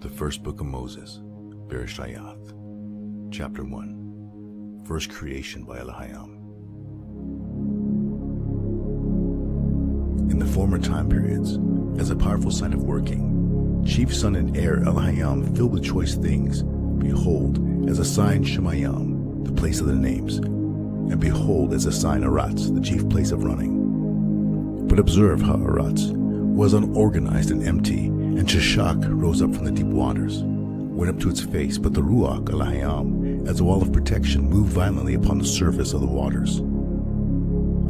The first book of Moses, Bereshith, chapter 1, first creation by Elohim. In the former time periods, as a powerful sign of working, chief son and heir Elohim filled with choice things, behold, as a sign Shemayim, the place of the names, and behold, as a sign Aratz, the chief place of running. But observe how Aratz was unorganized and empty, and Shishak rose up from the deep waters, went up to its face, but the Ruach Elohim, as a wall of protection, moved violently upon the surface of the waters.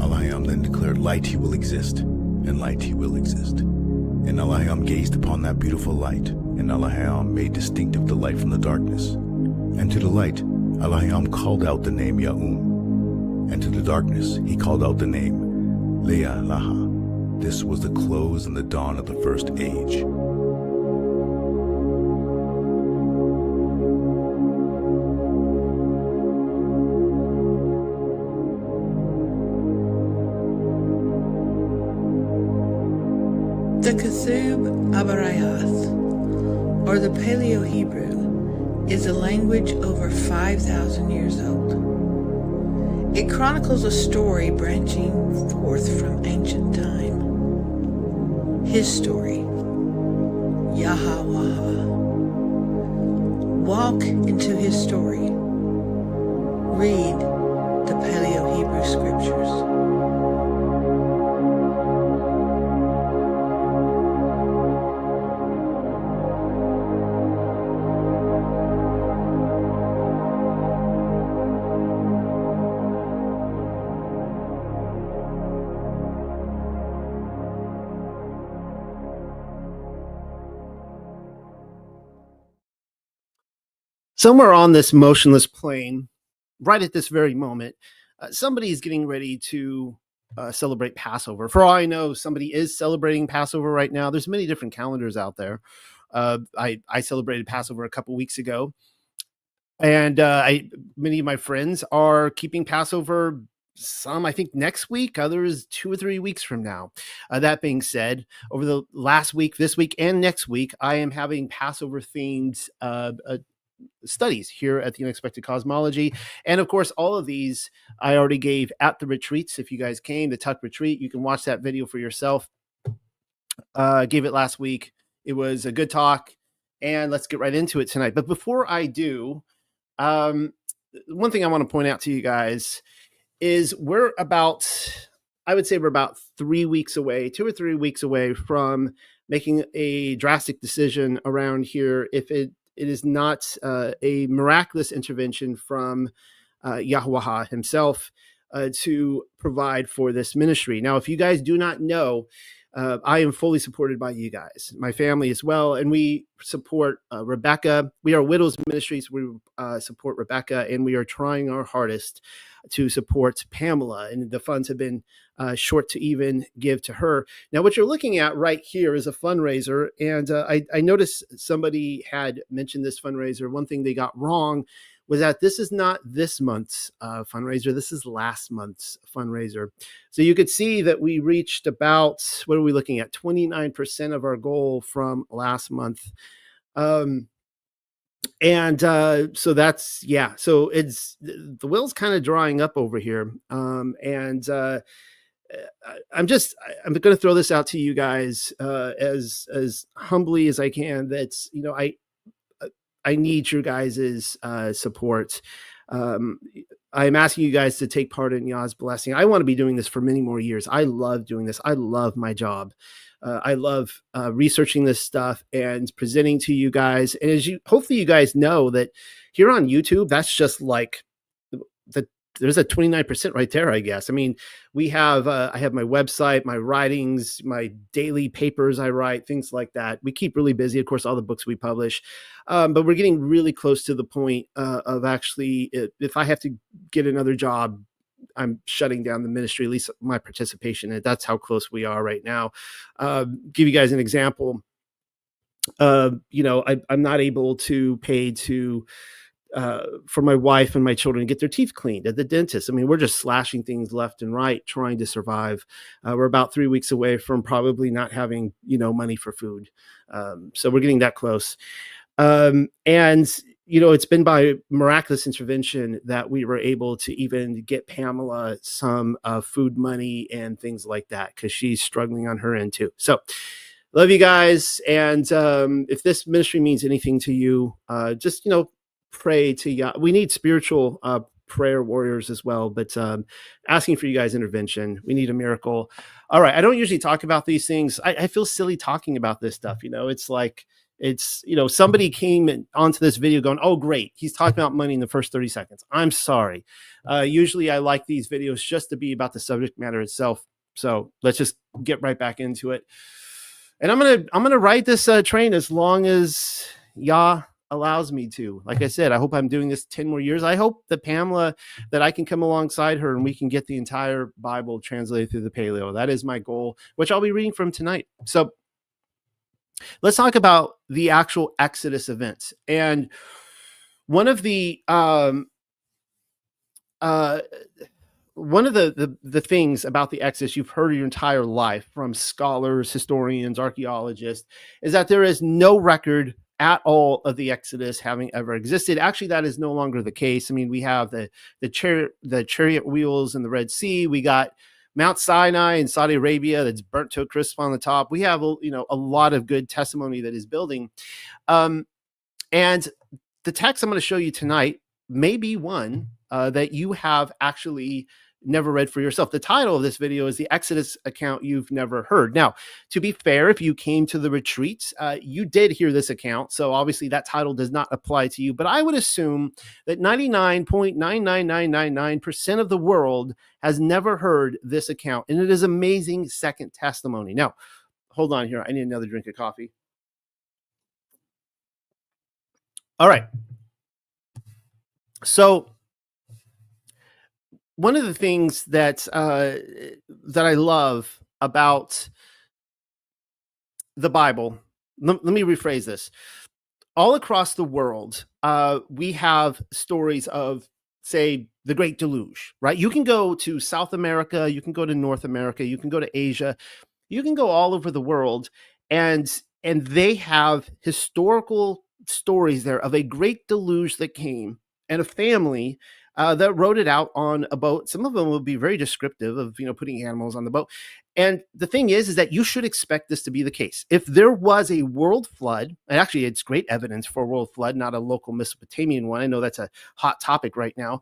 Elohim then declared, light he will exist, and light he will exist. And Elohim gazed upon that beautiful light, and Elohim made distinctive the light from the darkness. And to the light Elohim called out the name Ya'um, and to the darkness he called out the name Leah Laha. This was the close and the dawn of the first age. The Ketub Abarayath, or the Paleo-Hebrew, is a language over 5,000 years old. It chronicles a story branching forth from ancient time. His story, Yahweh. Walk into his story. Read the Paleo-Hebrew scriptures. Somewhere on this motionless plane, right at this very moment, somebody is getting ready to celebrate Passover. For all I know, somebody is celebrating Passover right now. There's many different calendars out there. I celebrated Passover a couple weeks ago, and many of my friends are keeping Passover. Some, I think, next week, others 2 or 3 weeks from now. That being said, over the last week, this week, and next week, I am having Passover-themed studies here at the Unexpected Cosmology. And of course, all of these I already gave at the retreats. If you guys came, the TUC retreat, you can watch that video for yourself. I gave it last week. It was a good talk, and let's get right into it tonight. But before I do, one thing I want to point out to you guys is I would say we're about 3 weeks away, 2 or 3 weeks away from making a drastic decision around here. If it is not a miraculous intervention from Yahweh himself to provide for this ministry. Now, if you guys do not know, I am fully supported by you guys, my family as well, and we support Rebecca. We are Widows Ministries. We support Rebecca, and we are trying our hardest to support Pamela, and the funds have been short to even give to her. Now, what you're looking at right here is a fundraiser, and I noticed somebody had mentioned this fundraiser. One thing they got wrong was that this is not this month's fundraiser. This is last month's fundraiser. So you could see that we reached about, what are we looking at? 29% of our goal from last month. So that's, yeah. So the well's kind of drying up over here. I'm going to throw this out to you guys as humbly as I can. That's, I need your guys' support. I'm asking you guys to take part in Yah's blessing. I want to be doing this for many more years. I love doing this. I love my job. I love researching this stuff and presenting to you guys. And hopefully you guys know that here on YouTube, that's just like there's a 29% right there, I guess. I mean, we have, I have my website, my writings, my daily papers I write, things like that. We keep really busy, of course, all the books we publish. But we're getting really close to the point of actually, if I have to get another job, I'm shutting down the ministry, at least my participation in it. That's how close we are right now. Give you guys an example. I'm not able to pay for my wife and my children to get their teeth cleaned at the dentist. I mean, we're just slashing things left and right, trying to survive. We're about 3 weeks away from probably not having, money for food. So we're getting that close. And it's been by miraculous intervention that we were able to even get Pamela some food money and things like that, because she's struggling on her end too. So love you guys. And if this ministry means anything to you, just, pray to Yah. We need spiritual prayer warriors as well, but asking for you guys intervention. We need a miracle. All right. I don't usually talk about these things. I feel silly talking about this stuff. It's like, somebody came onto this video going, oh, great, he's talking about money in the first 30 seconds. I'm sorry. Usually I like these videos just to be about the subject matter itself. So let's just get right back into it. And I'm gonna ride this train as long as Yah allows me to. Like I said, I hope I'm doing this 10 more years. I hope that Pamela, that I can come alongside her and we can get the entire Bible translated through the Paleo. That is my goal, which I'll be reading from tonight. So let's talk about the actual Exodus events. And one of the things about the Exodus you've heard your entire life from scholars, historians, archaeologists, is that there is no record at all of the Exodus having ever existed. Actually, that is no longer the case. I mean, we have the chariot wheels in the Red Sea. We got Mount Sinai in Saudi Arabia that's burnt to a crisp on the top. We have a lot of good testimony that is building. And the text I'm going to show you tonight may be one that you have actually never read for yourself. The title of this video is The Exodus Account You've Never Heard. Now, to be fair, if you came to the retreats, you did hear this account. So obviously that title does not apply to you, but I would assume that 99.99999% of the world has never heard this account. And it is amazing second testimony. Now, hold on here. I need another drink of coffee. All right. So one of the things that I love about the Bible, let me rephrase this. All across the world, we have stories of, say, the Great Deluge, right? You can go to South America, you can go to North America, you can go to Asia, you can go all over the world, and they have historical stories there of a great deluge that came and a family that wrote it out on a boat. Some of them will be very descriptive of, putting animals on the boat. And the thing is that you should expect this to be the case. If there was a world flood, and actually it's great evidence for a world flood, not a local Mesopotamian one. I know that's a hot topic right now.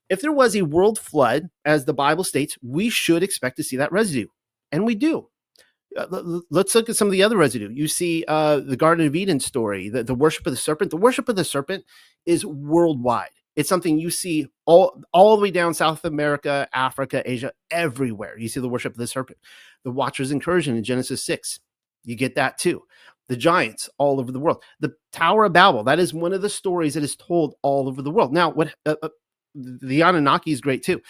If there was a world flood, as the Bible states, we should expect to see that residue. And we do. Let's look at some of the other residue. You see the Garden of Eden story, the worship of the serpent. The worship of the serpent is worldwide. It's something you see all the way down South America, Africa, Asia, everywhere. You see the worship of the serpent. The Watcher's incursion in Genesis 6. You get that too. The giants all over the world. The Tower of Babel. That is one of the stories that is told all over the world. Now, the Anunnaki is great too.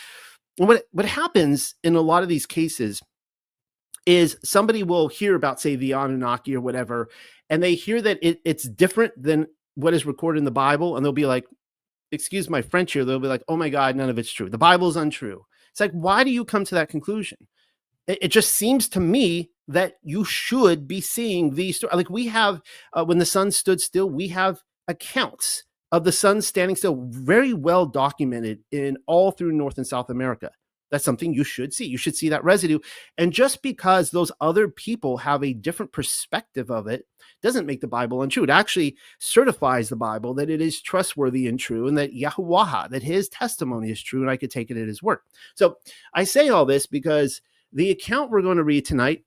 And what happens in a lot of these cases is somebody will hear about, say, the Anunnaki or whatever, and they hear that it's different than what is recorded in the Bible, and they'll be like, excuse my French here, they'll be like, oh my God, none of it's true. The Bible is untrue. It's like, why do you come to that conclusion? It just seems to me that you should be seeing these stories. Like we have, when the sun stood still, we have accounts of the sun standing still, very well documented in all through North and South America. That's something you should see. You should see that residue. And just because those other people have a different perspective of it doesn't make the Bible untrue. It actually certifies the Bible that it is trustworthy and true, and that Yahuwah, that his testimony is true, and I could take it at his word. So I say all this because the account we're going to read tonight,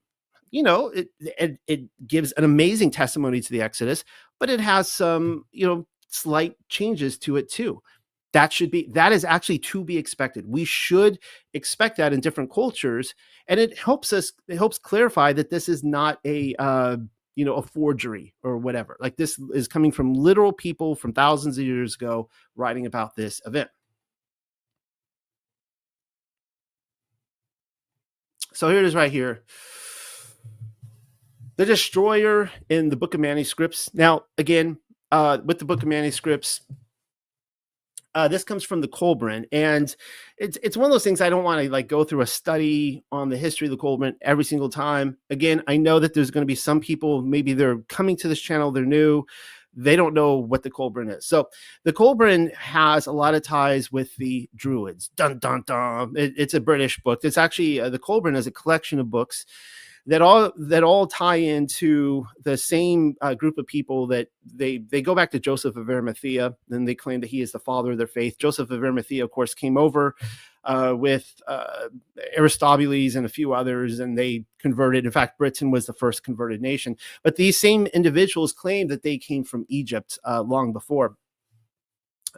it gives an amazing testimony to the Exodus, but it has some, slight changes to it too. That is actually to be expected. We should expect that in different cultures. And it helps clarify that this is not a forgery or whatever. Like this is coming from literal people from thousands of years ago writing about this event. So here it is right here. The destroyer in the Book of Manuscripts. Now, again, with the Book of Manuscripts, this comes from the Kolbrin, and it's one of those things I don't want to go through a study on the history of the Kolbrin every single time. Again, I know that there's going to be some people, maybe they're coming to this channel, they're new. they don't know what the Kolbrin is. So the Kolbrin has a lot of ties with the Druids. Dun, dun, dun. It's a British book. It's actually, the Kolbrin is a collection of books that all tie into the same group of people that they go back to Joseph of Arimathea, and they claim that he is the father of their faith. Joseph of Arimathea, of course, came over with Aristobulus and a few others, and they converted. In fact, Britain was the first converted nation. But these same individuals claim that they came from Egypt long before.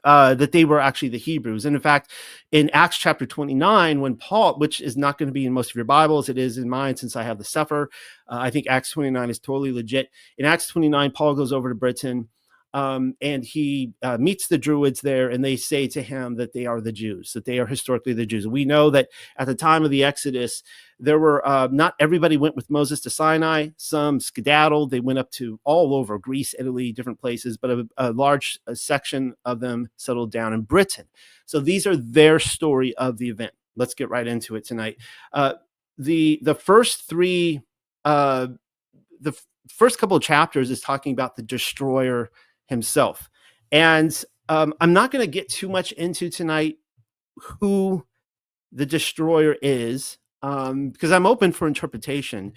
That they were actually the Hebrews. And in fact, in Acts chapter 29, when Paul, which is not going to be in most of your Bibles, it is in mine since I have the Sefer. I think Acts 29 is totally legit. In Acts 29, Paul goes over to Britain, and he meets the Druids there, and they say to him that they are the Jews, that they are historically the Jews. We know that at the time of the Exodus, there were not everybody went with Moses to Sinai. Some skedaddled. They went up to all over Greece, Italy, different places, but a large section of them settled down in Britain. So these are their story of the event. Let's get right into it tonight. The first three, the first couple of chapters is talking about the destroyer himself. And I'm not going to get too much into tonight who the destroyer is, because I'm open for interpretation.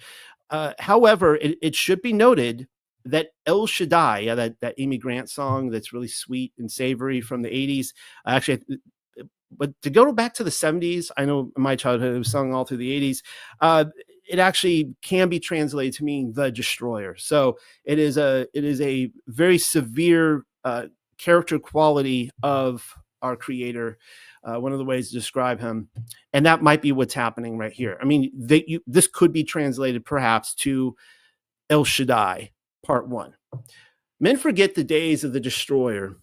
However, it should be noted that El Shaddai, that Amy Grant song that's really sweet and savory from the 80s, actually, but to go back to the 70s, I know in my childhood it was sung all through the 80s. It actually can be translated to mean the destroyer. So it is a very severe character quality of our Creator. One of the ways to describe him, and that might be what's happening right here. I mean, this could be translated perhaps to El Shaddai, part 1. Men forget the days of the destroyer.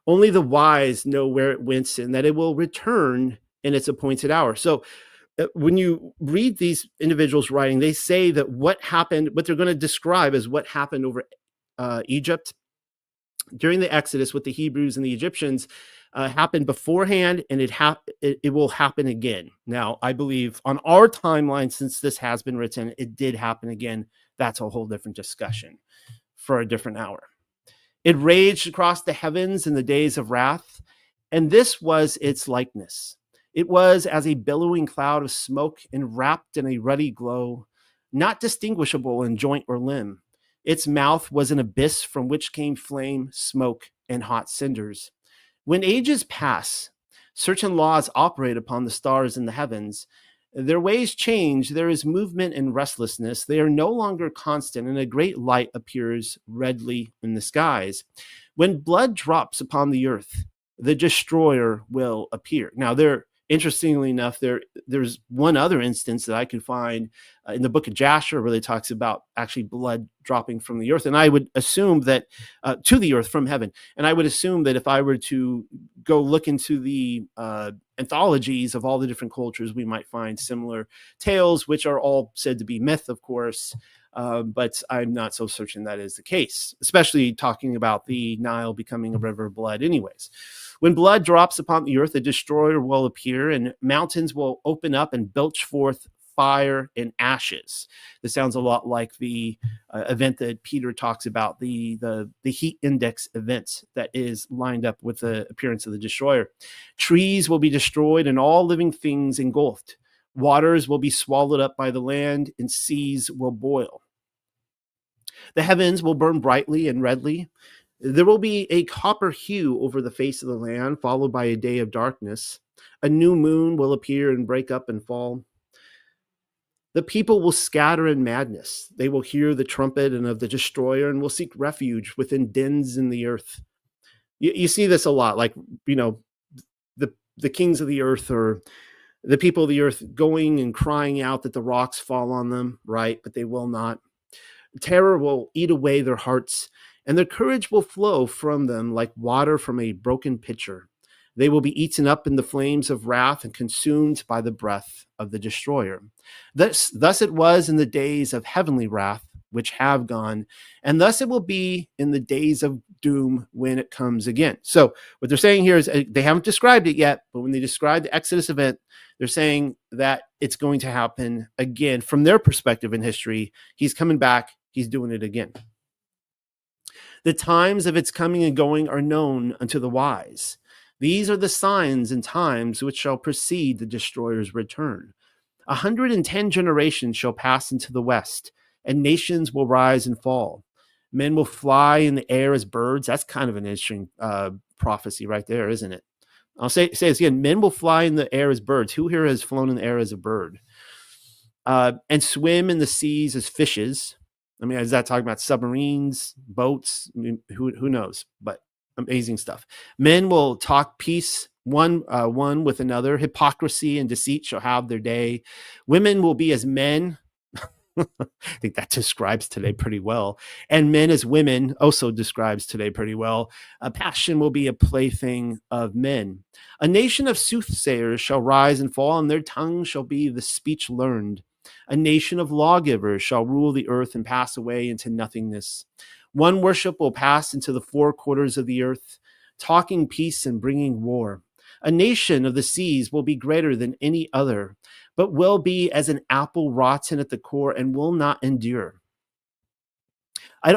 Only the wise know where it went, and that it will return in its appointed hour. So when you read these individuals writing, they say that what happened, what they're going to describe as what happened over Egypt during the Exodus with the Hebrews and the Egyptians happened beforehand, and it will happen again. Now, I believe on our timeline, since this has been written, it did happen again. That's a whole different discussion for a different hour. It raged across the heavens in the days of wrath, and this was its likeness. It was as a billowing cloud of smoke enwrapped in a ruddy glow, not distinguishable in joint or limb. Its mouth was an abyss from which came flame, smoke, and hot cinders. When ages pass, certain laws operate upon the stars in the heavens. Their ways change. There is movement and restlessness. They are no longer constant, and a great light appears redly in the skies. When blood drops upon the earth, the destroyer will appear. Now, interestingly enough, there's one other instance that I could find in the book of Jasher where they talks about actually blood dropping from the earth. And I would assume that to the earth from heaven. And I would assume that if I were to go look into the anthologies of all the different cultures, we might find similar tales, which are all said to be myth, of course. But I'm not so certain that is the case, especially talking about the Nile becoming a river of blood anyways. When blood drops upon the earth, a destroyer will appear, and mountains will open up and belch forth fire and ashes. This sounds a lot like the event that Peter talks about, the heat index event that is lined up with the appearance of the destroyer. Trees will be destroyed and all living things engulfed. Waters will be swallowed up by the land, and seas will boil. The heavens will burn brightly and redly. There will be a copper hue over the face of the land, followed by a day of darkness. A new moon will appear and break up and fall. The people will scatter in madness. They will hear the trumpet and of the destroyer and will seek refuge within dens in the earth. You see this a lot, like, the kings of the earth or the people of the earth going and crying out that the rocks fall on them, right? But they will not. Terror will eat away their hearts, and their courage will flow from them like water from a broken pitcher. They will be eaten up in the flames of wrath and consumed by the breath of the destroyer. Thus it was in the days of heavenly wrath, which have gone, and thus it will be in the days of doom when it comes again. So what they're saying here is they haven't described it yet, but when they describe the Exodus event, they're saying that it's going to happen again. From their perspective in history, he's coming back, he's doing it again. The times of its coming and going are known unto the wise. These are the signs and times which shall precede the destroyer's return. 110 generations shall pass into the west, and nations will rise and fall. Men will fly in the air as birds. That's kind of an interesting prophecy right there, isn't it? I'll say this again. Men will fly in the air as birds. Who here has flown in the air as a bird? And swim in the seas as fishes. I mean, is that talking about submarines, boats? I mean, who knows? But amazing stuff. Men will talk peace one with another. Hypocrisy and deceit shall have their day. Women will be as men. I think that describes today pretty well. And men as women also describes today pretty well. Passion will be a plaything of men. A nation of soothsayers shall rise and fall, and their tongue shall be the speech learned. A nation of lawgivers shall rule the earth and pass away into nothingness. One worship will pass into the four quarters of the earth, talking peace and bringing war. A nation of the seas will be greater than any other, but will be as an apple rotten at the core and will not endure. I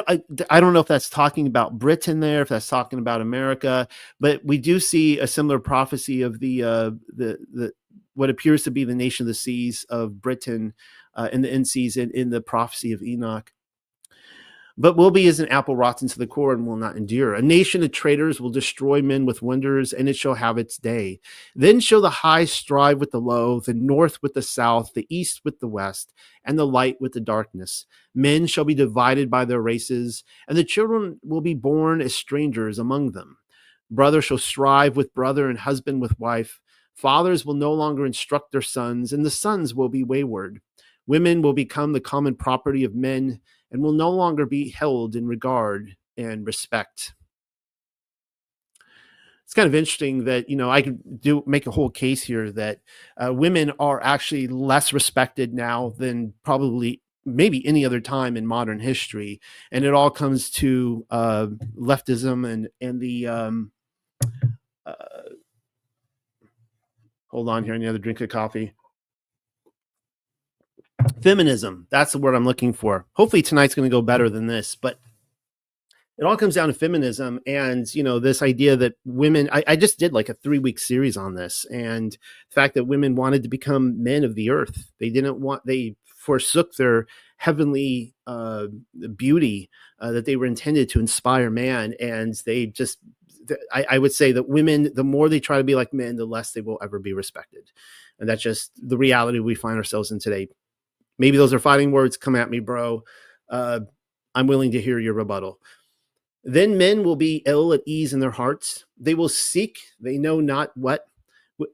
don't know if that's talking about Britain there, if that's talking about America, but we do see a similar prophecy of the what appears to be the nation of the seas of Britain in the end season in the prophecy of Enoch. But will be as an apple rotten to the core and will not endure. A nation of traitors will destroy men with wonders, and it shall have its day. Then shall the high strive with the low, the north with the south, the east with the west, and the light with the darkness. Men shall be divided by their races, and the children will be born as strangers among them. Brother shall strive with brother, and husband with wife. Fathers will no longer instruct their sons, and the sons will be wayward. Women will become the common property of men, and will no longer be held in regard and respect. It's kind of interesting that, I could make a whole case here that women are actually less respected now than probably maybe any other time in modern history. And it all comes to leftism and the, hold on here, I need another drink of coffee. Feminism. That's the word I'm looking for. Hopefully tonight's going to go better than this, but it all comes down to feminism and, this idea that women, I just did like a 3-week series on this, and the fact that women wanted to become men of the earth. They forsook their heavenly beauty that they were intended to inspire man. And I would say that women, the more they try to be like men, the less they will ever be respected. And that's just the reality we find ourselves in today. Maybe those are fighting words. Come at me, bro. I'm willing to hear your rebuttal. Then men will be ill at ease in their hearts. They will seek, they know not what,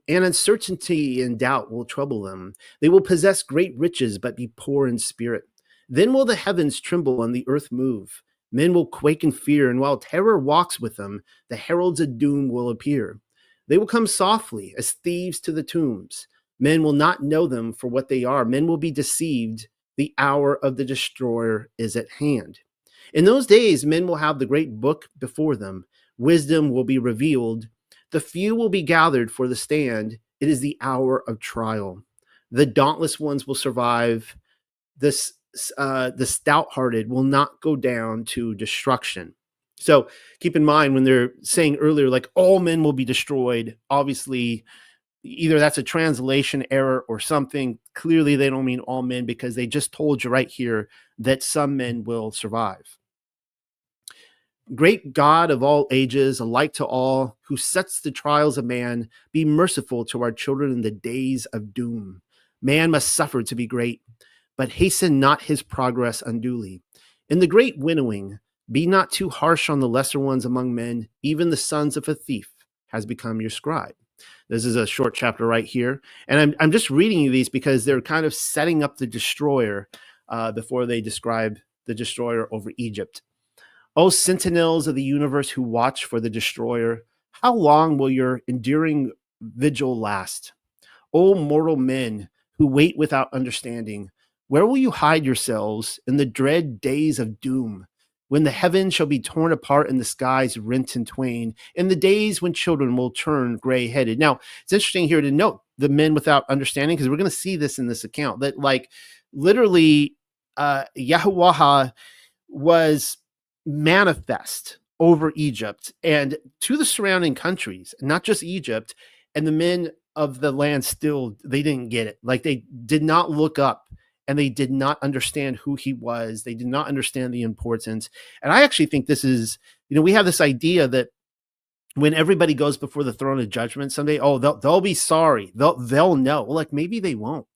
and uncertainty and doubt will trouble them. They will possess great riches, but be poor in spirit. Then will the heavens tremble and the earth move. Men will quake in fear, and while terror walks with them, the heralds of doom will appear. They will come softly as thieves to the tombs. Men will not know them for what they are. Men will be deceived. The hour of the destroyer is at hand. In those days, men will have the great book before them. Wisdom will be revealed. The few will be gathered for the stand. It is the hour of trial. The dauntless ones will survive. The stout-hearted will not go down to destruction. So keep in mind when they're saying earlier, like all men will be destroyed, obviously, either that's a translation error or something. Clearly, they don't mean all men because they just told you right here that some men will survive. Great God of all ages, alike to all, who sets the trials of man, be merciful to our children in the days of doom. Man must suffer to be great, but hasten not his progress unduly. In the great winnowing, be not too harsh on the lesser ones among men. Even the sons of a thief has become your scribe. This is a short chapter right here. And I'm just reading you these because they're kind of setting up the destroyer before they describe the destroyer over Egypt. O sentinels of the universe who watch for the destroyer, how long will your enduring vigil last? O mortal men who wait without understanding, where will you hide yourselves in the dread days of doom, when the heavens shall be torn apart and the skies rent in twain, in the days when children will turn gray-headed? Now, it's interesting here to note the men without understanding, because we're going to see this in this account, that like literally Yahuwah was manifest over Egypt and to the surrounding countries, not just Egypt. And the men of the land still, they didn't get it. Like, they did not look up and they did not understand who he was. They did not understand the importance. And I actually think this is, we have this idea that when everybody goes before the throne of judgment someday, oh, they'll be sorry. They'll know. Well, like, maybe they won't.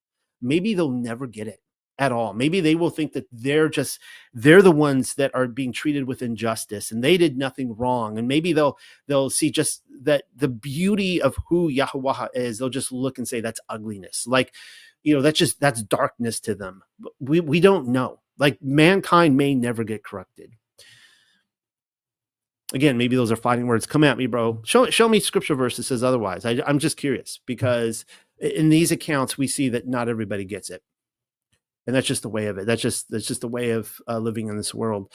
Maybe they'll never get it at all. Maybe they will think that they're the ones that are being treated with injustice and they did nothing wrong. And maybe they'll see just that the beauty of who Yahweh is. They'll just look and say that's ugliness. Like, that's darkness to them. We don't know. Like, mankind may never get corrupted. Again, maybe those are fighting words. Come at me, bro. Show me scripture verse that says otherwise. I'm just curious, because in these accounts we see that not everybody gets it, and that's just the way of it. That's just the way of living in this world.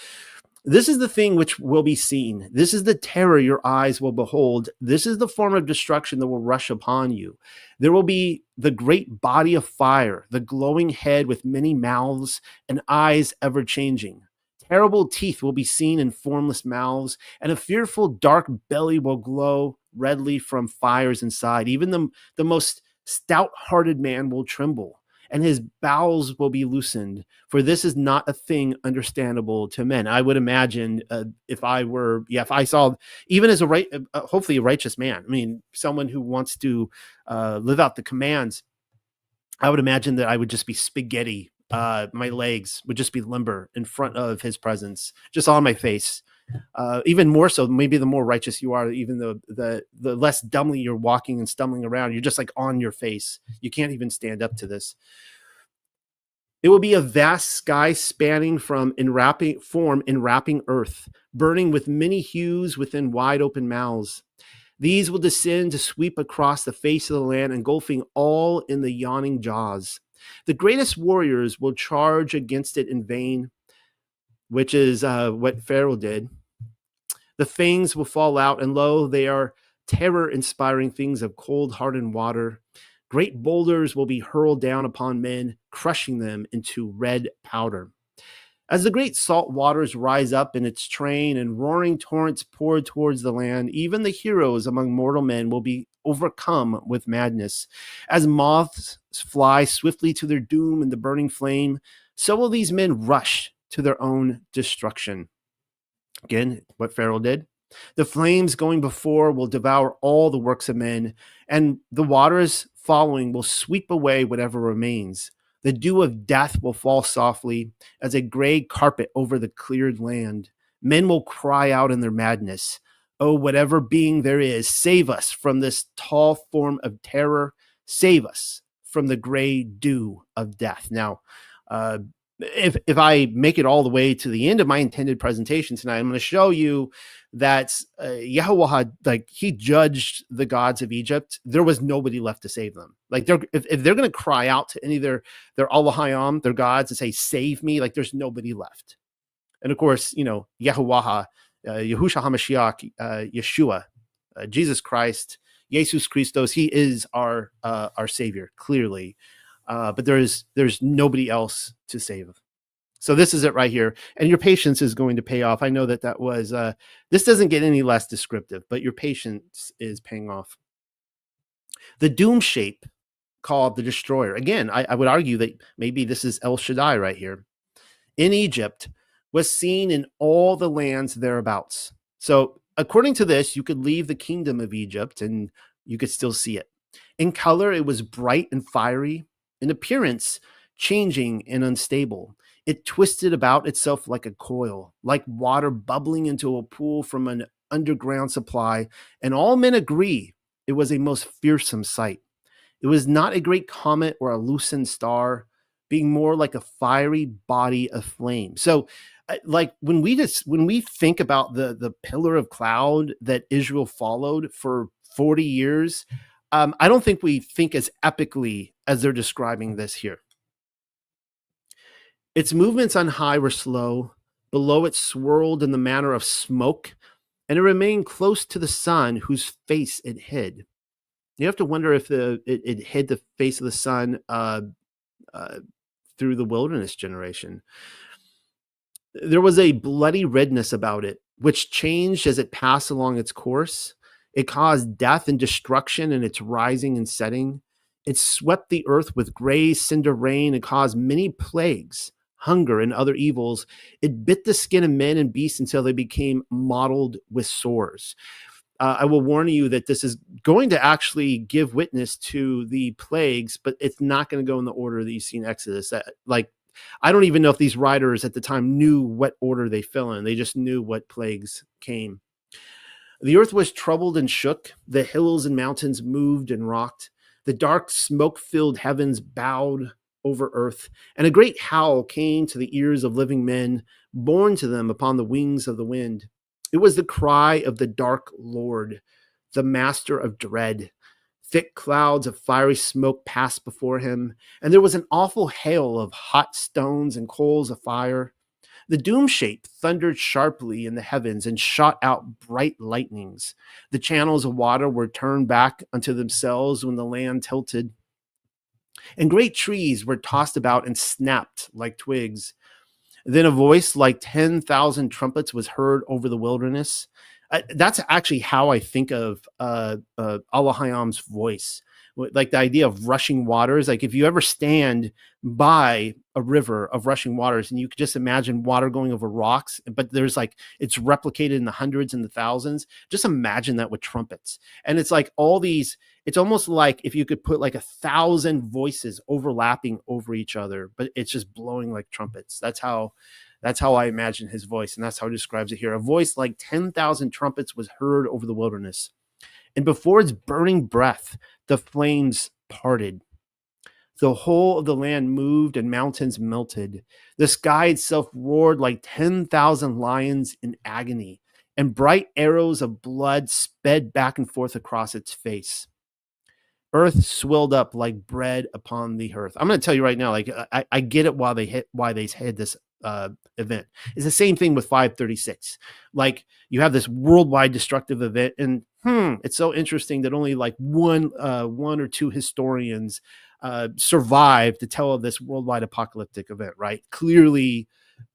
This is the thing which will be seen. This is the terror your eyes will behold. This is the form of destruction that will rush upon you. There will be the great body of fire, the glowing head with many mouths and eyes ever changing. Terrible teeth will be seen in formless mouths, and a fearful dark belly will glow redly from fires inside. Even the most stout-hearted man will tremble, and his bowels will be loosened, for this is not a thing understandable to men. I would imagine if I saw, even as hopefully a righteous man, I mean, someone who wants to live out the commands, I would imagine that I would just be spaghetti. My legs would just be limber in front of his presence, just on my face. Even more so, maybe the more righteous you are, even the less dumbly you're walking and stumbling around, you're just like on your face. You can't even stand up to this. It will be a vast sky spanning from enwrapping earth, burning with many hues within wide open mouths. These will descend to sweep across the face of the land, engulfing all in the yawning jaws. The greatest warriors will charge against it in vain, which is what Pharaoh did. The fangs will fall out, and lo, they are terror-inspiring things of cold, hardened water. Great boulders will be hurled down upon men, crushing them into red powder. As the great salt waters rise up in its train and roaring torrents pour towards the land, even the heroes among mortal men will be overcome with madness. As moths fly swiftly to their doom in the burning flame, so will these men rush to their own destruction. Again, what Pharaoh did. The flames going before will devour all the works of men, and the waters following will sweep away whatever remains. The dew of death will fall softly as a gray carpet over the cleared land. Men will cry out in their madness, "Oh, whatever being there is, save us from this tall form of terror. Save us from the gray dew of death." Now, if I make it all the way to the end of my intended presentation tonight, I'm going to show you that Yahweh, like, he judged the gods of Egypt. There was nobody left to save them. Like, if they're going to cry out to any of their Allahayam, their gods, and say, "Save me," like, there's nobody left. And of course, Yahuwah, Yahushua HaMashiach, Yeshua, Jesus Christ, Jesus Christos, he is our savior, clearly. But there's nobody else to save. So this is it right here. And your patience is going to pay off. I know that was, this doesn't get any less descriptive, but your patience is paying off. The doom shape called the destroyer. Again, I would argue that maybe this is El Shaddai right here. In Egypt, was seen in all the lands thereabouts. So according to this, you could leave the kingdom of Egypt and you could still see it. In color, it was bright and fiery. In appearance, changing and unstable. It twisted about itself like a coil, like water bubbling into a pool from an underground supply, and all men agree it was a most fearsome sight. It was not a great comet or a loosened star, being more like a fiery body of flame. So, like, when we think about the pillar of cloud that Israel followed for 40 years, I don't think we think as epically as they're describing this here. Its movements on high were slow. Below it swirled in the manner of smoke, and it remained close to the sun, whose face it hid. You have to wonder if it hid the face of the sun through the wilderness generation. There was a bloody redness about it, which changed as it passed along its course. It caused death and destruction in its rising and setting. It swept the earth with gray cinder rain and caused many plagues, hunger, and other evils. It bit the skin of men and beasts until they became mottled with sores. I will warn you that this is going to actually give witness to the plagues, but it's not going to go in the order that you see in Exodus. I don't even know if these writers at the time knew what order they fell in. They just knew what plagues came. The earth was troubled and shook. The hills and mountains moved and rocked. The dark, smoke-filled heavens bowed over earth, and a great howl came to the ears of living men, borne to them upon the wings of the wind. It was the cry of the dark Lord, the master of dread. Thick clouds of fiery smoke passed before him, and there was an awful hail of hot stones and coals of fire. The doom shape thundered sharply in the heavens and shot out bright lightnings. The channels of water were turned back unto themselves when the land tilted, and great trees were tossed about and snapped like twigs. Then a voice like 10,000 trumpets was heard over the wilderness. That's actually how I think of Allah Hayam's voice. Like the idea of rushing waters. Like if you ever stand by a river of rushing waters and you could just imagine water going over rocks, but there's like, it's replicated in the hundreds and the thousands. Just imagine that with trumpets. And it's like all these, it's almost like if you could put like 1,000 voices overlapping over each other, but it's just blowing like trumpets. That's how I imagine his voice. And that's how he describes it here. A voice like 10,000 trumpets was heard over the wilderness. And before its burning breath, the flames parted. The whole of the land moved and mountains melted. The sky itself roared like 10,000 lions in agony, and bright arrows of blood sped back and forth across its face. Earth swelled up like bread upon the earth. I'm going to tell you right now, like I get it why they had this event. It's the same thing with 536. Like you have this worldwide destructive event, and it's so interesting that only like one or two historians survived to tell of this worldwide apocalyptic event. Right? Clearly,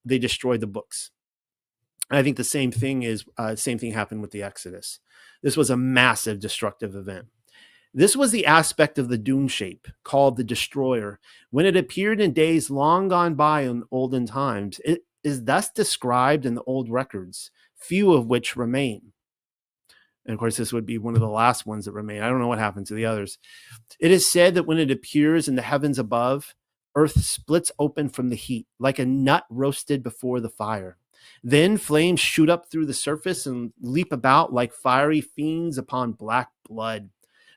they destroyed the books. And I think the same thing happened with the Exodus. This was a massive destructive event. This was the aspect of the doom shape called the destroyer. When it appeared in days long gone by in olden times, it is thus described in the old records, few of which remain. And of course, this would be one of the last ones that remain. I don't know what happened to the others. It is said that when it appears in the heavens above, earth splits open from the heat, like a nut roasted before the fire. Then flames shoot up through the surface and leap about like fiery fiends upon black blood.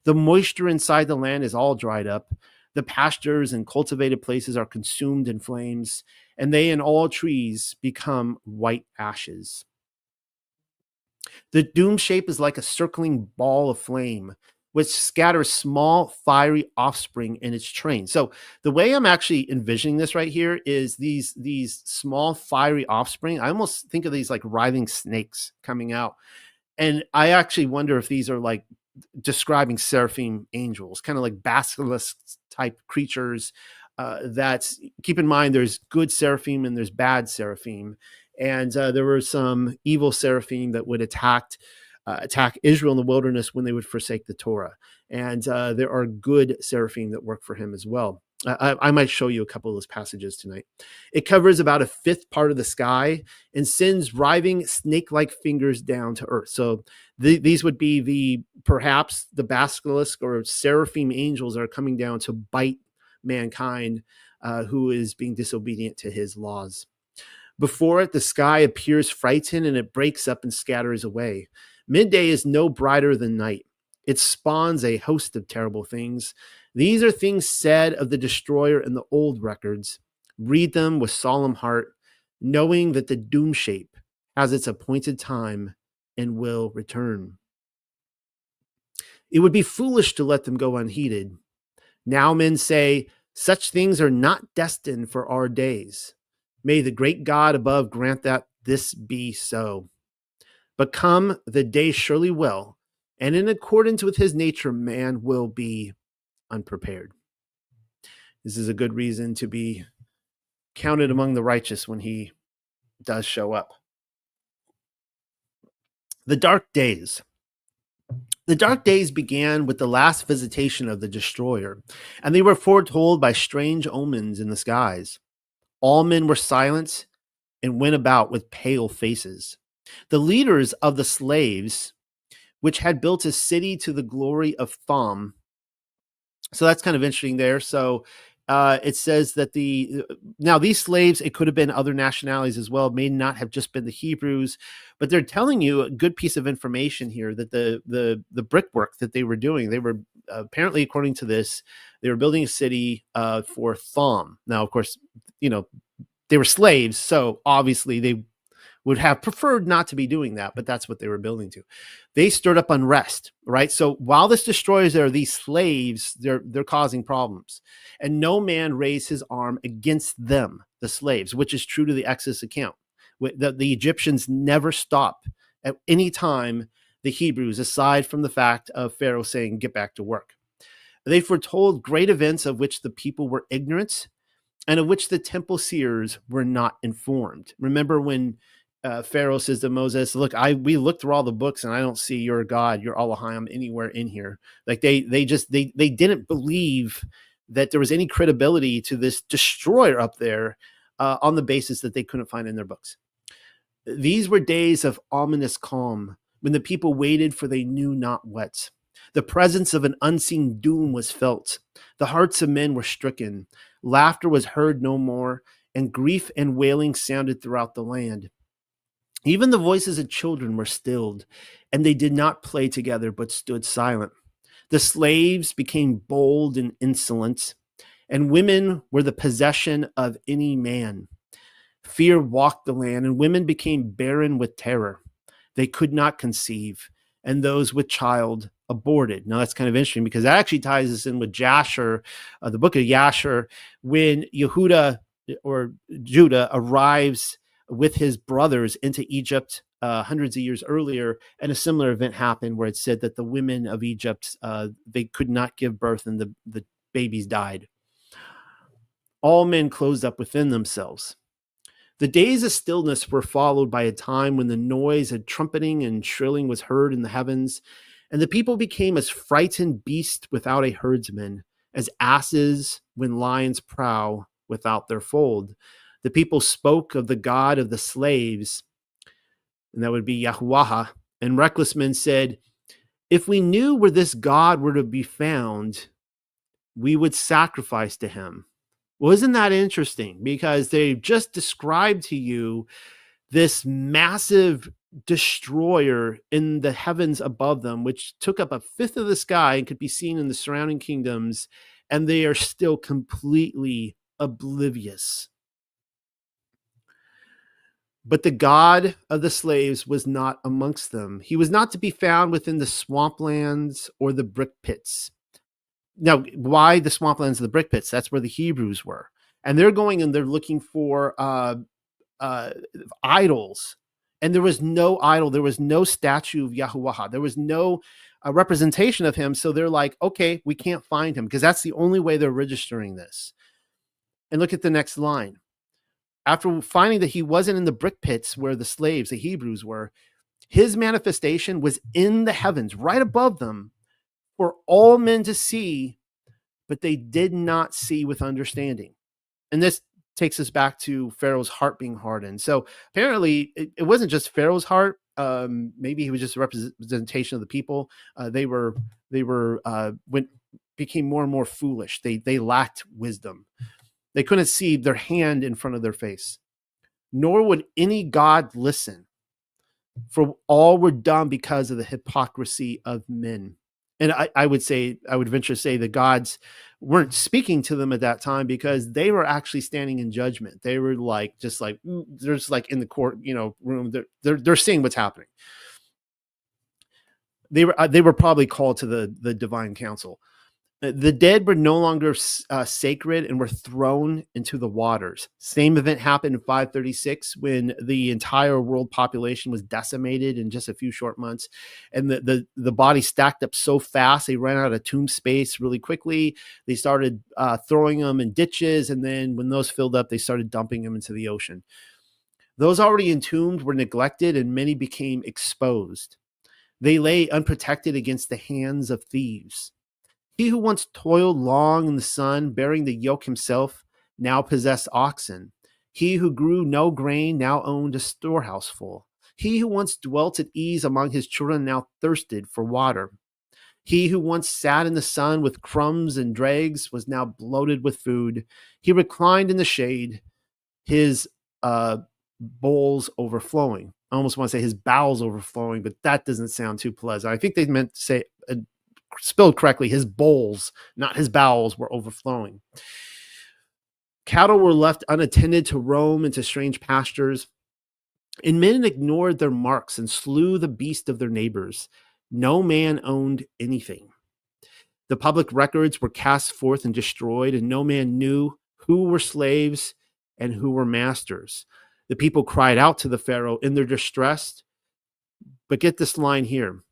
The moisture inside the land is all dried up. The pastures and cultivated places are consumed in flames, and they and all trees become white ashes. The doom shape is like a circling ball of flame, which scatters small, fiery offspring in its train. So the way I'm actually envisioning this right here is these small, fiery offspring. I almost think of these like writhing snakes coming out. And I actually wonder if these are like describing seraphim angels, kind of like basilisk type creatures. That's keep in mind, there's good seraphim and there's bad seraphim. And there were some evil seraphim that would attack Israel in the wilderness when they would forsake the Torah. And there are good seraphim that work for him as well. I might show you a couple of those passages tonight. It covers about a fifth part of the sky and sends writhing snake-like fingers down to earth. So these would be perhaps the basilisk or seraphim angels that are coming down to bite mankind who is being disobedient to his laws. Before it, the sky appears frightened and it breaks up and scatters away. Midday is no brighter than night. It spawns a host of terrible things. These are things said of the destroyer in the old records. Read them with solemn heart, knowing that the doom shape has its appointed time and will return. It would be foolish to let them go unheeded. Now men say, such things are not destined for our days. May the great God above grant that this be so. But come, the day surely will, and in accordance with his nature, man will be unprepared. This is a good reason to be counted among the righteous when he does show up. The dark days. The dark days began with the last visitation of the destroyer, and they were foretold by strange omens in the skies. All men were silent and went about with pale faces. The leaders of the slaves, which had built a city to the glory of Thom. So that's kind of interesting there. So it says that now these slaves, it could have been other nationalities as well, may not have just been the Hebrews, but they're telling you a good piece of information here that the brickwork that they were doing, they were apparently, according to this, they were building a city for Thom. Now, of course, they were slaves, so obviously they would have preferred not to be doing that, but that's what they were building to. They stirred up unrest, right? So while this destroys there, these slaves, they're causing problems. And no man raised his arm against them, the slaves, which is true to the Exodus account. The Egyptians never stop at any time the Hebrews, aside from the fact of Pharaoh saying, get back to work. They foretold great events of which the people were ignorant and of which the temple seers were not informed. Remember when Pharaoh says to Moses, look, we looked through all the books and I don't see your God, your Elohim anywhere in here. Like they didn't believe that there was any credibility to this destroyer up there on the basis that they couldn't find in their books. These were days of ominous calm when the people waited for they knew not what. The presence of an unseen doom was felt. The hearts of men were stricken. Laughter was heard no more, and grief and wailing sounded throughout the land. Even the voices of children were stilled, and they did not play together, but stood silent. The slaves became bold and insolent, and women were the possession of any man. Fear walked the land, and women became barren with terror. They could not conceive, and those with child aborted. Now that's kind of interesting because that actually ties us in with Jasher, the book of Jasher, when Yehuda or Judah arrives with his brothers into Egypt hundreds of years earlier, and a similar event happened where it said that the women of Egypt, they could not give birth and the babies died. All men closed up within themselves. The days of stillness were followed by a time when the noise of trumpeting and shrilling was heard in the heavens, and the people became as frightened beasts without a herdsman, as asses when lions prowl without their fold. The people spoke of the God of the slaves, and that would be Yahuwah, and reckless men said, if we knew where this God were to be found, we would sacrifice to him. Well, isn't that interesting? Because they've just described to you this massive destroyer in the heavens above them, which took up a fifth of the sky and could be seen in the surrounding kingdoms, and they are still completely oblivious. But the God of the slaves was not amongst them. He was not to be found within the swamplands or the brick pits. Now, why the swamplands and the brick pits? That's where the Hebrews were. And they're going and they're looking for idols. And there was no idol. There was no statue of Yahuwah. There was no representation of him. So they're like, okay, we can't find him, because that's the only way they're registering this. And look at the next line. After finding that he wasn't in the brick pits where the slaves, the Hebrews, were, his manifestation was in the heavens, right above them, for all men to see, but they did not see with understanding. And this takes us back to Pharaoh's heart being hardened. So apparently it wasn't just Pharaoh's heart. Maybe he was just a representation of the people. They became more and more foolish. They lacked wisdom. They couldn't see their hand in front of their face, nor would any God listen, for all were dumb because of the hypocrisy of men. And I would venture to say the gods weren't speaking to them at that time, because they were actually standing in judgment. They were they're just like in the court, room. They're seeing what's happening. They were probably called to the divine council. The dead were no longer sacred and were thrown into the waters. Same event happened in 536 when the entire world population was decimated in just a few short months. And the body stacked up so fast, they ran out of tomb space really quickly. They started throwing them in ditches. And then when those filled up, they started dumping them into the ocean. Those already entombed were neglected, and many became exposed. They lay unprotected against the hands of thieves. He who once toiled long in the sun, bearing the yoke himself, now possessed oxen. He who grew no grain now owned a storehouse full. He who once dwelt at ease among his children now thirsted for water. He who once sat in the sun with crumbs and dregs was now bloated with food. He reclined in the shade, his bowls overflowing. I almost want to say his bowels overflowing, but that doesn't sound too pleasant. I think they meant to say, spelled correctly, his bowls, not his bowels, were overflowing. Cattle were left unattended to roam into strange pastures, and men ignored their marks and slew the beast of their neighbors. No man owned anything. The public records were cast forth and destroyed, and no man knew who were slaves and who were masters. The people cried out to the Pharaoh in their distress. But get this line here.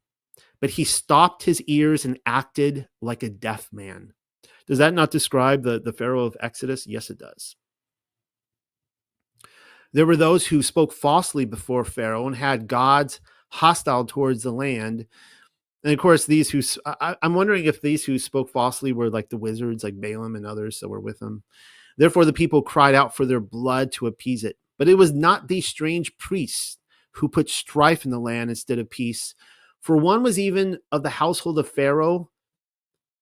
But he stopped his ears and acted like a deaf man. Does that not describe the Pharaoh of Exodus? Yes, it does. There were those who spoke falsely before Pharaoh and had gods hostile towards the land. And of course, these who, I'm wondering if these who spoke falsely were like the wizards, like Balaam and others that were with them. Therefore, the people cried out for their blood to appease it. But it was not these strange priests who put strife in the land instead of peace. For one was even of the household of Pharaoh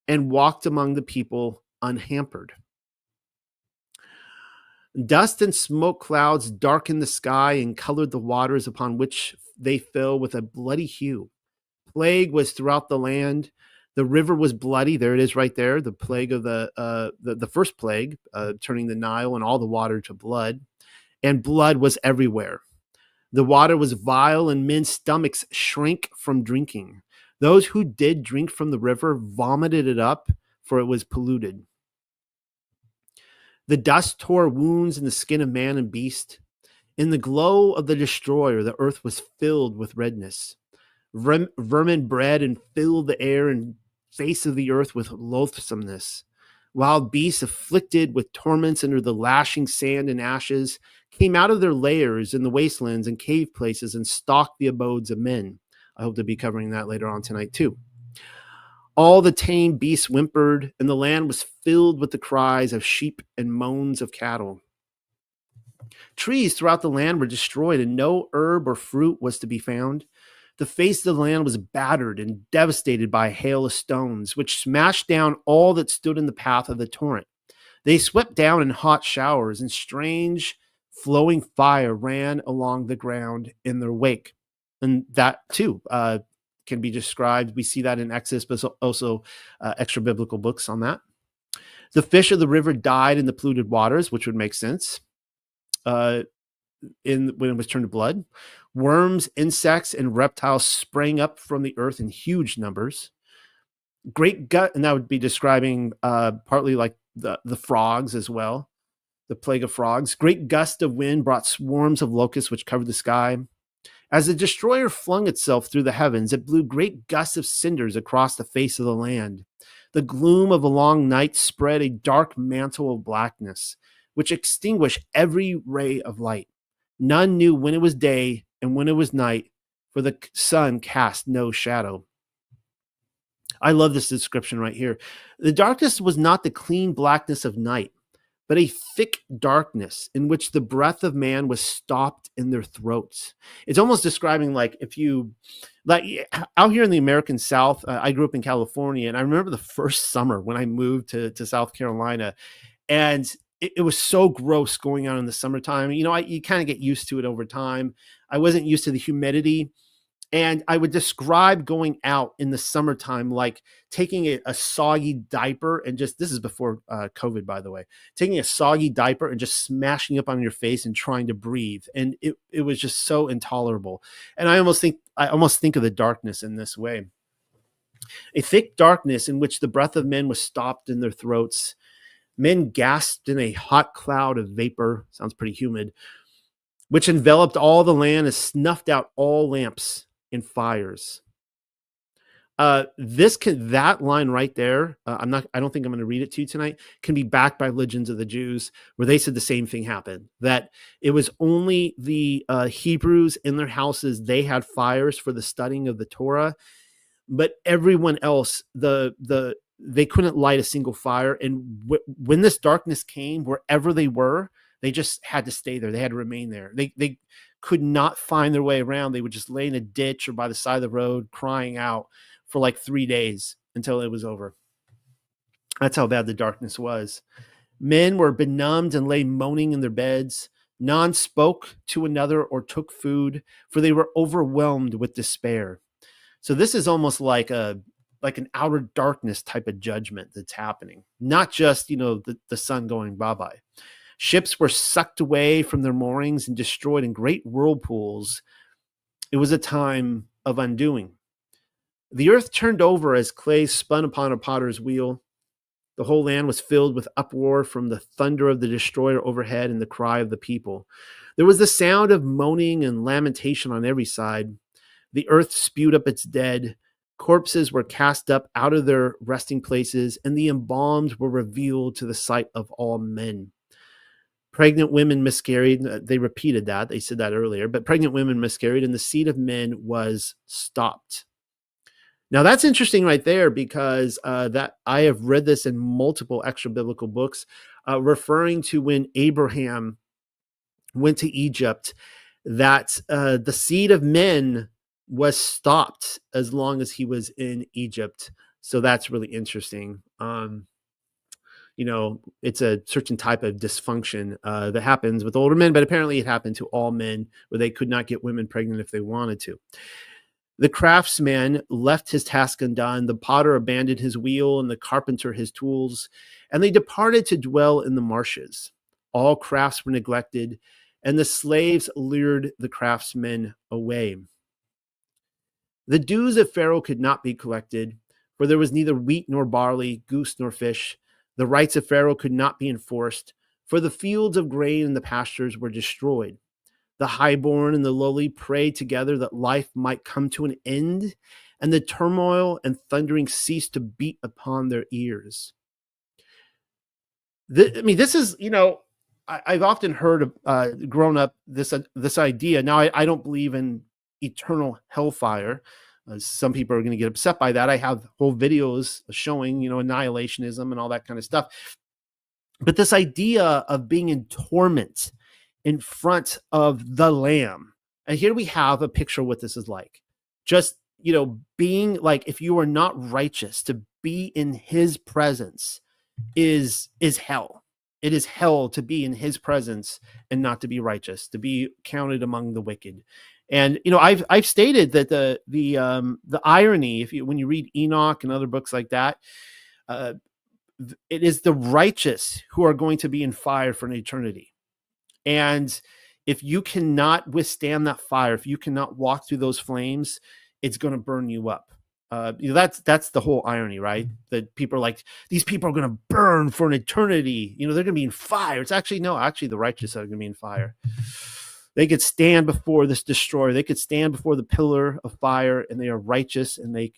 and walked among the people unhampered. Dust and smoke clouds darkened the sky and colored the waters upon which they fell with a bloody hue. Plague was throughout the land. The river was bloody. There it is right there. The plague of the first plague, turning the Nile and all the water to blood. And blood was everywhere. The water was vile, and men's stomachs shrank from drinking. Those who did drink from the river vomited it up, for it was polluted. The dust tore wounds in the skin of man and beast. In the glow of the destroyer, the earth was filled with redness. Vermin bred and filled the air and face of the earth with loathsomeness. Wild beasts afflicted with torments under the lashing sand and ashes came out of their lairs in the wastelands and cave places and stalked the abodes of men. I hope to be covering that later on tonight too. All the tame beasts whimpered, and the land was filled with the cries of sheep and moans of cattle. Trees throughout the land were destroyed, and no herb or fruit was to be found. The face of the land was battered and devastated by a hail of stones, which smashed down all that stood in the path of the torrent. They swept down in hot showers, and strange flowing fire ran along the ground in their wake. And that too can be described. We see that in Exodus, but also extra biblical books on that. The fish of the river died in the polluted waters, which would make sense when it was turned to blood. Worms, insects, and reptiles sprang up from the earth in huge numbers. Great gut, and that would be describing partly like the frogs as well, the plague of frogs. Great gust of wind brought swarms of locusts which covered the sky. As the destroyer flung itself through the heavens, it blew great gusts of cinders across the face of the land. The gloom of a long night spread a dark mantle of blackness, which extinguished every ray of light. None knew when it was day and when it was night, for the sun cast no shadow. I love this description right here. The darkness was not the clean blackness of night, but a thick darkness in which the breath of man was stopped in their throats. It's almost describing like if you, like out here in the American South, I grew up in California, and I remember the first summer when I moved to South Carolina, and it was so gross going on in the summertime. You know, you kind of get used to it over time. I wasn't used to the humidity. And I would describe going out in the summertime like taking a soggy diaper and just, this is before COVID, by the way, taking a soggy diaper and just smashing up on your face and trying to breathe. And it was just so intolerable. And I almost think of the darkness in this way. A thick darkness in which the breath of men was stopped in their throats. Men gasped in a hot cloud of vapor, sounds pretty humid, which enveloped all the land and snuffed out all lamps and fires. That line right there, I don't think I'm going to read it to you tonight, can be backed by Legends of the Jews, where they said the same thing happened, that it was only the Hebrews in their houses, they had fires for the studying of the Torah, but everyone else, they couldn't light a single fire. And when this darkness came, wherever they were, they just had to stay there. They had to remain there. They could not find their way around. They would just lay in a ditch or by the side of the road crying out for like 3 days until it was over. That's how bad the darkness was. Men were benumbed and lay moaning in their beds. None spoke to another or took food, for they were overwhelmed with despair. So this is almost like an outer darkness type of judgment that's happening, not just, the sun going bye-bye. Ships were sucked away from their moorings and destroyed in great whirlpools. It was a time of undoing. The earth turned over as clay spun upon a potter's wheel. The whole land was filled with uproar from the thunder of the destroyer overhead and the cry of the people. There was the sound of moaning and lamentation on every side. The earth spewed up its dead. Corpses were cast up out of their resting places, and the embalmed were revealed to the sight of all men. Pregnant women miscarried. They repeated that. They said that earlier, but pregnant women miscarried, and the seed of men was stopped. Now that's interesting right there, because that I have read this in multiple extra biblical books, referring to when Abraham went to Egypt, that the seed of men was stopped as long as he was in Egypt. So that's really interesting. It's a certain type of dysfunction that happens with older men, but apparently it happened to all men, where they could not get women pregnant if they wanted to. The craftsman left his task undone. The potter abandoned his wheel, and the carpenter his tools, and they departed to dwell in the marshes. All crafts were neglected, and the slaves lured the craftsmen away. The dues of Pharaoh could not be collected, for there was neither wheat nor barley, goose nor fish. The rights of Pharaoh could not be enforced, for the fields of grain and the pastures were destroyed. The highborn and the lowly prayed together that life might come to an end, and the turmoil and thundering ceased to beat upon their ears. This is, I've often heard, grown up, this idea. Now, I don't believe in eternal hellfire. Some people are going to get upset by that. I have whole videos showing, annihilationism and all that kind of stuff. But this idea of being in torment in front of the Lamb. And here we have a picture of what this is like. Just, being like, if you are not righteous, to be in his presence is hell. It is hell to be in his presence and not to be righteous, to be counted among the wicked. And I've stated that the irony, when you read Enoch and other books like that, it is the righteous who are going to be in fire for an eternity. And if you cannot withstand that fire, if you cannot walk through those flames, it's going to burn you up. That's the whole irony, right? That people are like, these people are going to burn for an eternity. They're going to be in fire. It's actually the righteous are going to be in fire. They could stand before this destroyer. They could stand before the pillar of fire, and they are righteous, and they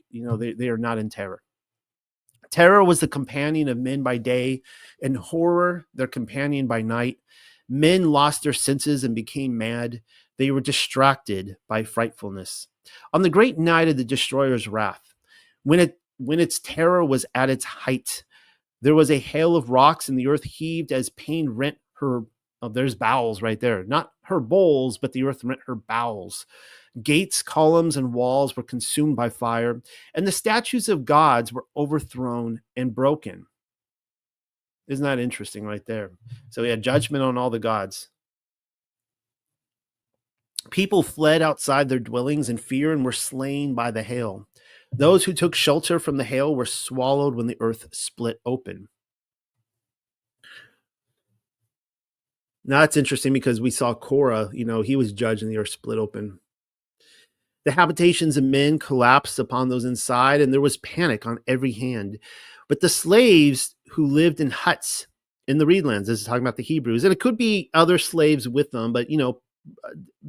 are not in terror. Terror was the companion of men by day, and horror their companion by night. Men lost their senses and became mad. They were distracted by frightfulness. On the great night of the destroyer's wrath, when its terror was at its height, there was a hail of rocks, and the earth heaved as pain rent her. Oh, there's bowels right there. Not her bowels, but the earth rent her bowels. Gates, columns, and walls were consumed by fire, and the statues of gods were overthrown and broken. Isn't that interesting right there? So we had judgment on all the gods. People fled outside their dwellings in fear and were slain by the hail. Those who took shelter from the hail were swallowed when the earth split open. Now that's interesting, because we saw Korah, he was judged and the earth split open. The habitations of men collapsed upon those inside, and there was panic on every hand. But the slaves who lived in huts in the reedlands, this is talking about the Hebrews, and it could be other slaves with them, but,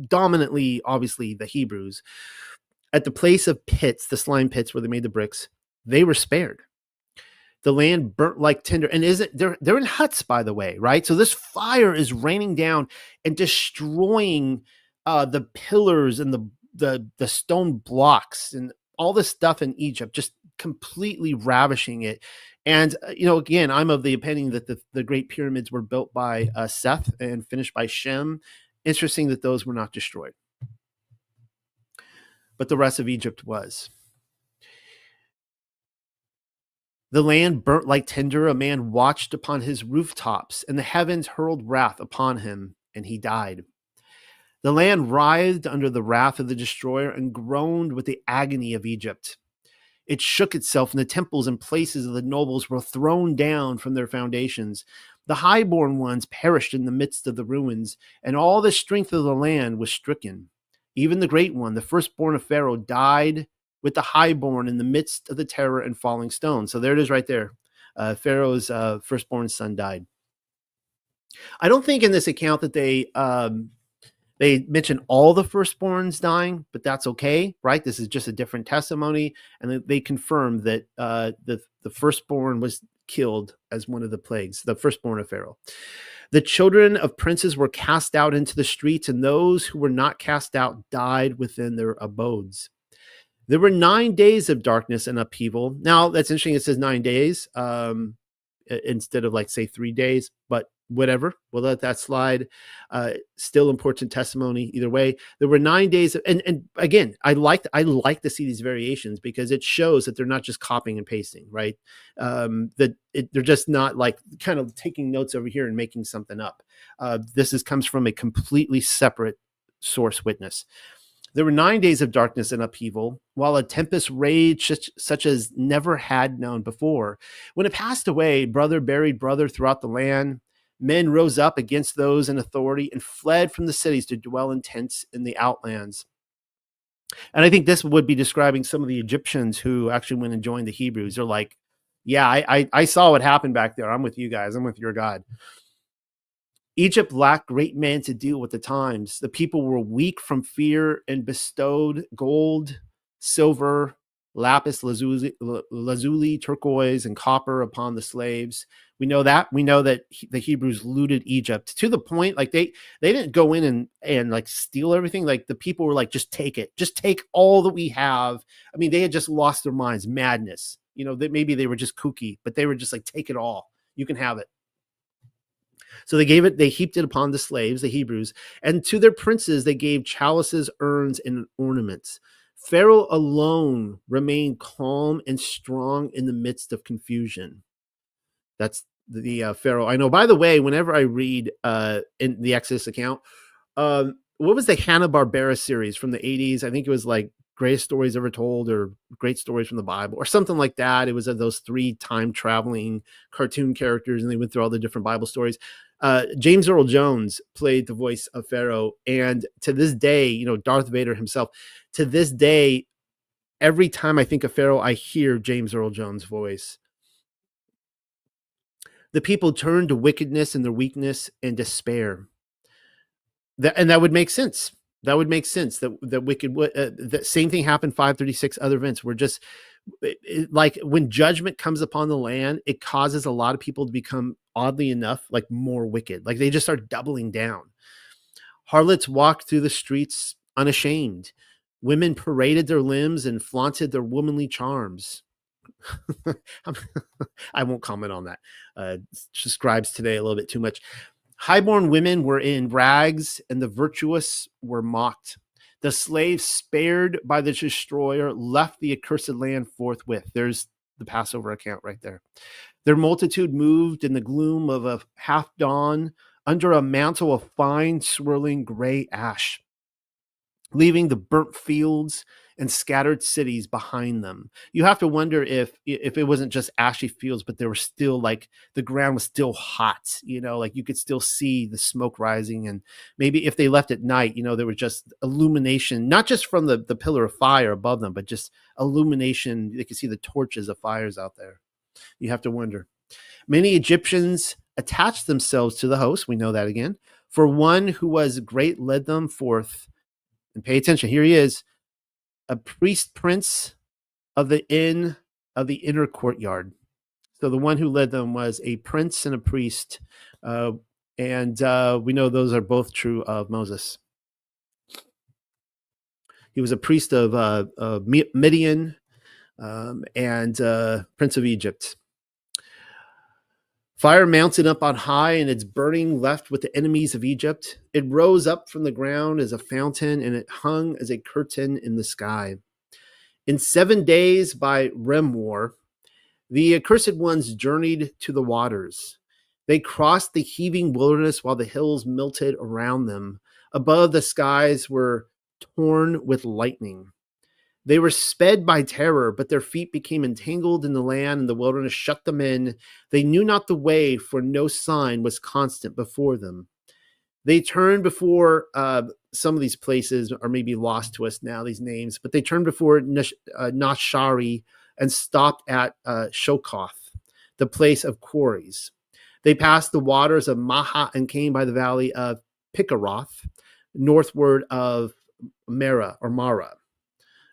dominantly, obviously, the Hebrews, At the place of pits, the slime pits where they made the bricks, they were spared. The land burnt like tinder. And they're in huts, by the way, right? So this fire is raining down and destroying the pillars and the stone blocks and all this stuff in Egypt, just completely ravishing it. And again, I'm of the opinion that the Great Pyramids were built by Seth and finished by Shem. Interesting that those were not destroyed, but the rest of Egypt was. The land burnt like tinder. A man watched upon his rooftops, and the heavens hurled wrath upon him, and he died. The land writhed under the wrath of the destroyer and groaned with the agony of Egypt. It shook itself, and the temples and places of the nobles were thrown down from their foundations. The highborn ones perished in the midst of the ruins, and all the strength of the land was stricken. Even the great one, the firstborn of Pharaoh, died with the highborn in the midst of the terror and falling stones. So there it is right there. Pharaoh's firstborn son died. I don't think in this account that they mention all the firstborns dying, but that's okay, right? This is just a different testimony. And they confirm that the firstborn was killed as one of the plagues, the firstborn of Pharaoh. The children of princes were cast out into the streets, and those who were not cast out died within their abodes. There were 9 days of darkness and upheaval. Now, that's interesting. It says 9 days instead of, like, say, 3 days, but whatever. We'll let that slide. Still important testimony either way. There were 9 days. And again, I like to see these variations because it shows that they're not just copying and pasting, right? They're just not like kind of taking notes over here and making something up. This comes from a completely separate source witness. There were 9 days of darkness and upheaval, while a tempest raged such as never had known before. When it passed away, brother buried brother throughout the land. Men rose up against those in authority and fled from the cities to dwell in tents in the outlands. And I think this would be describing some of the Egyptians who actually went and joined the Hebrews. They're like, yeah, I saw what happened back there. I'm with you guys. I'm with your God. Egypt lacked great men to deal with the times. The people were weak from fear and bestowed gold, silver, lapis lazuli, turquoise, and copper upon the slaves. We know that. We know that the Hebrews looted Egypt to the point, like they didn't go in and like steal everything. Like the people were like, just take it. Just take all that we have. I mean, they had just lost their minds, madness. That maybe they were just kooky, but they were just like, take it all. You can have it. So they heaped it upon the slaves, the Hebrews, and to their princes they gave chalices, urns, and ornaments. Pharaoh alone remained calm and strong in the midst of confusion. That's the Pharaoh. I know, by the way, whenever I read in the Exodus account, what was the Hanna-Barbera series from the 80s? I think it was like Greatest Stories Ever Told or Great Stories from the Bible or something like that. It was of those 3 time-traveling cartoon characters, and they went through all the different Bible stories. James Earl Jones played the voice of Pharaoh, and to this day, Darth Vader himself, to this day, every time I think of Pharaoh, I hear James Earl Jones' voice. The people turned to wickedness in their weakness and despair. That would make sense. That would make sense that the same thing happened. 536 other events were just like when judgment comes upon the land, it causes a lot of people to become, oddly enough, like more wicked. Like they just start doubling down. Harlots walked through the streets unashamed. Women paraded their limbs and flaunted their womanly charms. I won't comment on that. Describes today a little bit too much. Highborn women were in rags, and the virtuous were mocked. The slaves spared by the destroyer left the accursed land forthwith. There's the Passover account right there. Their multitude moved in the gloom of a half dawn under a mantle of fine swirling gray ash, leaving the burnt fields and scattered cities behind them. You have to wonder if it wasn't just ashy fields, but there were still like the ground was still hot, like you could still see the smoke rising. And maybe if they left at night, there was just illumination, not just from the pillar of fire above them, but just illumination. They could see the torches of fires out there. You have to wonder. Many Egyptians attached themselves to the host. We know that again. For one who was great led them forth. And pay attention. Here he is. a priest prince of the inner courtyard. So the one who led them was a prince and a priest, and we know those are both true of Moses. He was a priest of Midian and prince of Egypt. Fire mounted up on high, and its burning left with the enemies of Egypt. It rose up from the ground as a fountain, and it hung as a curtain in the sky. In 7 days by Remwar, the accursed ones journeyed to the waters. They crossed the heaving wilderness while the hills melted around them. Above, the skies were torn with lightning. They were sped by terror, but their feet became entangled in the land, and the wilderness shut them in. They knew not the way, for no sign was constant before them. They turned before some of these places are maybe lost to us now, these names, but they turned before Nashari and stopped at Shokoth, the place of quarries. They passed the waters of Maha and came by the valley of Pikaroth, northward of Mara.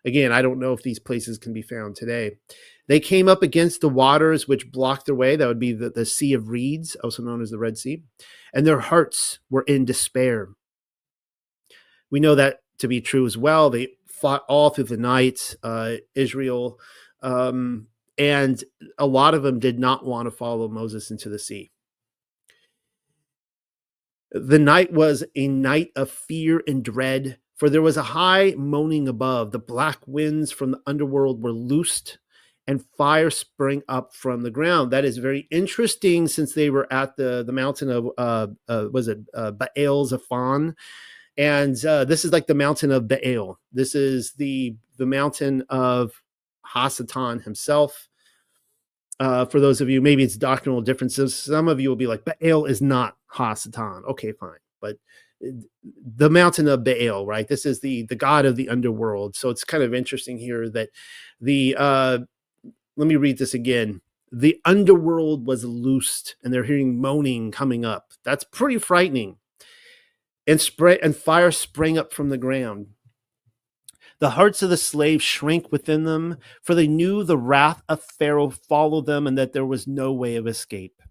Again, I don't know if these places can be found today. They came up against the waters which blocked their way. That would be the Sea of Reeds, also known as the Red Sea. And their hearts were in despair. We know that to be true as well. They fought all through the night, Israel, and a lot of them did not want to follow Moses into the sea. The night was a night of fear and dread, for there was a high moaning above. The black winds from the underworld were loosed, and fire sprang up from the ground. That is very interesting, since they were at the mountain of Baal Zephon, and this is like the mountain of Baal. This is the mountain of Hasatan himself. For those of you, maybe it's doctrinal differences. Some of you will be like, Baal is not Hasatan. Okay, fine, but the mountain of Baal, right? This is the god of the underworld. So it's kind of interesting here that let me read this again. The underworld was loosed, and they're hearing moaning coming up. That's pretty frightening. And fire sprang up from the ground. The hearts of the slaves shrank within them, for they knew the wrath of Pharaoh followed them, and that there was no way of escape.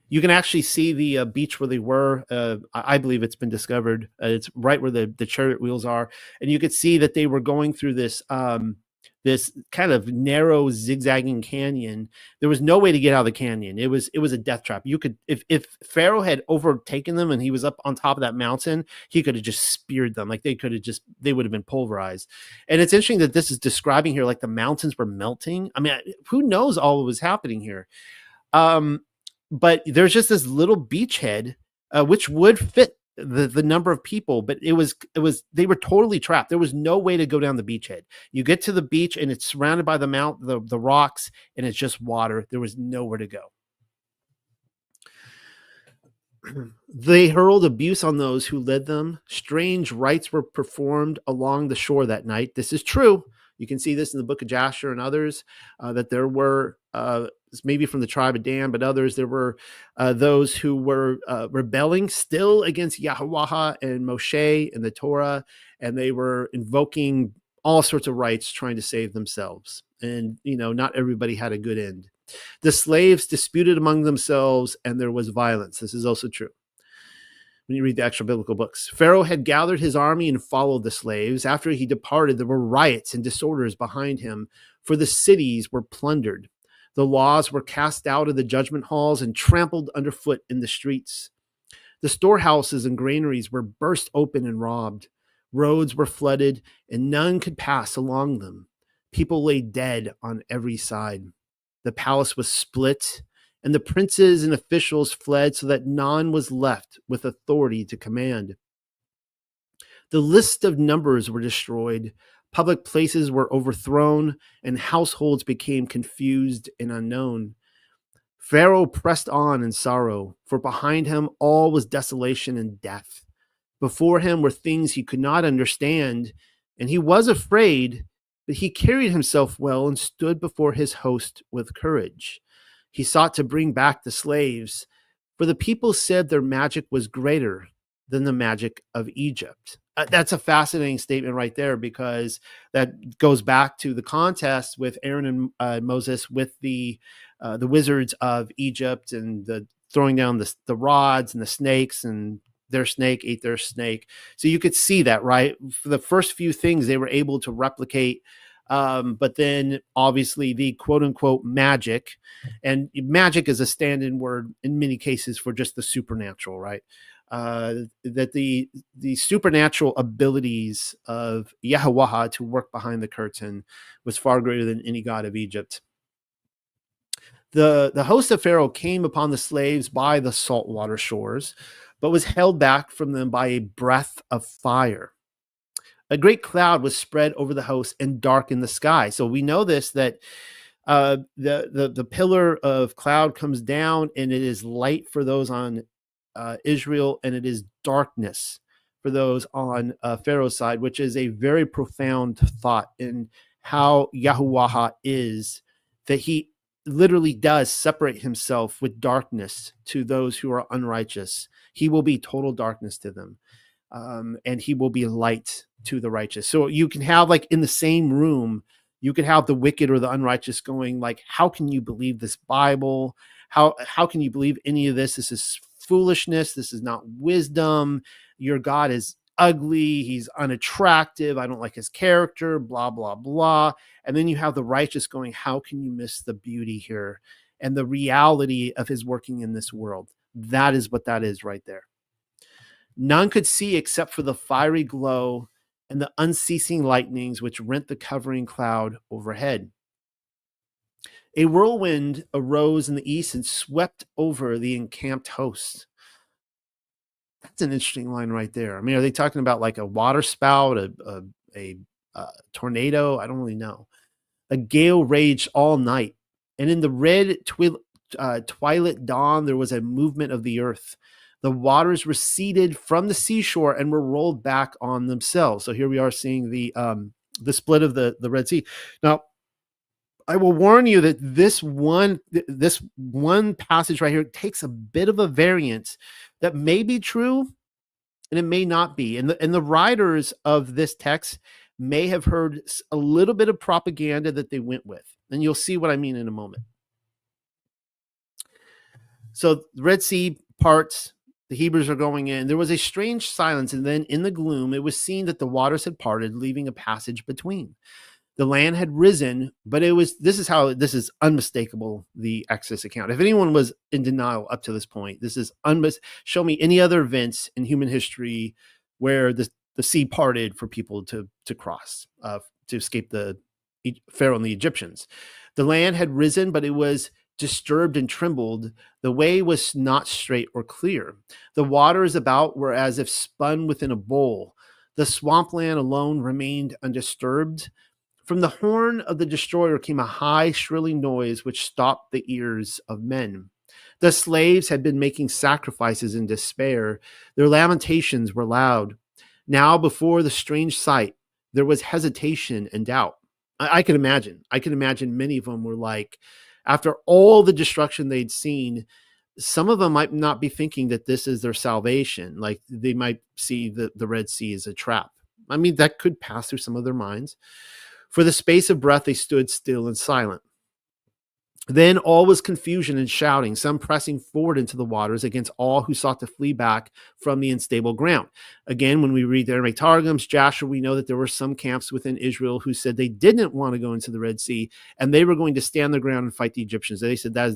You can actually see the beach where they were. I believe it's been discovered. It's right where the chariot wheels are, and you could see that they were going through this kind of narrow, zigzagging canyon. There was no way to get out of the canyon. It was a death trap. You could, if Pharaoh had overtaken them and he was up on top of that mountain, he could have just speared them. Like they would have been pulverized. And it's interesting that this is describing here like the mountains were melting. I mean, who knows all what was happening here? But there's just this little beachhead, which would fit the number of people, but it was they were totally trapped. There was no way to go down the beachhead. You get to the beach and it's surrounded by the rocks, and it's just water. There was nowhere to go. They hurled abuse on those who led them. Strange rites were performed along the shore that night. This is true. You can see this in the book of Jasher and others, that there were, maybe from the tribe of Dan, but others, there were those who were rebelling still against Yahweh and Moshe and the Torah, and they were invoking all sorts of rites trying to save themselves. And, not everybody had a good end. The slaves disputed among themselves, and there was violence. This is also true when you read the extra biblical books. Pharaoh had gathered his army and followed the slaves. After he departed, there were riots and disorders behind him, for the cities were plundered. The laws were cast out of the judgment halls and trampled underfoot in the streets. The storehouses and granaries were burst open and robbed. Roads were flooded, and none could pass along them. People lay dead on every side. The palace was split, and the princes and officials fled, so that none was left with authority to command. The list of numbers were destroyed. Public places were overthrown, and households became confused and unknown. Pharaoh pressed on in sorrow, for behind him all was desolation and death. Before him were things he could not understand, and he was afraid, but he carried himself well and stood before his host with courage. He sought to bring back the slaves, for the people said their magic was greater than the magic of Egypt. That's a fascinating statement right there, because that goes back to the contest with Aaron and Moses with the wizards of Egypt, and the throwing down the rods and the snakes, and their snake ate their snake. So you could see that, right? For the first few things they were able to replicate, but then obviously the quote unquote magic, and magic is a stand-in word in many cases for just the supernatural, right? That the supernatural abilities of Yahweh to work behind the curtain was far greater than any god of Egypt. The host of Pharaoh came upon the slaves by the saltwater shores, but was held back from them by a breath of fire. A great cloud was spread over the host and darkened the sky. So we know this, that the pillar of cloud comes down, and it is light for those on Israel, and it is darkness for those on Pharaoh's side, which is a very profound thought in how Yahuwah is, that he literally does separate himself with darkness to those who are unrighteous. He will be total darkness to them, and he will be light to the righteous. So you can have, like, in the same room, you could have the wicked or the unrighteous going like, how can you believe this Bible? How can you believe any of this? This is foolishness. This is not wisdom. Your God is ugly. He's unattractive. I don't like his character, blah, blah, blah. And then you have the righteous going, how can you miss the beauty here and the reality of his working in this world? That is what that is right there. None could see except for the fiery glow and the unceasing lightnings which rent the covering cloud overhead. A whirlwind arose in the east and swept over the encamped host. That's an interesting line right there. I mean, are they talking about like a water spout, a tornado? I don't really know. A gale raged all night, and in the red twilight dawn, there was a movement of the earth. The waters receded from the seashore and were rolled back on themselves. So here we are seeing the split of the Red Sea. Now, I will warn you that this one passage right here takes a bit of a variant that may be true and it may not be. And the writers of this text may have heard a little bit of propaganda that they went with. And you'll see what I mean in a moment. So the Red Sea parts, the Hebrews are going in. There was a strange silence, and then in the gloom, it was seen that the waters had parted, leaving a passage between. The land had risen, but this is unmistakable, the Exodus account. If anyone was in denial up to this point, this is show me any other events in human history where the sea parted for people to cross, to escape the Pharaoh and the Egyptians. The land had risen, but it was disturbed and trembled. The way was not straight or clear. The waters about were as if spun within a bowl. The swampland alone remained undisturbed. From the horn of the destroyer came a high, shrilling noise which stopped the ears of men. The slaves had been making sacrifices in despair. Their lamentations were loud. Now, before the strange sight, there was hesitation and doubt. I can imagine. I can imagine many of them were like, after all the destruction they'd seen, some of them might not be thinking that this is their salvation. Like, they might see the Red Sea as a trap. I mean, that could pass through some of their minds. For the space of breath, they stood still and silent. Then all was confusion and shouting, some pressing forward into the waters against all who sought to flee back from the unstable ground. Again, when we read the Aramaic Targums, Joshua, we know that there were some camps within Israel who said they didn't want to go into the Red Sea, and they were going to stand their ground and fight the Egyptians. They said that is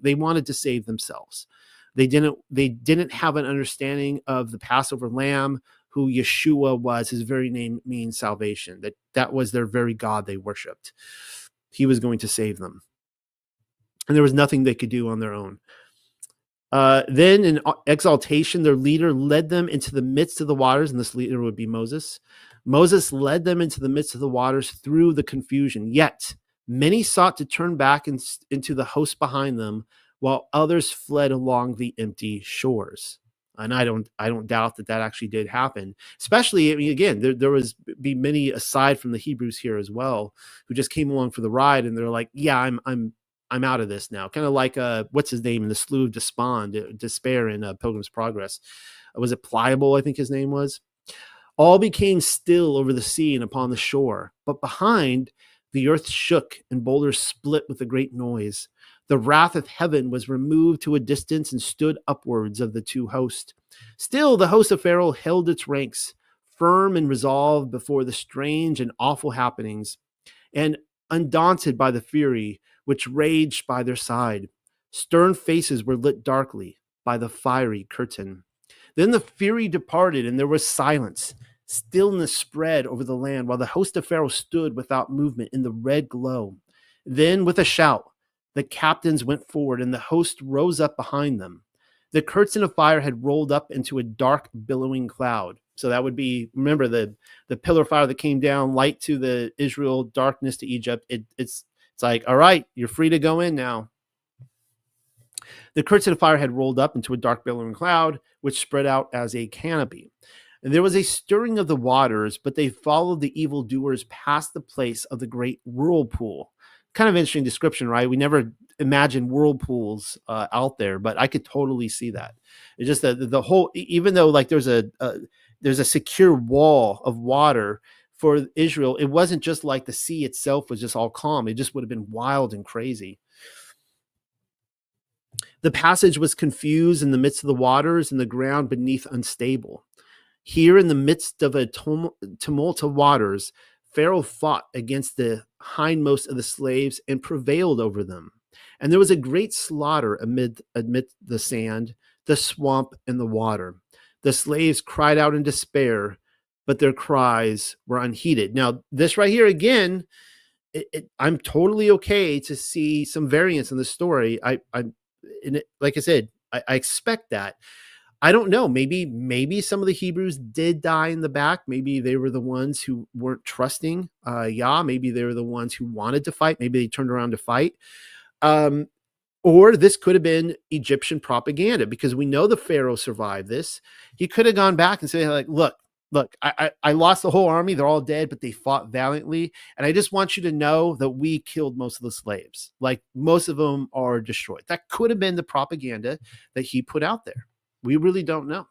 they wanted to save themselves. They didn't have an understanding of the Passover lamb, who Yeshua was. His very name means salvation. That was their very God they worshipped. He was going to save them. And there was nothing they could do on their own. Then in exaltation, their leader led them into the midst of the waters, and this leader would be Moses. Moses led them into the midst of the waters through the confusion. Yet many sought to turn back into the host behind them, while others fled along the empty shores. And I don't doubt that actually did happen. Especially, I mean, again, there was be many aside from the Hebrews here as well, who just came along for the ride, and they're like, yeah, I'm out of this now. Kind of like what's his name in the Slough of Despair in Pilgrim's Progress. Was it Pliable, I think his name was? All became still over the sea and upon the shore. But behind, the earth shook and boulders split with a great noise. The wrath of heaven was removed to a distance and stood upwards of the two hosts. Still, the host of Pharaoh held its ranks, firm and resolved before the strange and awful happenings, and undaunted by the fury which raged by their side. Stern faces were lit darkly by the fiery curtain. Then the fury departed, and there was silence. Stillness spread over the land, while the host of Pharaoh stood without movement in the red glow. Then, with a shout, the captains went forward, and the host rose up behind them. The curtain of fire had rolled up into a dark, billowing cloud. So that would be, remember, the pillar of fire that came down, light to the Israel, darkness to Egypt. It's like, all right, you're free to go in now. The curtain of fire had rolled up into a dark, billowing cloud, which spread out as a canopy. And there was a stirring of the waters, but they followed the evildoers past the place of the great whirlpool. Kind of interesting description, right? We never imagined whirlpools out there, but I could totally see that. It's just that the whole, even though like there's a secure wall of water for Israel, it wasn't just like the sea itself was just all calm. It just would have been wild and crazy. The passage was confused in the midst of the waters, and the ground beneath unstable. Here, in the midst of a tumult of waters, Pharaoh fought against the hindmost of the slaves and prevailed over them. And there was a great slaughter amid the sand, the swamp, and the water. The slaves cried out in despair, but their cries were unheeded. Now, this right here again, I'm totally okay to see some variance in the story. Like I said, I expect that. I don't know. Maybe some of the Hebrews did die in the back. Maybe they were the ones who weren't trusting Yah. Maybe they were the ones who wanted to fight. Maybe they turned around to fight. Or this could have been Egyptian propaganda, because we know the Pharaoh survived this. He could have gone back and said, like, look, I lost the whole army. They're all dead, but they fought valiantly. And I just want you to know that we killed most of the slaves. Like, most of them are destroyed. That could have been the propaganda that he put out there. We really don't know.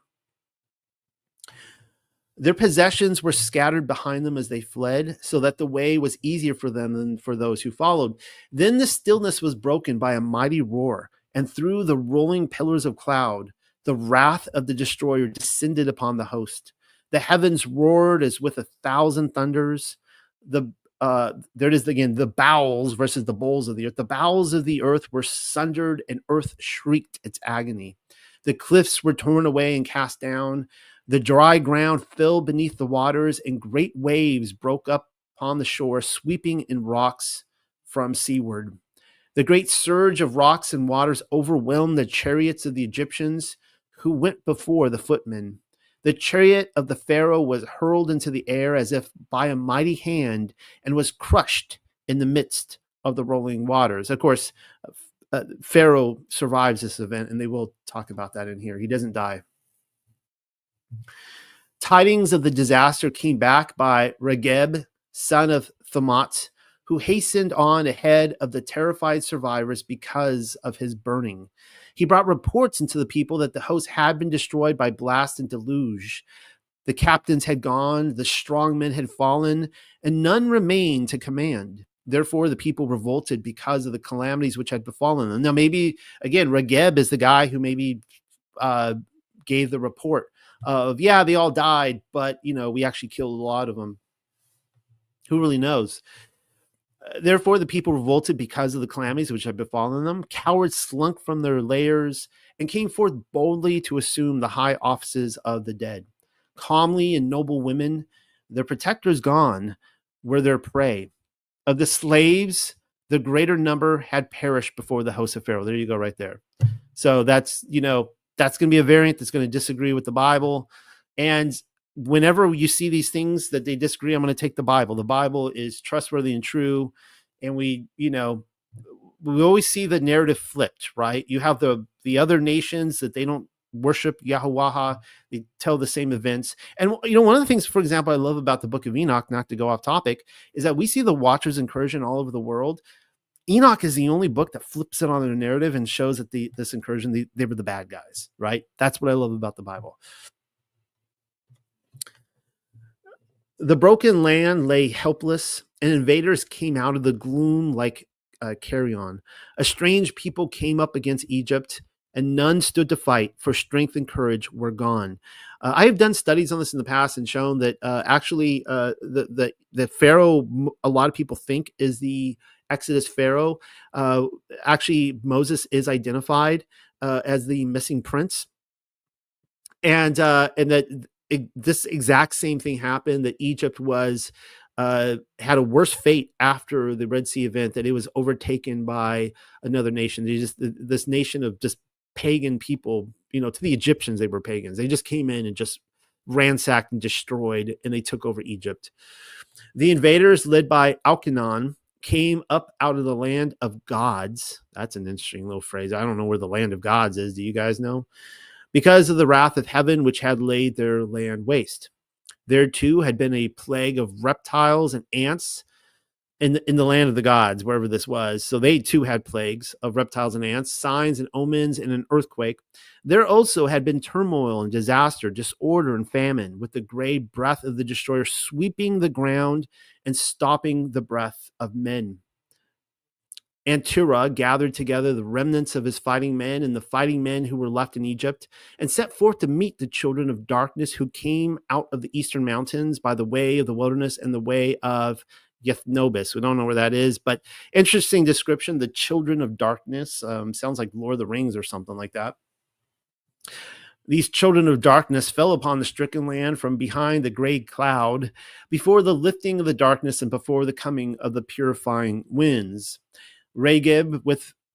Their possessions were scattered behind them as they fled, so that the way was easier for them than for those who followed. Then the stillness was broken by a mighty roar, and through the rolling pillars of cloud, the wrath of the destroyer descended upon the host. The heavens roared as with 1,000 thunders. There it is again, the bowels versus the bowls of the earth. The bowels of the earth were sundered, and earth shrieked its agony. The cliffs were torn away and cast down. The dry ground filled beneath the waters, and great waves broke up upon the shore, sweeping in rocks from seaward. The great surge of rocks and waters overwhelmed the chariots of the Egyptians who went before the footmen. The chariot of the Pharaoh was hurled into the air as if by a mighty hand, and was crushed in the midst of the rolling waters. Of course, Pharaoh survives this event, and they will talk about that in here. He doesn't die. Tidings of the disaster came back by Regeb, son of Thamat, who hastened on ahead of the terrified survivors because of his burning. He brought reports into the people that the host had been destroyed by blast and deluge. The captains had gone, the strong men had fallen, and none remained to command. Therefore, the people revolted because of the calamities which had befallen them. Now, maybe, again, Regeb is the guy who maybe gave the report of, yeah, they all died, but, we actually killed a lot of them. Who really knows? Therefore, the people revolted because of the calamities which had befallen them. Cowards slunk from their lairs and came forth boldly to assume the high offices of the dead. Calmly and noble women, their protectors gone, were their prey. Of the slaves, the greater number had perished before the host of Pharaoh. There you go, right there. So that's going to be a variant that's going to disagree with the Bible. And whenever you see these things that they disagree, I'm going to take the Bible. The Bible is trustworthy and true. And we always see the narrative flipped, right? You have the other nations that they don't worship Yahweh. They tell the same events. And, one of the things, for example, I love about the book of Enoch, not to go off topic, is that we see the Watchers incursion all over the world. Enoch is the only book that flips it on their narrative and shows that this incursion, they were the bad guys, right? That's what I love about the Bible. The broken land lay helpless, and invaders came out of the gloom like carrion. A strange people came up against Egypt, and none stood to fight, for strength and courage were gone. I have done studies on this in the past and shown that actually the Pharaoh, a lot of people think is the Exodus Pharaoh. Actually, Moses is identified as the missing prince, and that this exact same thing happened. That Egypt was had a worse fate after the Red Sea event, that it was overtaken by another nation. This nation of just pagan people, to the Egyptians, they were pagans. They just came in and just ransacked and destroyed, and they took over Egypt. The invaders, led by Alcanon, came up out of the land of gods. That's an interesting little phrase. I don't know where the land of gods is. Do you guys know? Because of the wrath of heaven, which had laid their land waste. There too had been a plague of reptiles and ants in the land of the gods, wherever this was. So they too had plagues of reptiles and ants, signs and omens, and an earthquake. There also had been turmoil and disaster, disorder and famine, with the gray breath of the destroyer sweeping the ground and stopping the breath of men. Antura gathered together the remnants of his fighting men and the fighting men who were left in Egypt, and set forth to meet the children of darkness who came out of the eastern mountains by the way of the wilderness and the way of Yethnobus. We don't know where that is, but interesting description. The children of darkness sounds like Lord of the Rings or something like that. These children of darkness fell upon the stricken land from behind the gray cloud, before the lifting of the darkness and before the coming of the purifying winds. Regeb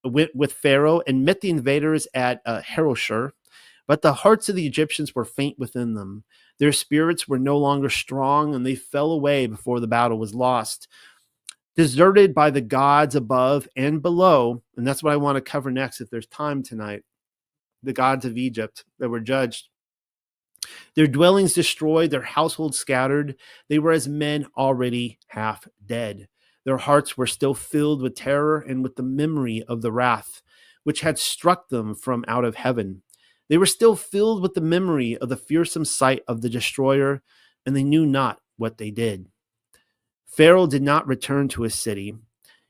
went with Pharaoh and met the invaders at Haroshur, but the hearts of the Egyptians were faint within them. Their spirits were no longer strong, and they fell away before the battle was lost. Deserted by the gods above and below, and that's what I want to cover next if there's time tonight, the gods of Egypt that were judged. Their dwellings destroyed, their households scattered. They were as men already half dead. Their hearts were still filled with terror and with the memory of the wrath which had struck them from out of heaven. They were still filled with the memory of the fearsome sight of the destroyer, and they knew not what they did. Pharaoh did not return to his city.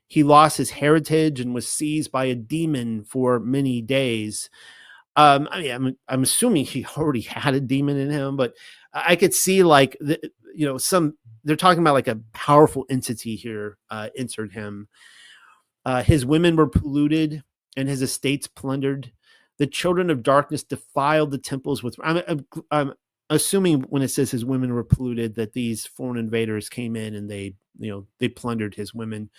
He lost his heritage and was seized by a demon for many days. I'm assuming he already had a demon in him, but I could see they're talking about like a powerful entity here entered him. His women were polluted and his estates plundered. The children of darkness defiled the temples with. I'm assuming when it says his women were polluted, that these foreign invaders came in and they plundered his women.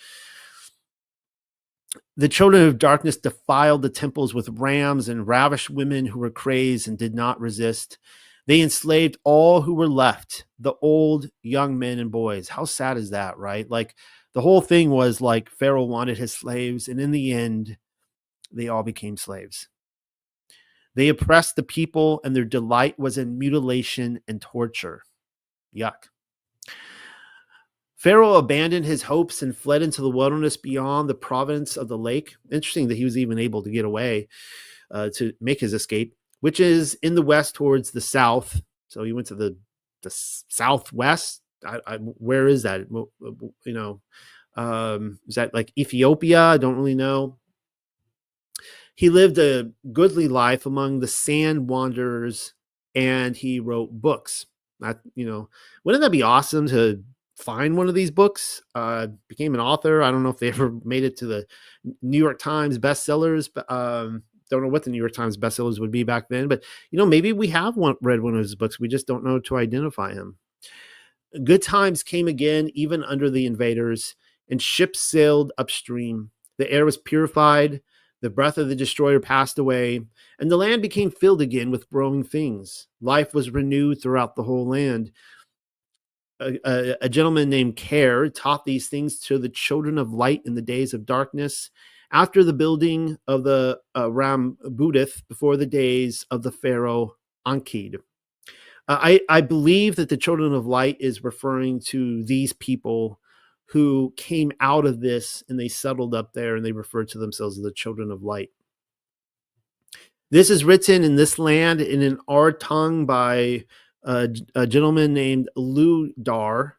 The children of darkness defiled the temples with rams and ravished women who were crazed and did not resist. They enslaved all who were left, the old, young men and boys. How sad is that, right? Like the whole thing was like Pharaoh wanted his slaves, and in the end, they all became slaves. They oppressed the people, and their delight was in mutilation and torture. Yuck. Pharaoh abandoned his hopes and fled into the wilderness beyond the province of the lake. Interesting that he was even able to get away to make his escape, which is in the west towards the south. So he went to the southwest. Where is that? Is that like Ethiopia? I don't really know. He lived a goodly life among the sand wanderers, and he wrote books. Wouldn't that be awesome to find one of these books? Became an author. I don't know if they ever made it to the New York Times bestsellers, but don't know what the New York Times bestsellers would be back then. But maybe we have read one of his books. We just don't know to identify him. Good times came again, even under the invaders, and ships sailed upstream. The air was purified. The breath of the destroyer passed away, and the land became filled again with growing things. Life was renewed throughout the whole land. A gentleman named Care taught these things to the children of light in the days of darkness, after the building of the Rambudith, before the days of the Pharaoh Ankid. I believe that the children of light is referring to these people who came out of this and they settled up there, and they referred to themselves as the children of light. This is written in this land in an our tongue by a gentleman named Ludar,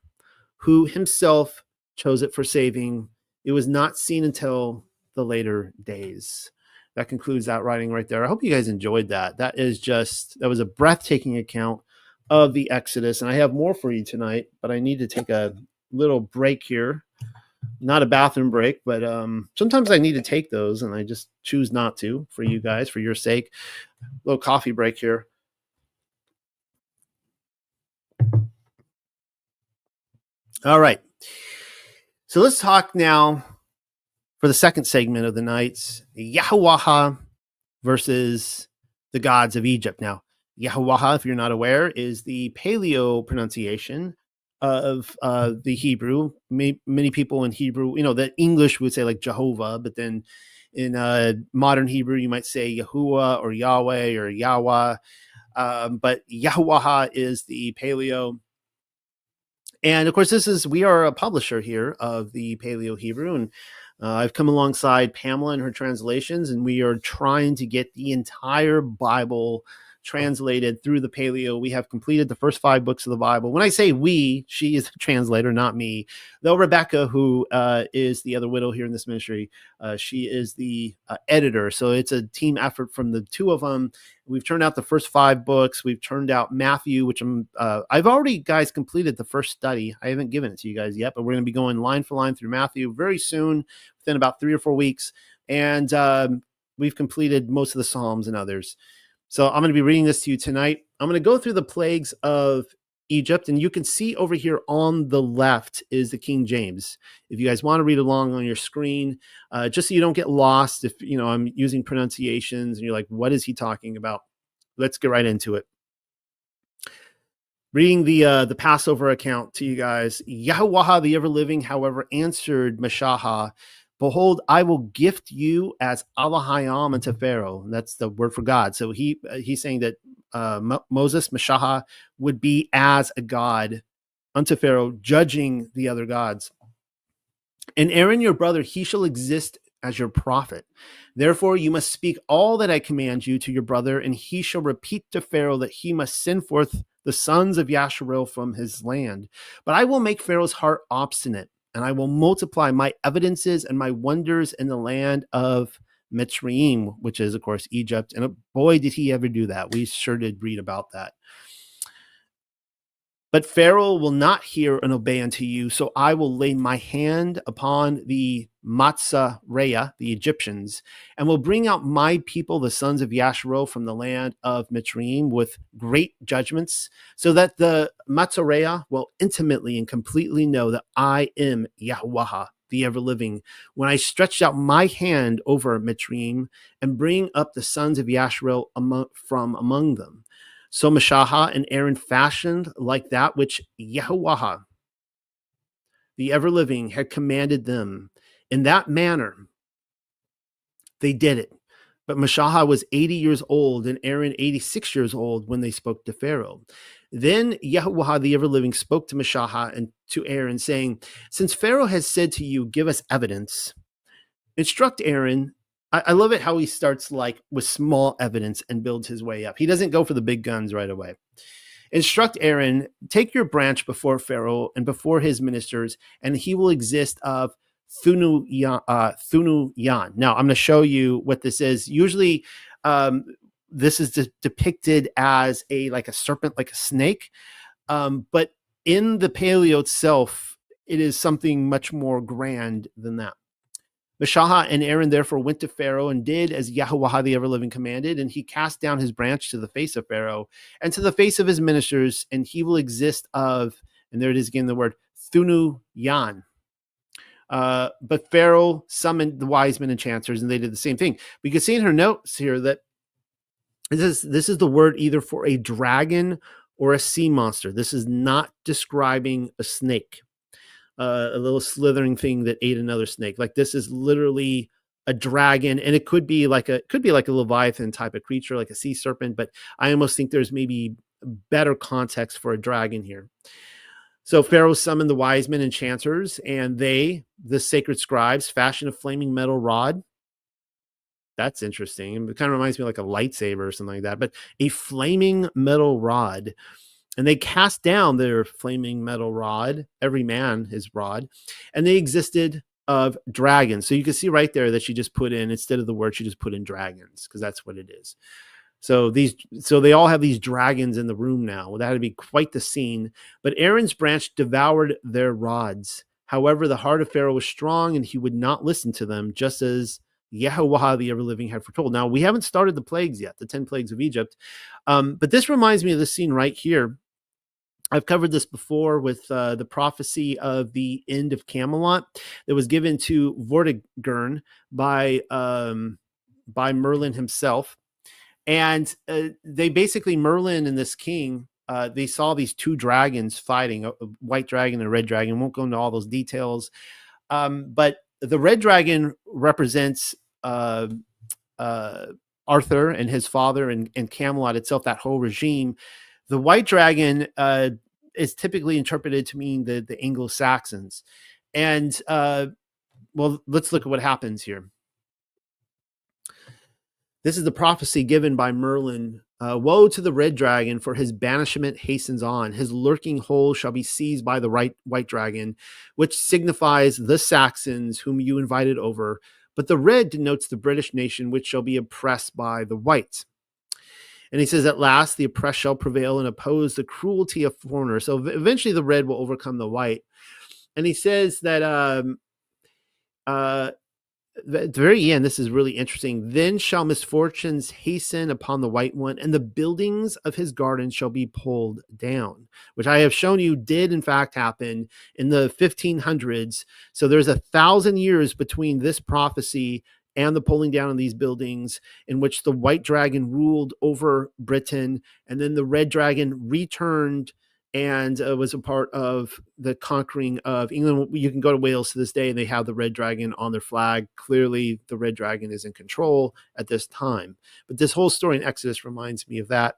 who himself chose it for saving. It was not seen until the later days. That concludes that writing right there. I hope you guys enjoyed that. That was a breathtaking account of the Exodus. And I have more for you tonight, but I need to take a little break here. Not a bathroom break, but sometimes I need to take those, and I just choose not to for you guys, for your sake. A little coffee break here. All right. So let's talk now for the second segment of the nights, Yahweh versus the gods of Egypt. Now, Yahweh, if you're not aware, is the Paleo pronunciation of the Hebrew. Many people in Hebrew, that English would say like Jehovah, but then in modern Hebrew, you might say Yahuwah or Yahweh or Yahweh. But Yahweh is the Paleo. And of course, we are a publisher here of the Paleo Hebrew, and I've come alongside Pamela and her translations, and we are trying to get the entire Bible translated through the Paleo. We have completed the first 5 books of the Bible. When I say we, she is a translator, not me. Though Rebecca, who is the other widow here in this ministry, she is the editor. So it's a team effort from the two of them. We've turned out the first 5 books. We've turned out Matthew, which I've already, guys, completed the first study. I haven't given it to you guys yet, but we're going to be going line for line through Matthew very soon, within about 3 or 4 weeks. And we've completed most of the Psalms and others. So I'm going to be reading this to you tonight. I'm going to go through the plagues of Egypt, and you can see over here on the left is the King James. If you guys want to read along on your screen, just so you don't get lost if I'm using pronunciations and you're like, what is he talking about? Let's get right into it. Reading the Passover account to you guys. Yahweh the ever-living, however, answered Meshachah, behold, I will gift you as Elohim unto Pharaoh. And that's the word for God. So he's saying that Moses, Meshachah, would be as a god unto Pharaoh, judging the other gods. And Aaron, your brother, he shall exist as your prophet. Therefore, you must speak all that I command you to your brother, and he shall repeat to Pharaoh that he must send forth the sons of Yasharel from his land. But I will make Pharaoh's heart obstinate, and I will multiply my evidences and my wonders in the land of Mitzrayim, which is, of course, Egypt. And boy, did he ever do that. We sure did read about that. But Pharaoh will not hear and obey unto you, so I will lay my hand upon the Matzareah, the Egyptians, and will bring out my people, the sons of Yasharel, from the land of Mitzrayim with great judgments, so that the Matzareah will intimately and completely know that I am Yahweh, the ever-living, when I stretched out my hand over Mitzrayim and bring up the sons of Yasharel from among them. So Meshachah and Aaron fashioned like that which Yahweh, the ever-living, had commanded them. In that manner, they did it. But Meshachah was 80 years old and Aaron 86 years old when they spoke to Pharaoh. Then Yahweh, the ever-living, spoke to Meshachah and to Aaron, saying, since Pharaoh has said to you, give us evidence, instruct Aaron. I love it how he starts like with small evidence and builds his way up. He doesn't go for the big guns right away. Instruct Aaron, take your branch before Pharaoh and before his ministers, and he will exist of Thunu Yan. Now, I'm going to show you what this is. Usually, this is depicted as like a serpent, like a snake. But in the Paleo itself, it is something much more grand than that. Meshachah and Aaron therefore went to Pharaoh and did as Yahweh the ever-living commanded, and he cast down his branch to the face of Pharaoh and to the face of his ministers, and he will exist of, and there it is again, the word Thunu Yan. But Pharaoh summoned the wise men and enchanters, and they did the same thing. We can see in her notes here that this is the word either for a dragon or a sea monster. This is not describing a snake. A little slithering thing that ate another snake. Like this is literally a dragon, and it could be like a Leviathan type of creature, like a sea serpent. But I almost think there's maybe better context for a dragon here. So Pharaoh summoned the wise men, enchanters, and they, the sacred scribes, fashioned a flaming metal rod. That's interesting. It kind of reminds me of like a lightsaber or something like that, but a flaming metal rod. And they cast down their flaming metal rod, every man his rod, and they existed of dragons. So you can see right there that she just put in, instead of the word, she just put in dragons, because that's what it is. So they all have these dragons in the room now. Well, that'd be quite the scene. But Aaron's branch devoured their rods. However, the heart of Pharaoh was strong, and he would not listen to them, just as Yahweh, the ever-living, had foretold. Now, we haven't started the plagues yet, the 10 plagues of Egypt. But this reminds me of this scene right here. I've covered this before with the prophecy of the end of Camelot that was given to Vortigern by Merlin himself. And they basically, Merlin and this king, they saw these two dragons fighting, a white dragon and a red dragon. Won't go into all those details. But the red dragon represents Arthur and his father and Camelot itself, that whole regime. The white dragon is typically interpreted to mean the Anglo-Saxons. And, well, let's look at what happens here. This is the prophecy given by Merlin. Woe to the red dragon, for his banishment hastens on. His lurking hole shall be seized by the white dragon, which signifies the Saxons whom you invited over. But the red denotes the British nation, which shall be oppressed by the white. And he says, at last, the oppressed shall prevail and oppose the cruelty of foreigners. So eventually the red will overcome the white. And he says that at the very end, this is really interesting. Then shall misfortunes hasten upon the white one, and the buildings of his garden shall be pulled down, which I have shown you did in fact happen in the 1500s. So there's 1,000 years between this prophecy and the pulling down of these buildings, in which the white dragon ruled over Britain, and then the red dragon returned and was a part of the conquering of England. You can go to Wales to this day, and they have the red dragon on their flag. Clearly, the red dragon is in control at this time. But this whole story in Exodus reminds me of that.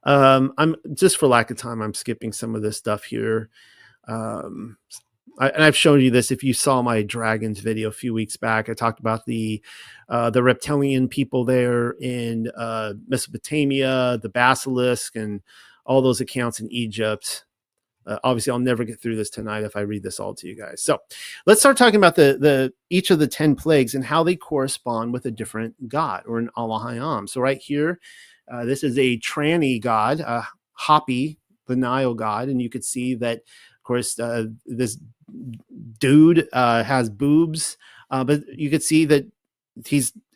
I'm just, for lack of time, I'm skipping some of this stuff here. And I've shown you this. If you saw my dragons video a few weeks back, I talked about the reptilian people there in Mesopotamia, the basilisk, and all those accounts in Egypt. Obviously, I'll never get through this tonight if I read this all to you guys. So let's start talking about each of the 10 plagues and how they correspond with a different god, or an Elohim. So right here, this is a tranny god, Hapi, the Nile god. And you could see that, of course, this dude has boobs, but you could see that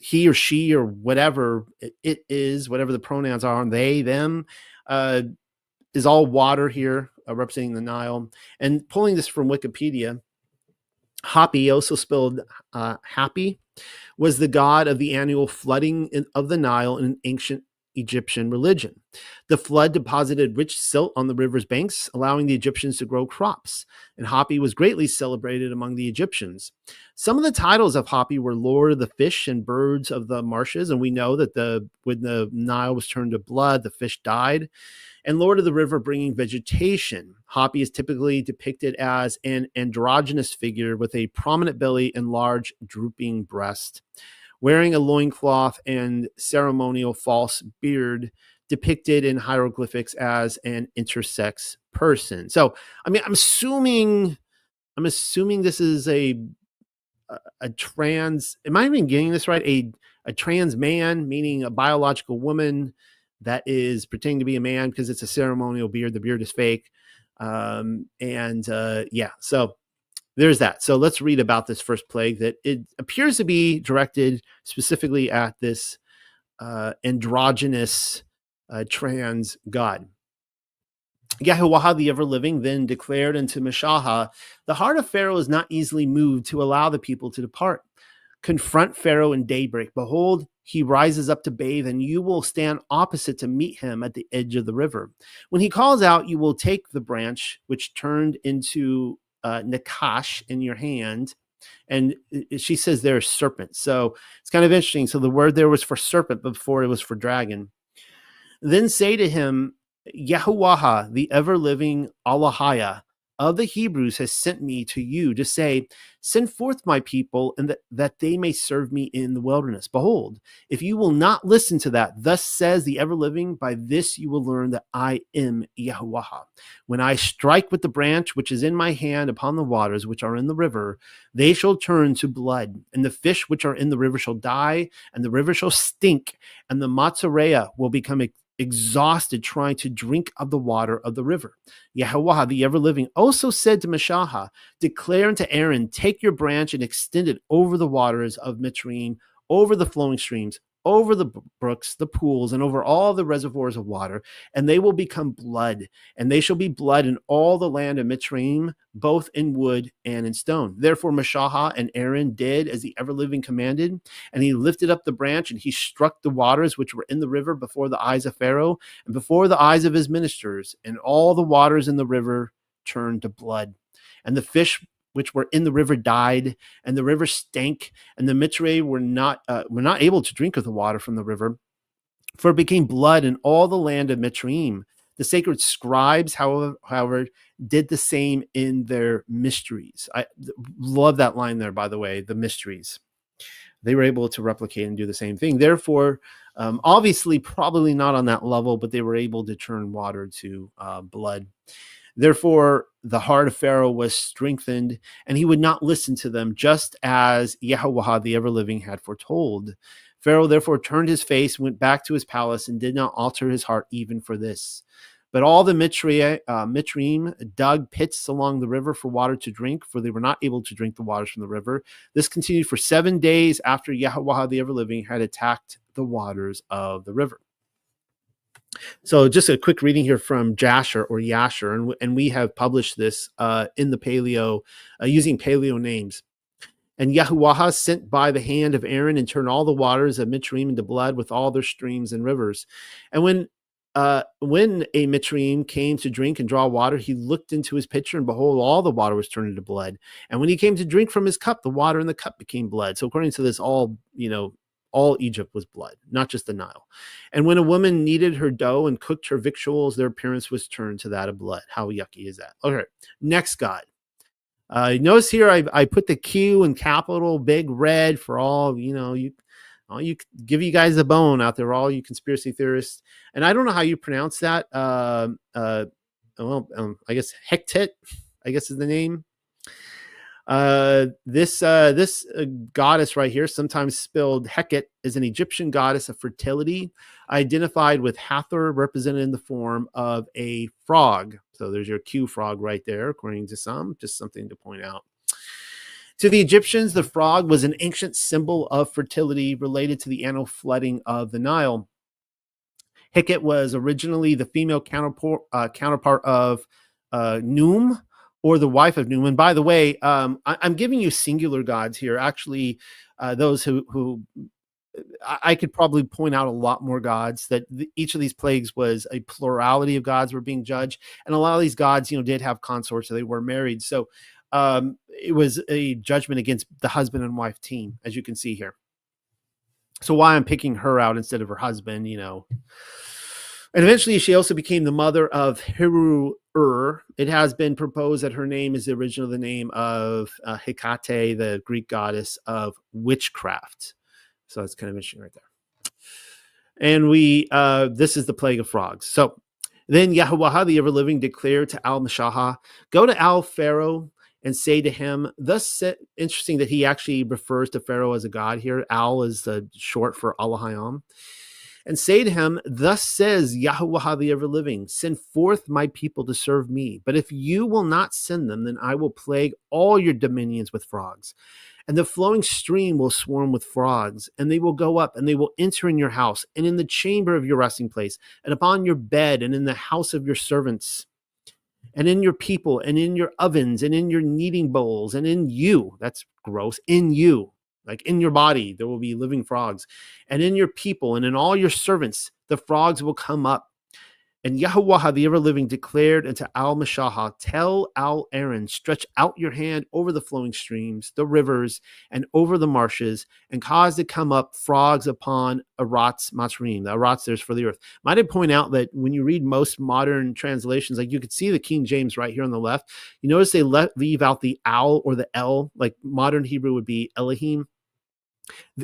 he or she or whatever it is, whatever the pronouns are, they, them, is all water here, representing the Nile. And pulling this from Wikipedia, Hapi, also spelled happy, was the god of the annual flooding of the Nile in ancient Egyptian religion. The flood deposited rich silt on the river's banks, allowing the Egyptians to grow crops, and Hapi was greatly celebrated among the Egyptians. Some of the titles of Hapi were Lord of the Fish and Birds of the Marshes, and we know that when the Nile was turned to blood, the fish died, and Lord of the River, bringing vegetation. Hapi is typically depicted as an androgynous figure with a prominent belly and large drooping breast, wearing a loincloth and ceremonial false beard, depicted in hieroglyphics as an intersex person. So, I mean, I'm assuming this is a trans, am I even getting this right? A trans man, meaning a biological woman that is pretending to be a man because it's a ceremonial beard. The beard is fake. Yeah, so there's that. So let's read about this first plague that it appears to be directed specifically at this androgynous trans god. Yahweh, the ever-living, then declared unto Meshaha, the heart of Pharaoh is not easily moved to allow the people to depart. Confront Pharaoh in daybreak. Behold, he rises up to bathe, and you will stand opposite to meet him at the edge of the river. When he calls out, you will take the branch which turned into Nakash in your hand. And she says there's serpent. So it's kind of interesting. So the word there was for serpent before it was for dragon. Then say to him, Yahuwah, the ever-living Allahaya of the Hebrews, has sent me to you to say, send forth my people, and that they may serve me in the wilderness. Behold, if you will not listen to that, thus says the ever-living, by this you will learn that I am Yahuwah. When I strike with the branch which is in my hand upon the waters which are in the river, they shall turn to blood, and the fish which are in the river shall die, and the river shall stink, and the Matzarea will become exhausted trying to drink of the water of the river. Yahweh, the ever-living, also said to Mashahah, declare unto Aaron, take your branch and extend it over the waters of Mitzrayim, over the flowing streams, over the brooks, the pools, and over all the reservoirs of water, and they will become blood, and they shall be blood in all the land of Mitzrayim, both in wood and in stone. Therefore Mashahah and Aaron did as the ever-living commanded, and he lifted up the branch, and he struck the waters which were in the river before the eyes of Pharaoh, and before the eyes of his ministers, and all the waters in the river turned to blood. And the fish which were in the river died, and the river stank, and the Mitzrayim were not able to drink of the water from the river, for it became blood in all the land of Mitzrayim. The sacred scribes, however, did the same in their mysteries. I love that line there, by the way, the mysteries. They were able to replicate and do the same thing. Therefore, obviously, probably not on that level, but they were able to turn water to blood. Therefore, the heart of Pharaoh was strengthened, and he would not listen to them, just as Yahweh, the ever-living, had foretold. Pharaoh therefore turned his face, went back to his palace, and did not alter his heart even for this. But all the Mitzrayim dug pits along the river for water to drink, for they were not able to drink the waters from the river. This continued for 7 days after Yahweh, the ever-living, had attacked the waters of the river. So just a quick reading here from Jasher or Yasher, and we have published this in the Paleo, using Paleo names. And Yahuwah sent by the hand of Aaron and turned all the waters of Mitzrayim into blood with all their streams and rivers. And when a Mitzrayim came to drink and draw water, he looked into his pitcher, and behold, all the water was turned into blood. And when he came to drink from his cup, the water in the cup became blood. So according to this, all Egypt was blood, not just the Nile. And when a woman kneaded her dough and cooked her victuals, their appearance was turned to that of blood. How yucky is that? Okay, next God. Notice here I put the Q in capital, big red for all, you give you guys a bone out there, all you conspiracy theorists. And I don't know how you pronounce that. I guess Hektet, I guess is the name. This goddess right here, sometimes spelled Heket, is an Egyptian goddess of fertility, identified with Hathor, represented in the form of a frog. So there's your Q frog right there, according to some, just something to point out. To the Egyptians, the frog was an ancient symbol of fertility related to the annual flooding of the Nile. Heket was originally the female counterpart of Num, or the wife of Num. And by the way, I'm giving you singular gods here. Actually, those who I could probably point out a lot more gods, that each of these plagues was a plurality of gods were being judged. And a lot of these gods, did have consorts, so they were married. So it was a judgment against the husband and wife team, as you can see here. So why I'm picking her out instead of her husband, And eventually she also became the mother of Heru-Ur. It has been proposed that her name is the original the name of Hecate, the Greek goddess of witchcraft. So that's kind of interesting right there. And this is the plague of frogs. So then Yahweh, the ever-living, declared to Al-Mashahah, go to Al-Pharaoh and say to him, interesting that he actually refers to Pharaoh as a god here. Al is the short for Allahayam. And say to him, thus says Yahweh, the ever-living, send forth my people to serve me. But if you will not send them, then I will plague all your dominions with frogs. And the flowing stream will swarm with frogs, and they will go up, and they will enter in your house, and in the chamber of your resting place, and upon your bed, and in the house of your servants, and in your people, and in your ovens, and in your kneading bowls, and in you. That's gross. In you. Like in your body, there will be living frogs. And in your people and in all your servants, the frogs will come up. And Yahuwah, the ever-living, declared unto Al-Mashahah, tell Al-Aaron, stretch out your hand over the flowing streams, the rivers, and over the marshes, and cause to come up frogs upon Aratz Matrim. The Aratz there's for the earth. Might I point out that when you read most modern translations, like you could see the King James right here on the left, you notice they leave out the Al or the El, like modern Hebrew would be Elohim.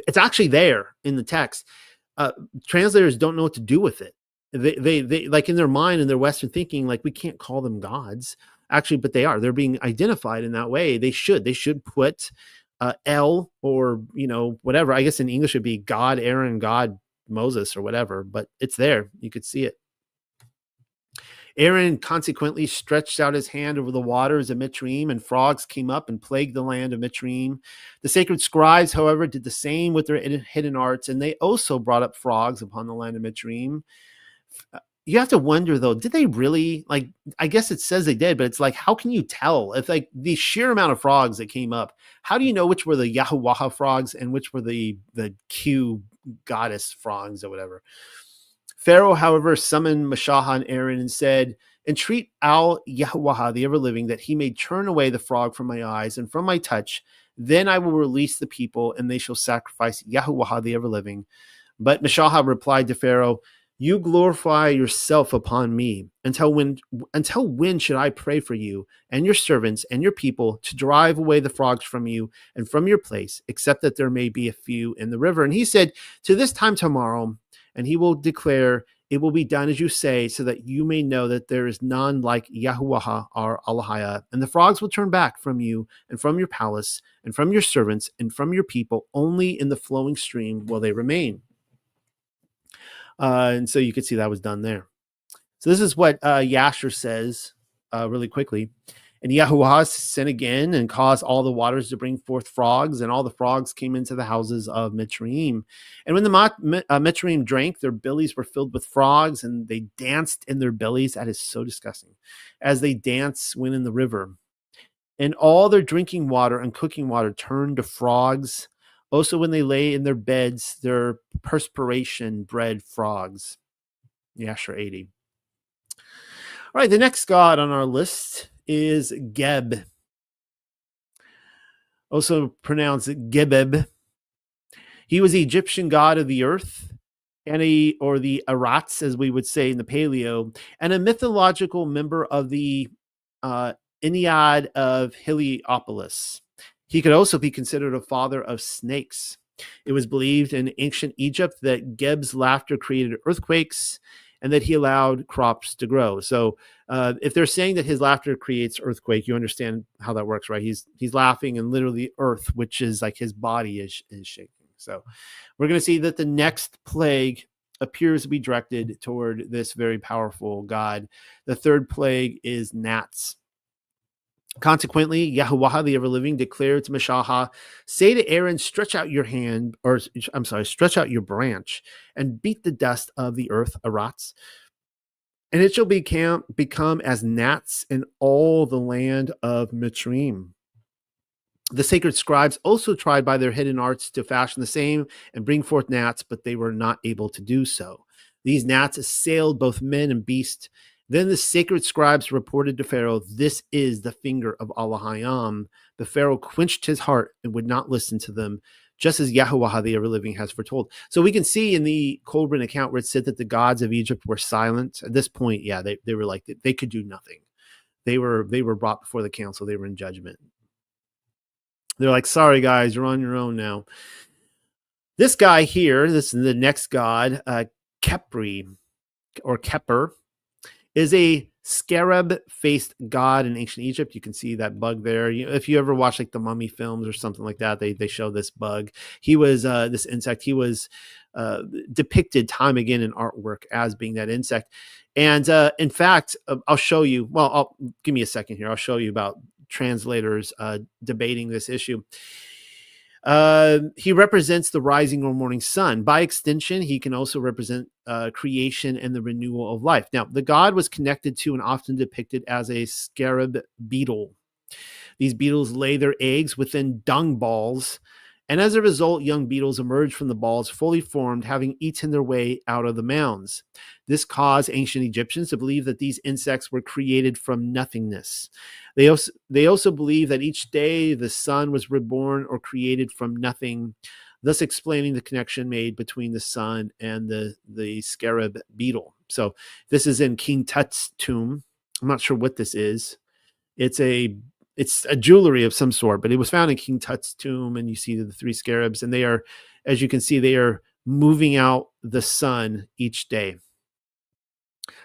It's actually there in the text. Translators don't know what to do with it. They like in their mind and their Western thinking, like we can't call them gods actually, but they're being identified in that way. They should put El or, whatever. I guess in English it'd be God, Aaron, God, Moses or whatever, but it's there. You could see it. Aaron consequently stretched out his hand over the waters of Mitzrayim, and frogs came up and plagued the land of Mitzrayim. The sacred scribes, however, did the same with their hidden arts, and they also brought up frogs upon the land of Mitzrayim. You have to wonder, though, did they really, like, I guess it says they did, but it's like, how can you tell? If, like, the sheer amount of frogs that came up, how do you know which were the Yahuwah frogs and which were the Q goddess frogs or whatever? Pharaoh, however, summoned Mashahah and Aaron and said, entreat Al-Yahuwah, the ever-living, that he may turn away the frog from my eyes and from my touch. Then I will release the people, and they shall sacrifice Yahuwah, the ever-living. But Mashahah replied to Pharaoh, you glorify yourself upon me. Until when should I pray for you and your servants and your people to drive away the frogs from you and from your place, except that there may be a few in the river? And he said, to this time tomorrow, and he will declare, it will be done as you say, so that you may know that there is none like Yahuwah or Allahia. And the frogs will turn back from you and from your palace and from your servants and from your people. Only in the flowing stream will they remain. And so you could see that was done there. So this is what Yasher says really quickly. And Yahuwah sent again and caused all the waters to bring forth frogs, and all the frogs came into the houses of Mitzrayim. And when the Mitzrayim drank, their bellies were filled with frogs, and they danced in their bellies. That is so disgusting. As they dance when in the river. And all their drinking water and cooking water turned to frogs. Also, when they lay in their beds, their perspiration bred frogs. Yasher 80. All right, the next god on our list is Geb, also pronounced Gebeb. He was the Egyptian god of the earth, or the Aratz, as we would say in the Paleo, and a mythological member of the Ennead of Heliopolis. He could also be considered a father of snakes. It was believed in ancient Egypt that Geb's laughter created earthquakes and that he allowed crops to grow. So if they're saying that his laughter creates earthquake, you understand how that works, right? He's laughing and literally earth, which is like his body is shaking. So we're going to see that the next plague appears to be directed toward this very powerful god. The third plague is gnats. Consequently, Yahuwah, the ever-living, declared to Mashahah, say to Aaron, stretch out your branch and beat the dust of the earth, Aratz, and it shall become as gnats in all the land of Mitzrayim. The sacred scribes also tried by their hidden arts to fashion the same and bring forth gnats, but they were not able to do so. These gnats assailed both men and beasts. Then the sacred scribes reported to Pharaoh, this is the finger of Allahayam. The Pharaoh quenched his heart and would not listen to them, just as Yahuwah, the ever-living, has foretold. So we can see in the Colburn account where it said that the gods of Egypt were silent. At this point, yeah, they were like, they could do nothing. They were brought before the council. They were in judgment. They're like, sorry, guys, you're on your own now. This guy here, this is the next god, Khepri, or Kheper, is a scarab-faced god in ancient Egypt. You can see that bug there. If you ever watch like the Mummy films or something like that, they show this bug. He was this insect. He was depicted time again in artwork as being that insect. And in fact, I'll show you. Well, give me a second here. I'll show you about translators debating this issue. He represents the rising or morning sun. By extension, he can also represent creation and the renewal of life. Now, the god was connected to and often depicted as a scarab beetle. These beetles lay their eggs within dung balls, And as a result, young beetles emerged from the balls fully formed, having eaten their way out of the mounds. This caused ancient Egyptians to believe that these insects were created from nothingness. They also believed that each day the sun was reborn or created from nothing, thus explaining the connection made between the sun and the scarab beetle. So this is in King Tut's tomb. I'm not sure what this is. It's a jewelry of some sort, but it was found in King Tut's tomb, and you see the three scarabs, and they are, as you can see, they are moving out the sun each day.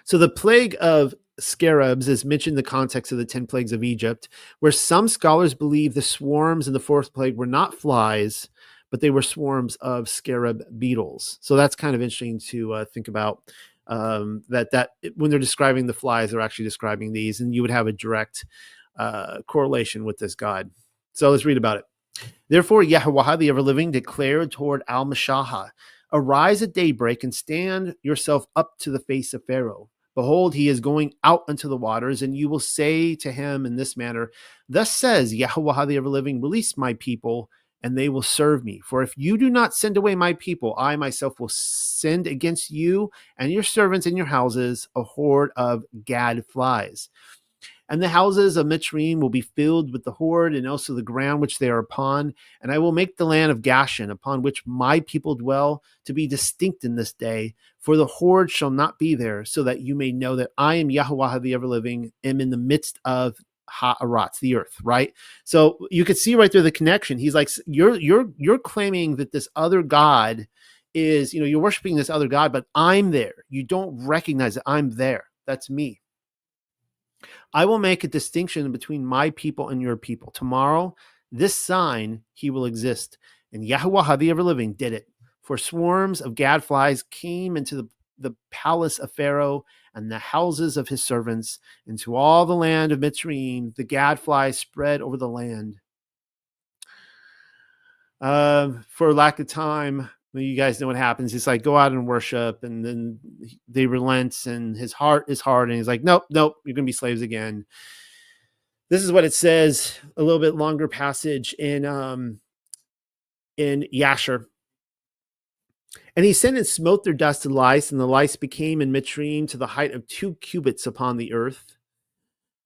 So the plague of scarabs is mentioned in the context of the 10 plagues of Egypt, where some scholars believe the swarms in the fourth plague were not flies, but they were swarms of scarab beetles. So that's kind of interesting to think about, that when they're describing the flies, they're actually describing these, and you would have a direct correlation with this god. So let's read about it. Therefore, Yahweh, the ever-living, declared toward Al-Mashaha, arise at daybreak and stand yourself up to the face of Pharaoh. Behold, he is going out unto the waters, and you will say to him in this manner, thus says Yahweh, the ever-living, release my people, and they will serve me. For if you do not send away my people, I myself will send against you and your servants and your houses a horde of gad flies. And the houses of Mitzrayim will be filled with the horde, and also the ground which they are upon. And I will make the land of Goshen, upon which my people dwell, to be distinct in this day. For the horde shall not be there, so that you may know that I am Yahweh the ever-living, am in the midst of Ha'arat, the earth, right? So you could see right there the connection. He's like, you're claiming that this other God is, you're worshiping this other God, but I'm there. You don't recognize that I'm there. That's me. I will make a distinction between my people and your people. Tomorrow, this sign, he will exist. And Yahweh, the ever-living, did it. For swarms of gadflies came into the palace of Pharaoh and the houses of his servants, into all the land of Mitzrayim. The gadflies spread over the land. For lack of time, you guys know what happens. It's like, go out and worship, and then they relent, and his heart is hard, and he's like, nope, you're going to be slaves again. This is what it says, a little bit longer passage in Yasher. And he sent and smote their dust to lice, and the lice became in Mitzrayim to the height of 2 cubits upon the earth.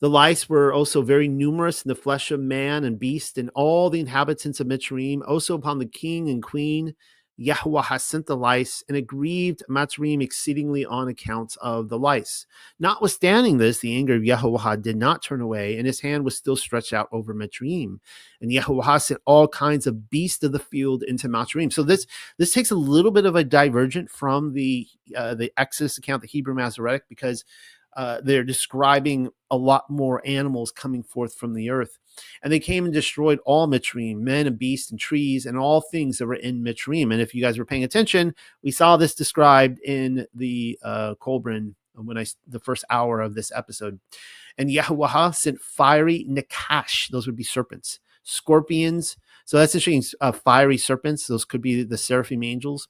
The lice were also very numerous in the flesh of man and beast, and all the inhabitants of Mitzrayim, also upon the king and queen. Yahweh has sent the lice, and it grieved Mitzrayim exceedingly on account of the lice. Notwithstanding this, the anger of Yahweh did not turn away, and his hand was still stretched out over Mitzrayim. And Yahweh sent all kinds of beasts of the field into Mitzrayim. So this takes a little bit of a divergent from the Exodus account, the Hebrew Masoretic, because they're describing a lot more animals coming forth from the earth. And they came and destroyed all Mitzrayim, men and beasts and trees and all things that were in Mitzrayim. And if you guys were paying attention, we saw this described in the Kolbrin the first hour of this episode. And Yahweh sent fiery nakash, those would be serpents, scorpions. So that's interesting. Fiery serpents, those could be the seraphim angels,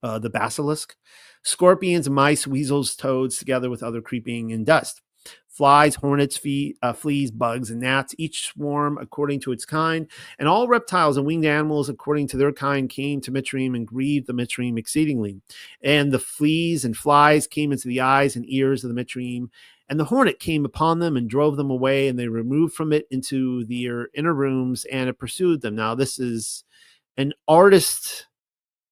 the basilisk, scorpions, mice, weasels, toads, together with other creeping and dust. Flies, hornets, fleas, bugs, and gnats, each swarm according to its kind, and all reptiles and winged animals according to their kind came to Mitzrayim and grieved the Mitzrayim exceedingly. And the fleas and flies came into the eyes and ears of the Mitzrayim, and the hornet came upon them and drove them away, and they removed from it into their inner rooms, and it pursued them. Now, this is an artist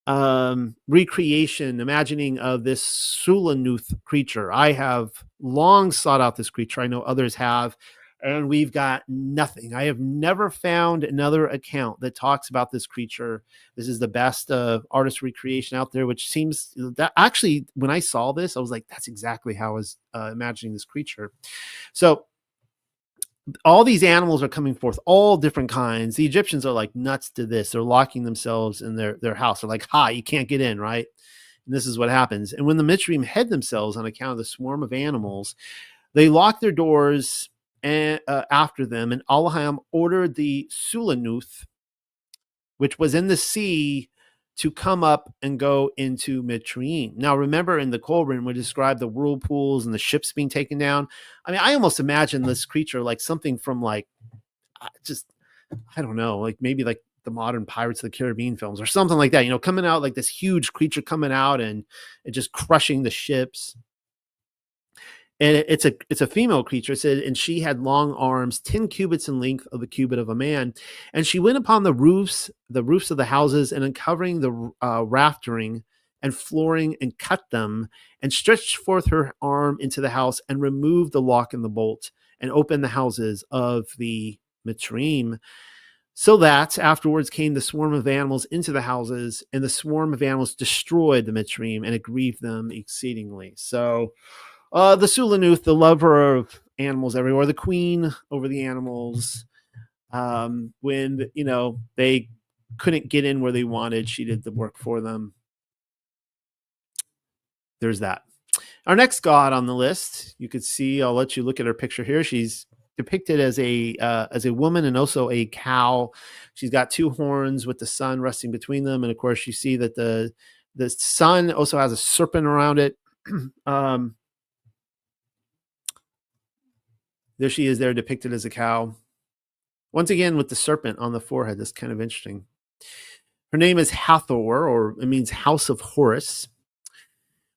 recreation, imagining of this Sulanuth creature. I have long sought out this creature. I know others have, and we've got nothing. I have never found another account that talks about this creature. This is the best artist recreation out there, which seems that actually, when I saw this, I was like, that's exactly how I was imagining this creature. So all these animals are coming forth, all different kinds. The Egyptians are like nuts to this. They're locking themselves in their house. They're like, you can't get in, right? And this is what happens. And when the Mitzrayim hid themselves on account of the swarm of animals, they locked their doors after them. And Elohim ordered the Sulanuth, which was in the sea, to come up and go into Mitzrayim. Now, remember in the Kolbrin, we described the whirlpools and the ships being taken down. I mean, I almost imagine this creature like something from like, I don't know, like maybe like the modern Pirates of the Caribbean films or something like that, coming out like this huge creature coming out and just crushing the ships. And it's a female creature, said, and she had long arms, 10 cubits in length of the cubit of a man. And she went upon the roofs of the houses, and uncovering the raftering and flooring, and cut them, and stretched forth her arm into the house, and removed the lock and the bolt, and opened the houses of the Mitzrayim. So that afterwards came the swarm of animals into the houses, and the swarm of animals destroyed the Mitzrayim, and it grieved them exceedingly. So the Sulanuth, the lover of animals everywhere, the queen over the animals. When, they couldn't get in where they wanted, she did the work for them. There's that. Our next god on the list, you could see, I'll let you look at her picture here. She's depicted as a woman and also a cow. She's got two horns with the sun resting between them. And of course, you see that the sun also has a serpent around it. There she is there, depicted as a cow. Once again, with the serpent on the forehead. That's kind of interesting. Her name is Hathor, or it means house of Horus.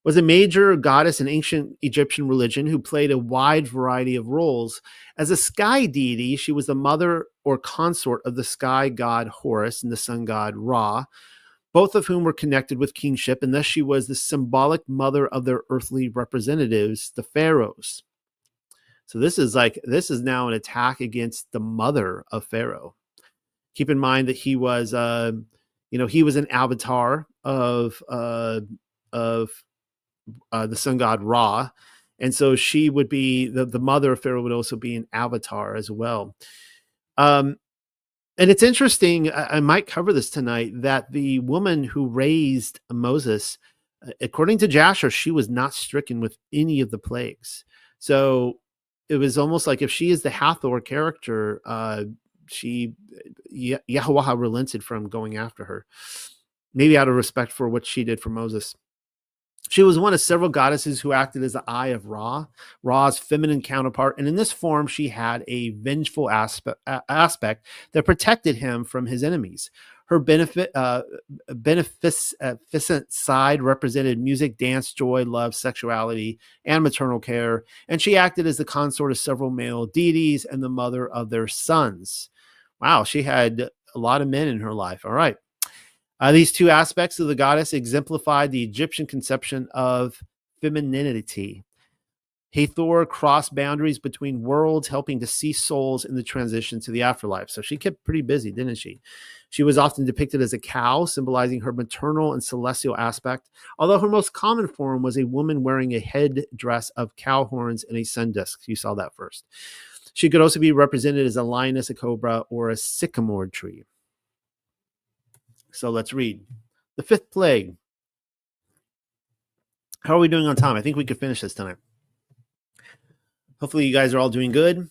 Was a major goddess in ancient Egyptian religion who played a wide variety of roles. As a sky deity, she was the mother or consort of the sky god Horus and the sun god Ra, both of whom were connected with kingship, and thus she was the symbolic mother of their earthly representatives, the pharaohs. So this is now an attack against the mother of Pharaoh. Keep in mind that he was he was an avatar of the sun god Ra, and so she would be the mother of Pharaoh, would also be an avatar as well. And it's interesting, I might cover this tonight, that the woman who raised Moses, according to Jasher, she was not stricken with any of the plagues. So it was almost like if she is the Hathor character, Yahweh relented from going after her, maybe out of respect for what she did for Moses. She was one of several goddesses who acted as the eye of Ra, Ra's feminine counterpart, and in this form, she had a vengeful aspect that protected him from his enemies. Her beneficent side represented music, dance, joy, love, sexuality, and maternal care, and she acted as the consort of several male deities and the mother of their sons. Wow, she had a lot of men in her life. All right. These two aspects of the goddess exemplified the Egyptian conception of femininity. Hathor crossed boundaries between worlds, helping to see souls in the transition to the afterlife. So she kept pretty busy, didn't she? She was often depicted as a cow, symbolizing her maternal and celestial aspect, although her most common form was a woman wearing a headdress of cow horns and a sun disk. You saw that first. She could also be represented as a lioness, a cobra, or a sycamore tree. So let's read. The fifth plague. How are we doing on time? I think we could finish this tonight. Hopefully you guys are all doing good.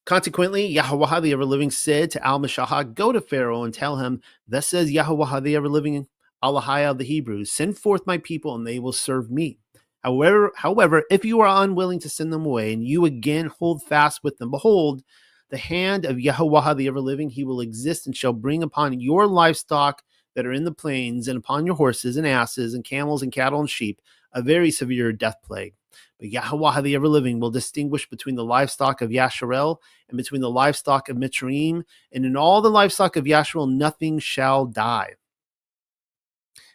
Consequently, Yahweh the ever-living said to Al-Mashahah, go to Pharaoh and tell him, thus says Yahweh the ever-living, Allahai of the Hebrews, send forth my people and they will serve me. However, if you are unwilling to send them away and you again hold fast with them, behold, the hand of Yahweh the ever-living, he will exist and shall bring upon your livestock that are in the plains and upon your horses and asses and camels and cattle and sheep a very severe death plague. But Yahweh the ever-living will distinguish between the livestock of Yasharel and between the livestock of Mitzrayim, and in all the livestock of Yasharel nothing shall die.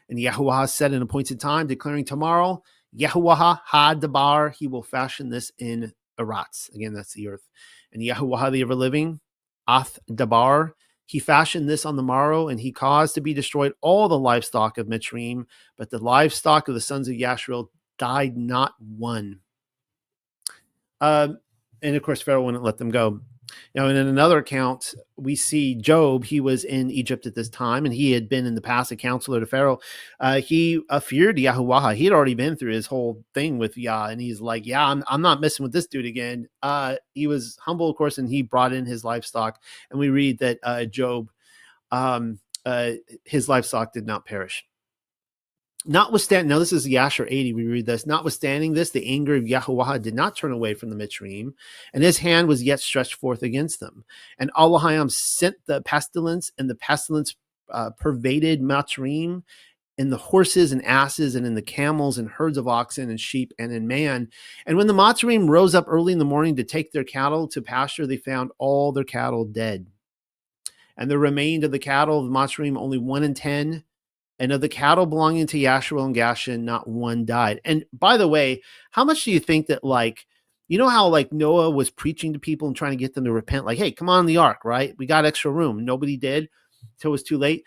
And Yahweh said in appointed time, declaring tomorrow, Yahweh ha-dabar, he will fashion this in Eretz. Again, that's the earth. And Yahweh the ever-living, Ath-dabar, he fashioned this on the morrow, and he caused to be destroyed all the livestock of Mitzrayim, but the livestock of the sons of Yasharel died not one. And of course, Pharaoh wouldn't let them go. Now, in another account, we see Job. He was in Egypt at this time, and he had been in the past a counselor to Pharaoh. He feared Yahweh. He had already been through his whole thing with Yah, and he's like, yeah, I'm not messing with this dude again. He was humble, of course, and he brought in his livestock. And we read that Job, his livestock did not perish. Notwithstanding, now this is Yasher 80, we read this. Notwithstanding this, the anger of Yahuwah did not turn away from the Mitzrayim, and his hand was yet stretched forth against them. And Allahayam sent the pestilence, and the pestilence pervaded Mitzrayim, in the horses and asses, and in the camels and herds of oxen and sheep and in man. And when the Mitzrayim rose up early in the morning to take their cattle to pasture, they found all their cattle dead. And there remained of the cattle of the Mitzrayim only 1 in 10. And of the cattle belonging to Yasharel and Gashan, not one died. And by the way, how much do you think that, like, you know how like Noah was preaching to people and trying to get them to repent? Like, hey, come on the ark, right? We got extra room. Nobody did till it was too late.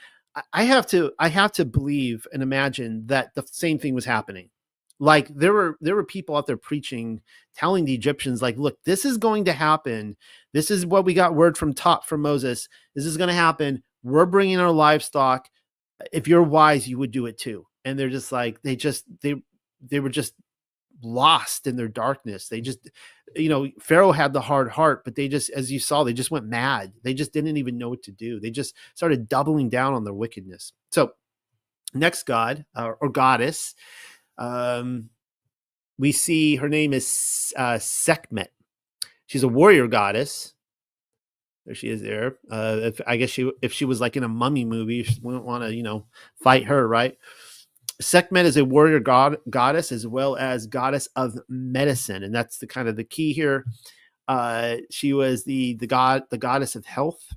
I have to believe and imagine that the same thing was happening. Like there were people out there preaching, telling the Egyptians, like, look, this is going to happen. This is what we got word from Moses. This is going to happen. We're bringing our livestock. If you're wise, you would do it too. And they're just like, they were just lost in their darkness. They just, Pharaoh had the hard heart, but they just, as you saw, they just went mad. They just didn't even know what to do. They just started doubling down on their wickedness. So next god or goddess, we see her name is Sekhmet. She's a warrior goddess. There she is there. If she was like in a mummy movie, we wouldn't want to, fight her, right? Sekhmet is a warrior goddess as well as goddess of medicine. And that's the kind of the key here. She was the goddess of health.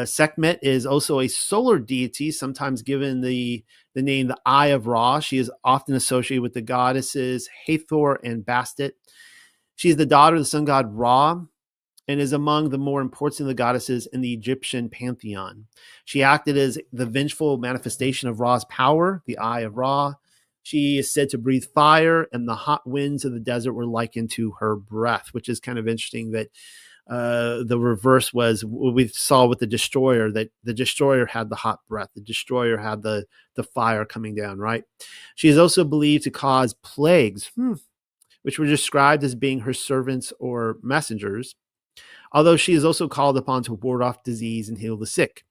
Sekhmet is also a solar deity, sometimes given the name the Eye of Ra. She is often associated with the goddesses Hathor and Bastet. She is the daughter of the sun god Ra, and is among the more important of the goddesses in the Egyptian pantheon. She acted as the vengeful manifestation of Ra's power, the Eye of Ra. She is said to breathe fire, and the hot winds of the desert were likened to her breath, which is kind of interesting that the reverse was what we saw with the destroyer, that the destroyer had the hot breath. The destroyer had the fire coming down, right? She is also believed to cause plagues, which were described as being her servants or messengers, although she is also called upon to ward off disease and heal the sick.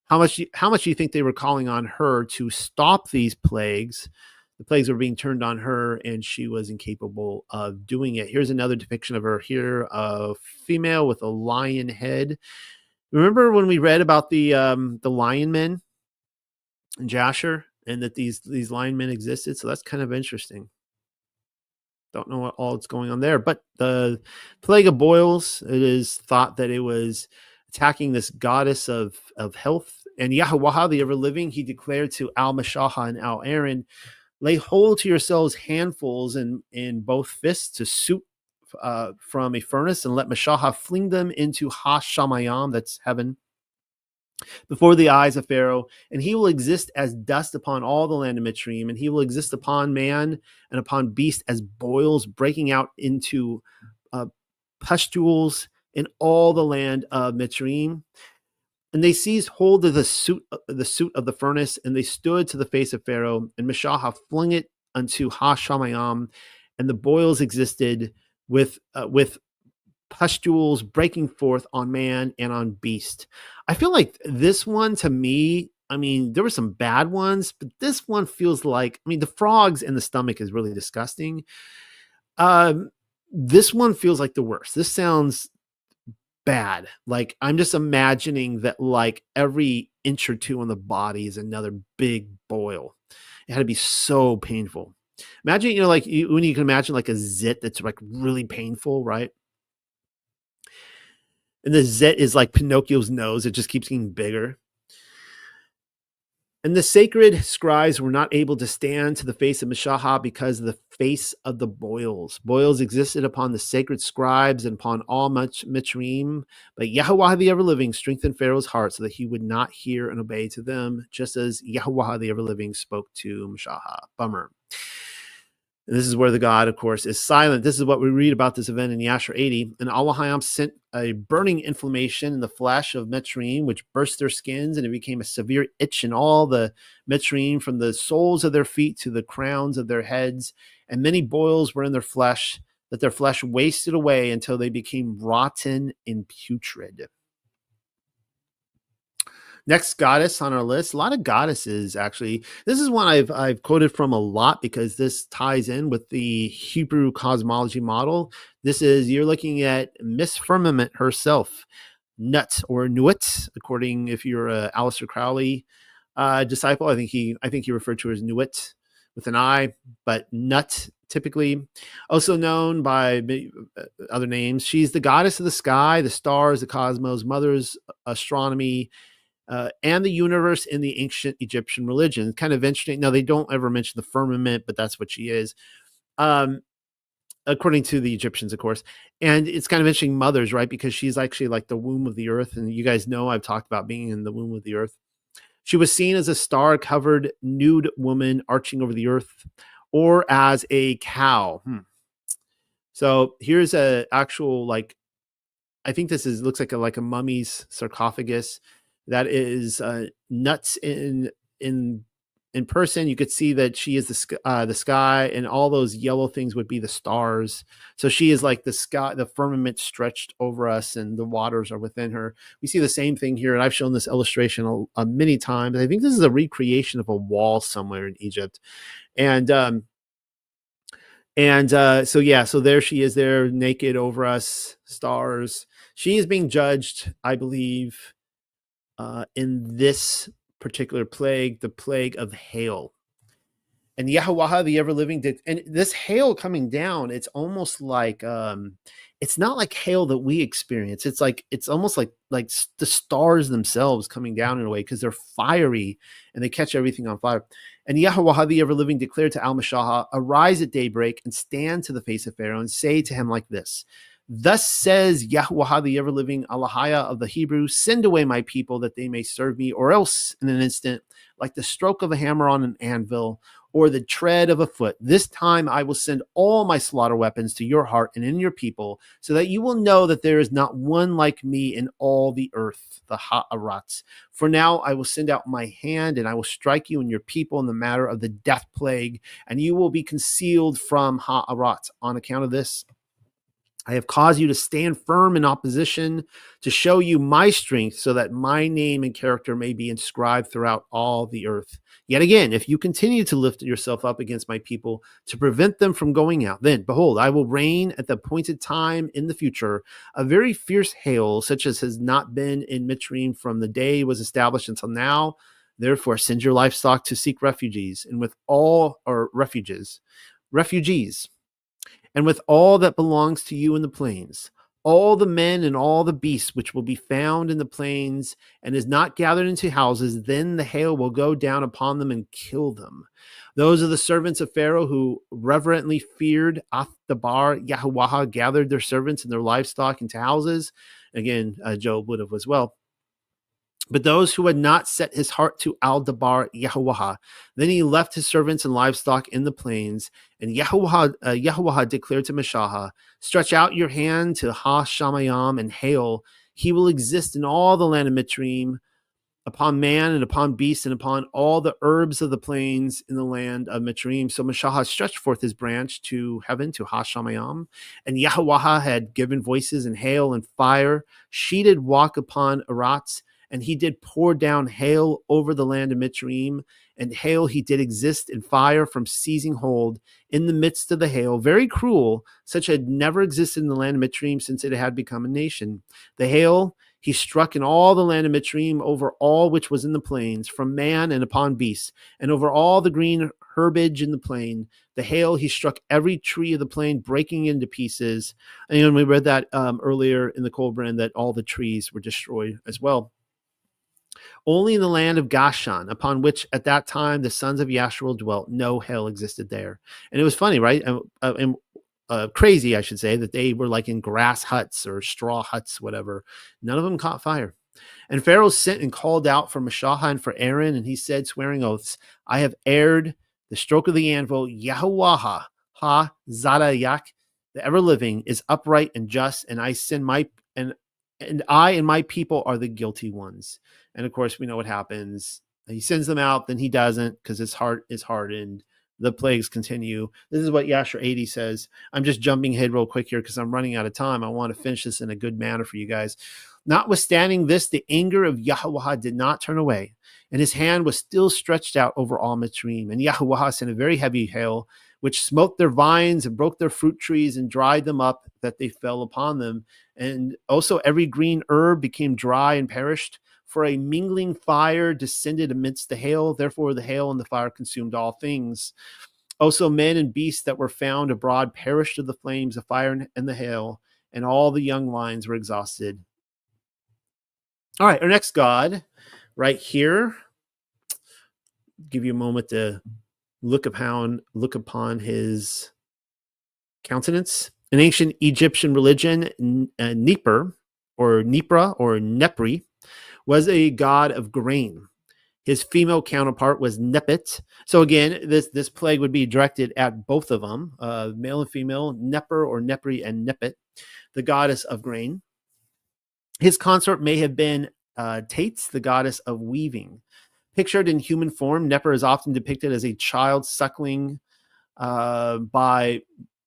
How much do you think they were calling on her to stop these plagues? The plagues were being turned on her, and she was incapable of doing it. Here's another depiction of her here, a female with a lion head. Remember when we read about the lion men in Jasher, and that these lion men existed? So that's kind of interesting. Don't know what all is going on there, but the plague of boils, it is thought that it was attacking this goddess of health. And Yahuwah, the ever-living, he declared to Al-Mashaha and Al-Aaron, lay hold to yourselves handfuls in both fists to suit from a furnace, and let Mashaha fling them into Ha-Shamayam, that's heaven, before the eyes of Pharaoh, and he will exist as dust upon all the land of Mitzrayim, and he will exist upon man and upon beast as boils breaking out into pustules in all the land of Mitzrayim. And they seized hold of the suit of the furnace, and they stood to the face of Pharaoh, and Mashaha flung it unto Ha-Shamayam, and the boils existed with pustules breaking forth on man and on beast. I feel like this one, to me, I mean, there were some bad ones, but this one feels like, I mean, the frogs in the stomach is really disgusting. This one feels like the worst. This sounds bad. Like, I'm just imagining that like every inch or two on the body is another big boil. It had to be so painful. Imagine, when you can imagine like a zit that's like really painful, right? And the zit is like Pinocchio's nose. It just keeps getting bigger. And the sacred scribes were not able to stand to the face of Mashaha because of the face of the boils. Boils existed upon the sacred scribes and upon all Mitzrayim. But Yahuwah the ever-living strengthened Pharaoh's heart so that he would not hear and obey to them, just as Yahuwah the ever-living spoke to Mashaha. Bummer. And this is where the God, of course, is silent. This is what we read about this event in Yasher 80. And Allahayam sent a burning inflammation in the flesh of Mitzrayim, which burst their skins, and it became a severe itch in all the Mitzrayim, from the soles of their feet to the crowns of their heads. And many boils were in their flesh, that their flesh wasted away until they became rotten and putrid. Next goddess on our list, a lot of goddesses actually. This is one I've quoted from a lot because this ties in with the Hebrew cosmology model. This is, you're looking at Miss Firmament herself, Nut or Nuit, according, if you're a Aleister Crowley disciple. I think he referred to her as Nuit with an I, but Nut typically, also known by other names. She's the goddess of the sky, the stars, the cosmos, mother's astronomy, and the universe in the ancient Egyptian religion. Kind of interesting. Now, they don't ever mention the firmament, but that's what she is, according to the Egyptians, of course. And it's kind of interesting, mothers, right? Because she's actually like the womb of the earth. And you guys know I've talked about being in the womb of the earth. She was seen as a star-covered nude woman arching over the earth, or as a cow. So here's a actual, like, I think this looks like a mummy's sarcophagus that is nuts in person. You could see that she is the sky, and all those yellow things would be the stars. So she is like the sky, the firmament stretched over us, and the waters are within her. We see the same thing here, and I've shown this illustration many times. I think this is a recreation of a wall somewhere in Egypt, and so there she is, there naked over us, stars. She is being judged, I believe, in this particular plague, the plague of hail. And Yahuwah, the ever living, and this hail coming down, it's almost like it's not like hail that we experience. It's almost like the stars themselves coming down in a way, because they're fiery and they catch everything on fire. And Yahuwah, the ever living, declared to Al-Mashahah, arise at daybreak and stand to the face of Pharaoh and say to him like this: thus says Yahuwah, the ever living, Allahaya of the Hebrews, send away my people that they may serve me, or else in an instant, like the stroke of a hammer on an anvil, or the tread of a foot, this time I will send all my slaughter weapons to your heart and in your people, so that you will know that there is not one like me in all the earth, the Ha'arats. For now I will send out my hand, and I will strike you and your people in the matter of the death plague, and you will be concealed from Ha'arat. On account of this, I have caused you to stand firm in opposition, to show you my strength, so that my name and character may be inscribed throughout all the earth. Yet again, if you continue to lift yourself up against my people to prevent them from going out, then behold, I will rain at the appointed time in the future a very fierce hail, such as has not been in Mitzrayim from the day it was established until now. Therefore, send your livestock to seek refugees, and with all refugees, and with all that belongs to you in the plains, all the men and all the beasts which will be found in the plains, and is not gathered into houses, then the hail will go down upon them and kill them. Those are the servants of Pharaoh who reverently feared Athdabar Yahuwah, gathered their servants and their livestock into houses. Again, Job would have as well. But those who had not set his heart to Al-Dabar Yahuwah, then he left his servants and livestock in the plains. And Yahuwah declared to Mashahah, stretch out your hand to Ha-Shamayam and hail. He will exist in all the land of Mitzrayim, upon man and upon beast and upon all the herbs of the plains in the land of Mitzrayim. So Mashahah stretched forth his branch to heaven, to Ha-Shamayam. And Yahuwah had given voices and hail and fire. She did walk upon Arats. And he did pour down hail over the land of Mitzrayim, and hail he did exist in fire from seizing hold in the midst of the hail, very cruel, such had never existed in the land of Mitzrayim since it had become a nation. The hail he struck in all the land of Mitzrayim, over all which was in the plains, from man and upon beasts, and over all the green herbage in the plain. The hail he struck every tree of the plain, breaking into pieces. And we read that earlier in the Kolbrin, that all the trees were destroyed as well. Only in the land of Goshen, upon which at that time the sons of Yasharel dwelt, no hail existed there. And it was funny, right? And crazy, I should say, that they were like in grass huts or straw huts, whatever. None of them caught fire. And Pharaoh sent and called out for Mashahah and for Aaron, and he said, swearing oaths, I have aired the stroke of the anvil. Yahuwah, Ha Zadayak, the ever living, is upright and just, and I send and I and my people are the guilty ones. And of course, we know what happens. He sends them out, then he doesn't, because his heart is hardened. the plagues continue. This is what Yasher 80 says. I'm just jumping ahead real quick here because I'm running out of time. I want to finish this in a good manner for you guys. Notwithstanding this, the anger of Yahweh did not turn away, and his hand was still stretched out over all Mitzrayim. And Yahweh sent a very heavy hail, which smote their vines and broke their fruit trees and dried them up, that they fell upon them. And also every green herb became dry and perished, for a mingling fire descended amidst the hail. Therefore the hail and the fire consumed all things. Also men and beasts that were found abroad perished of the flames, the fire, and the hail, and all the young lions were exhausted. All right, our next god right here. Give you a moment to look upon his countenance. In ancient Egyptian religion, Nipra or Nepri was a god of grain. His female counterpart was Nepet. So again, this plague would be directed at both of them, male and female, Neper or Nepri and Nepet, the goddess of grain. His consort may have been Tates, the goddess of weaving. Pictured in human form, Neper is often depicted as a child suckling by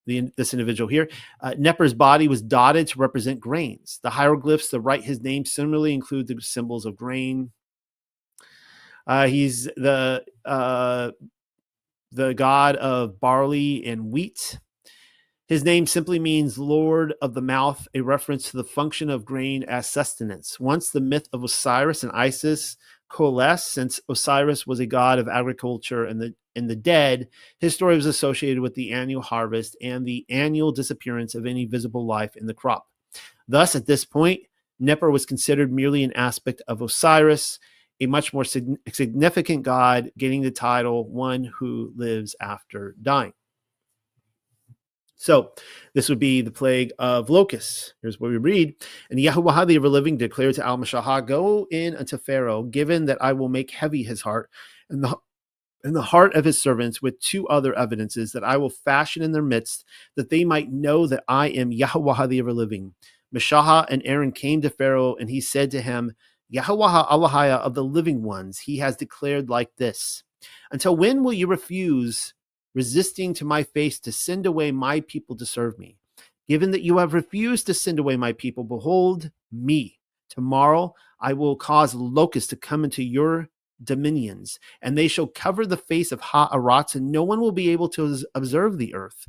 this individual here. Neper's body was dotted to represent grains. The hieroglyphs that write his name similarly include the symbols of grain. He's the god of barley and wheat. His name simply means Lord of the Mouth, a reference to the function of grain as sustenance. Once the myth of Osiris and Isis coalesced, since Osiris was a god of agriculture and the dead, his story was associated with the annual harvest and the annual disappearance of any visible life in the crop. Thus, at this point, Neper was considered merely an aspect of Osiris, a much more significant god, getting the title one who lives after dying. So this would be the plague of locusts. Here's what we read. And Yahweh the ever-living declared to Al-Mashahah, go in unto Pharaoh, given that I will make heavy his heart and the heart of his servants with two other evidences that I will fashion in their midst, that they might know that I am Yahweh the ever-living. Mashahah and Aaron came to Pharaoh, and he said to him, Yahweh Allahia of the living ones, he has declared like this, until when will you refuse, resisting to my face, to send away my people to serve me? Given that you have refused to send away my people, behold me. Tomorrow I will cause locusts to come into your dominions, and they shall cover the face of Ha'aratz, and no one will be able to observe the earth.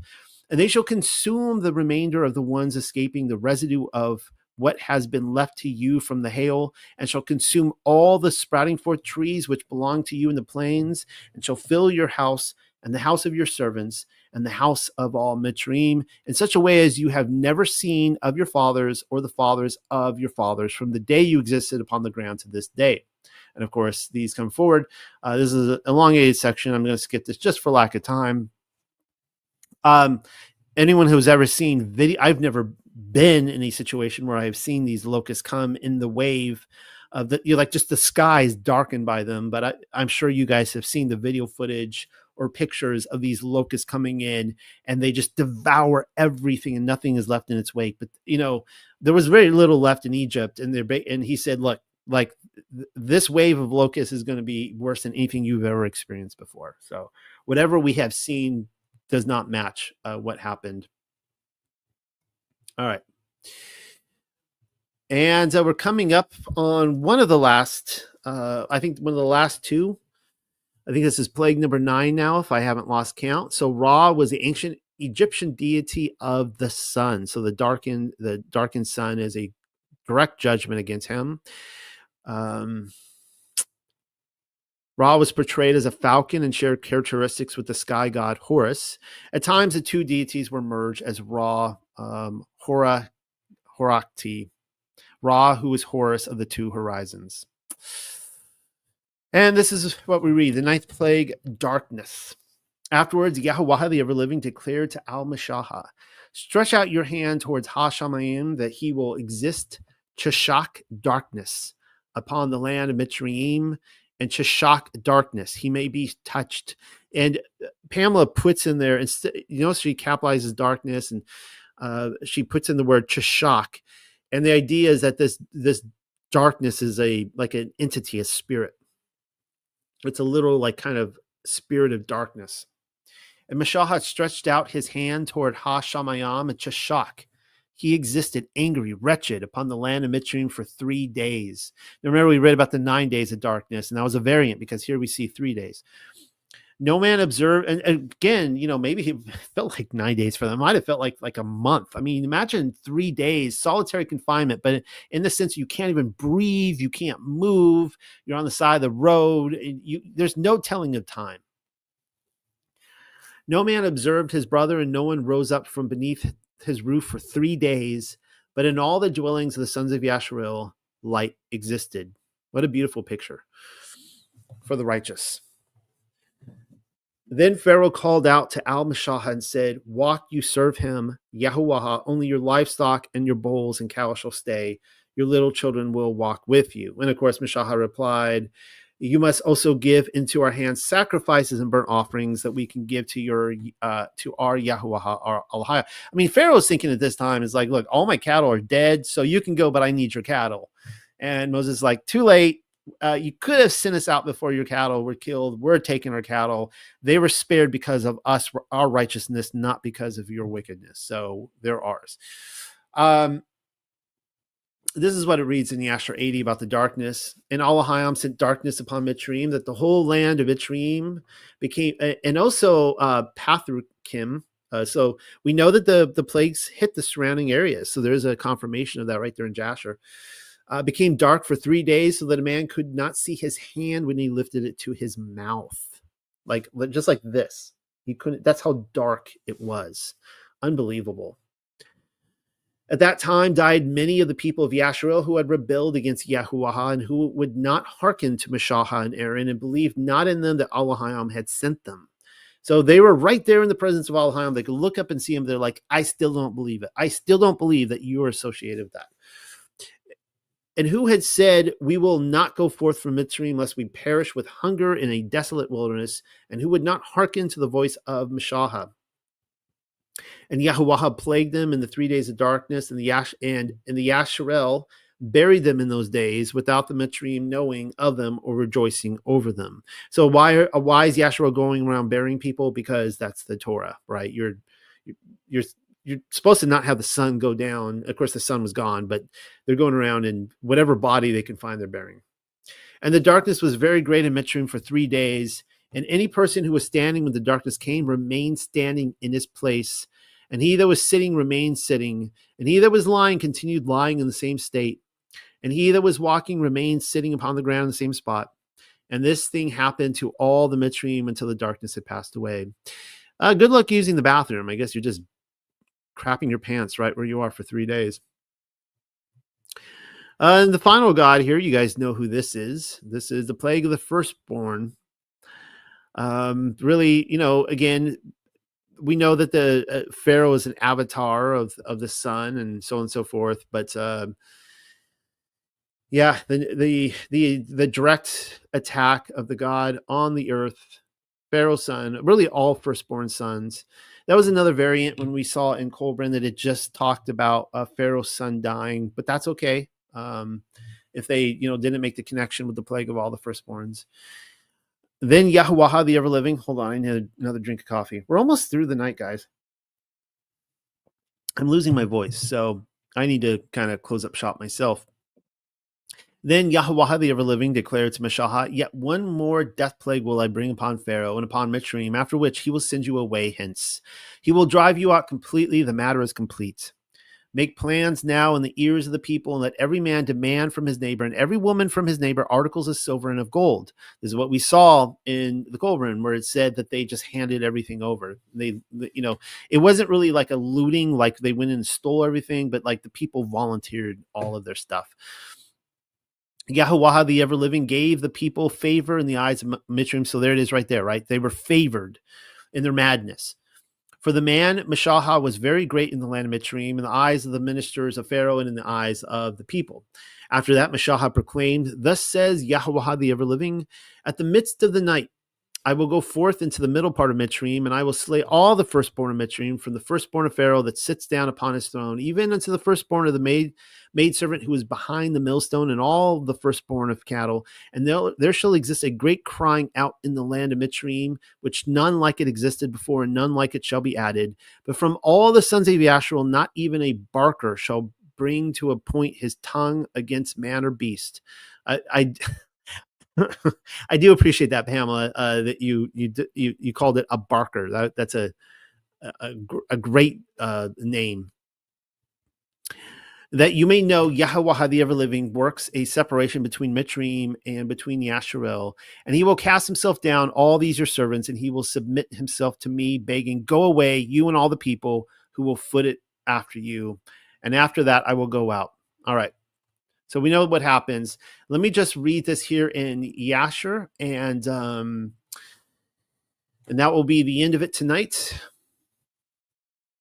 And they shall consume the remainder of the ones escaping the residue of what has been left to you from the hail, and shall consume all the sprouting forth trees which belong to you in the plains, and shall fill your house and the house of your servants and the house of all Mitzrayim in such a way as you have never seen of your fathers or the fathers of your fathers from the day you existed upon the ground to this day. And of course, these come forward. This is an elongated section. I'm going to skip this just for lack of time. Anyone who's ever seen video, I've never been in a situation where I've seen these locusts come in the wave of the, like just the sky is darkened by them. But I'm sure you guys have seen the video footage or pictures of these locusts coming in, and they just devour everything and nothing is left in its wake. But, there was very little left in Egypt, and he said, look, like this wave of locusts is going to be worse than anything you've ever experienced before. So whatever we have seen does not match what happened. All right. And we're coming up on one of the last, I think one of the last two. I think this is plague number 9 now, if I haven't lost count. So Ra was the ancient Egyptian deity of the sun. So the darkened sun is a direct judgment against him. Ra was portrayed as a falcon and shared characteristics with the sky god Horus. At times, the two deities were merged as Ra, Horakti. Ra, who is Horus of the two horizons. And this is what we read. The 9th plague, darkness. Afterwards, Yahweh the ever-living declared to Al-Mashahah, stretch out your hand towards Ha-Shamayim, that he will exist Cheshach, darkness, upon the land of Mitzrayim, and Cheshach, darkness. He may be touched. And Pamela puts in there, she capitalizes darkness, and she puts in the word Cheshach. And the idea is that this darkness is like an entity, a spirit. It's a little like kind of spirit of darkness. And Meshach stretched out his hand toward Ha-Shamayam and Cheshach. He existed angry, wretched, upon the land of Mitzrayim for 3 days. Now remember, we read about the 9 days of darkness, and that was a variant because here we see 3 days. No man observed, and again, maybe he felt like 9 days for them. It might have felt like a month. I mean, imagine 3 days, solitary confinement, but in the sense you can't even breathe, you can't move, you're on the side of the road, and there's no telling of time. No man observed his brother, and no one rose up from beneath his roof for 3 days, but in all the dwellings of the sons of Yasharel, light existed. What a beautiful picture for the righteous. Then Pharaoh called out to Al-Mashah and said, "Walk, you serve him, Yahuwah, only your livestock and your bulls and cows shall stay. Your little children will walk with you." And of course, Mashah replied, "You must also give into our hands sacrifices and burnt offerings that we can give to our Yahuwah, our Alhaya." I mean, Pharaoh's thinking at this time is like, look, all my cattle are dead, so you can go, but I need your cattle. And Moses is like, too late. You could have sent us out before your cattle were killed. We're taking our cattle. They were spared because of us, our righteousness, not because of your wickedness. So they're ours. This is what it reads in the Asher 80 about the darkness. And Allahayam sent darkness upon Mitzrayim, that the whole land of Mitzrayim became, and also Pathrukim. So we know that the plagues hit the surrounding areas. So there's a confirmation of that right there in Jasher. Became dark for 3 days so that a man could not see his hand when he lifted it to his mouth. Just like this. He couldn't, that's how dark it was. Unbelievable. At that time died many of the people of Yasharel who had rebelled against Yahuwah and who would not hearken to Meshach and Aaron and believed not in them that Allahayam had sent them. So they were right there in the presence of Allahayam. They could look up and see him. They're like, I still don't believe it. I still don't believe that you are associated with that. And who had said, we will not go forth from Mitzrayim lest we perish with hunger in a desolate wilderness, and who would not hearken to the voice of Meshach. And Yahuwah plagued them in the 3 days of darkness, and the Yasharel buried them in those days without the Mitzrayim knowing of them or rejoicing over them. So why is Yasharel going around burying people? Because that's the Torah, right? You're supposed to not have the sun go down. Of course, the sun was gone, but they're going around in whatever body they can find they're burying. And the darkness was very great in Mitzrayim for 3 days. And any person who was standing when the darkness came remained standing in his place. And he that was sitting remained sitting. And he that was lying continued lying in the same state. And he that was walking remained sitting upon the ground in the same spot. And this thing happened to all the Mitzrayim until the darkness had passed away. Good luck using the bathroom. I guess you're just crapping your pants right where you are for 3 days. And the final god here, you guys know who this is. This is the plague of the firstborn. Really, again, we know that the Pharaoh is an avatar of the sun and so on and so forth. But the direct attack of the god on the earth, Pharaoh's son, really all firstborn sons. That was another variant when we saw in Colburn that it just talked about Pharaoh's son dying, but that's okay. If they, didn't make the connection with the plague of all the firstborns. Then Yahuwah, the ever-living. Hold on, I need another drink of coffee. We're almost through the night, guys. I'm losing my voice, so I need to kind of close up shop myself. Then Yahuwah, the ever-living, declared to Meshach, "Yet one more death plague will I bring upon Pharaoh and upon Mitzrayim, after which he will send you away hence. He will drive you out completely. The matter is complete. Make plans now in the ears of the people, and let every man demand from his neighbor and every woman from his neighbor articles of silver and of gold." This is what we saw in the Colburn, where it said that they just handed everything over. They it wasn't really like a looting, like they went and stole everything, but like the people volunteered all of their stuff. Yahuwah, the ever-living, gave the people favor in the eyes of Mitzrayim. So there it is right there, right? They were favored in their madness. For the man, Meshach, was very great in the land of Mitzrayim, in the eyes of the ministers of Pharaoh and in the eyes of the people. After that, Meshach proclaimed, "Thus says Yahuwah, the ever-living, at the midst of the night, I will go forth into the middle part of Mitzrayim, and I will slay all the firstborn of Mitzrayim, from the firstborn of Pharaoh that sits down upon his throne, even unto the firstborn of the maidservant who is behind the millstone, and all the firstborn of cattle. And there shall exist a great crying out in the land of Mitzrayim, which none like it existed before, and none like it shall be added. But from all the sons of Yasharel, not even a barker shall bring to a point his tongue against man or beast. I I do appreciate that, Pamela, that you called it a barker. That's a great name. That you may know Yahweh the ever-living works a separation between Mitzrayim and between Yasharel, and he will cast himself down, all these your servants, and he will submit himself to me, begging, go away, you and all the people who will foot it after you. And after that, I will go out. All right. So we know what happens. Let me just read this here in Yasher, and that will be the end of it tonight.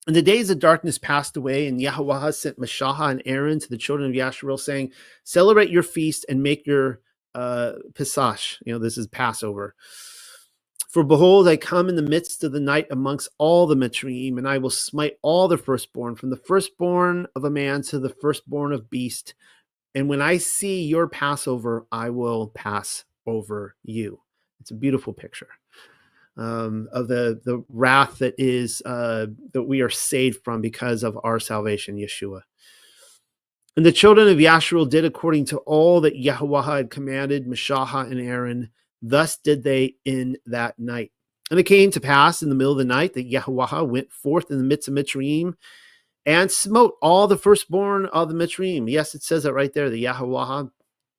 And the days of darkness passed away, and Yahweh sent Mashah and Aaron to the children of Yasharel, saying, celebrate your feast and make your Pesach. This is Passover. For behold, I come in the midst of the night amongst all the Mitzrayim, and I will smite all the firstborn, from the firstborn of a man to the firstborn of beast. And when I see your Passover, I will pass over you. It's a beautiful picture of the wrath that is that we are saved from because of our salvation, Yeshua. And the children of Yasharel did according to all that Yahweh had commanded Mashah and Aaron. Thus did they in that night. And it came to pass in the middle of the night that Yahweh went forth in the midst of Mitzrayim, and smote all the firstborn of the Mitzrayim. Yes, it says it right there. The Yahweh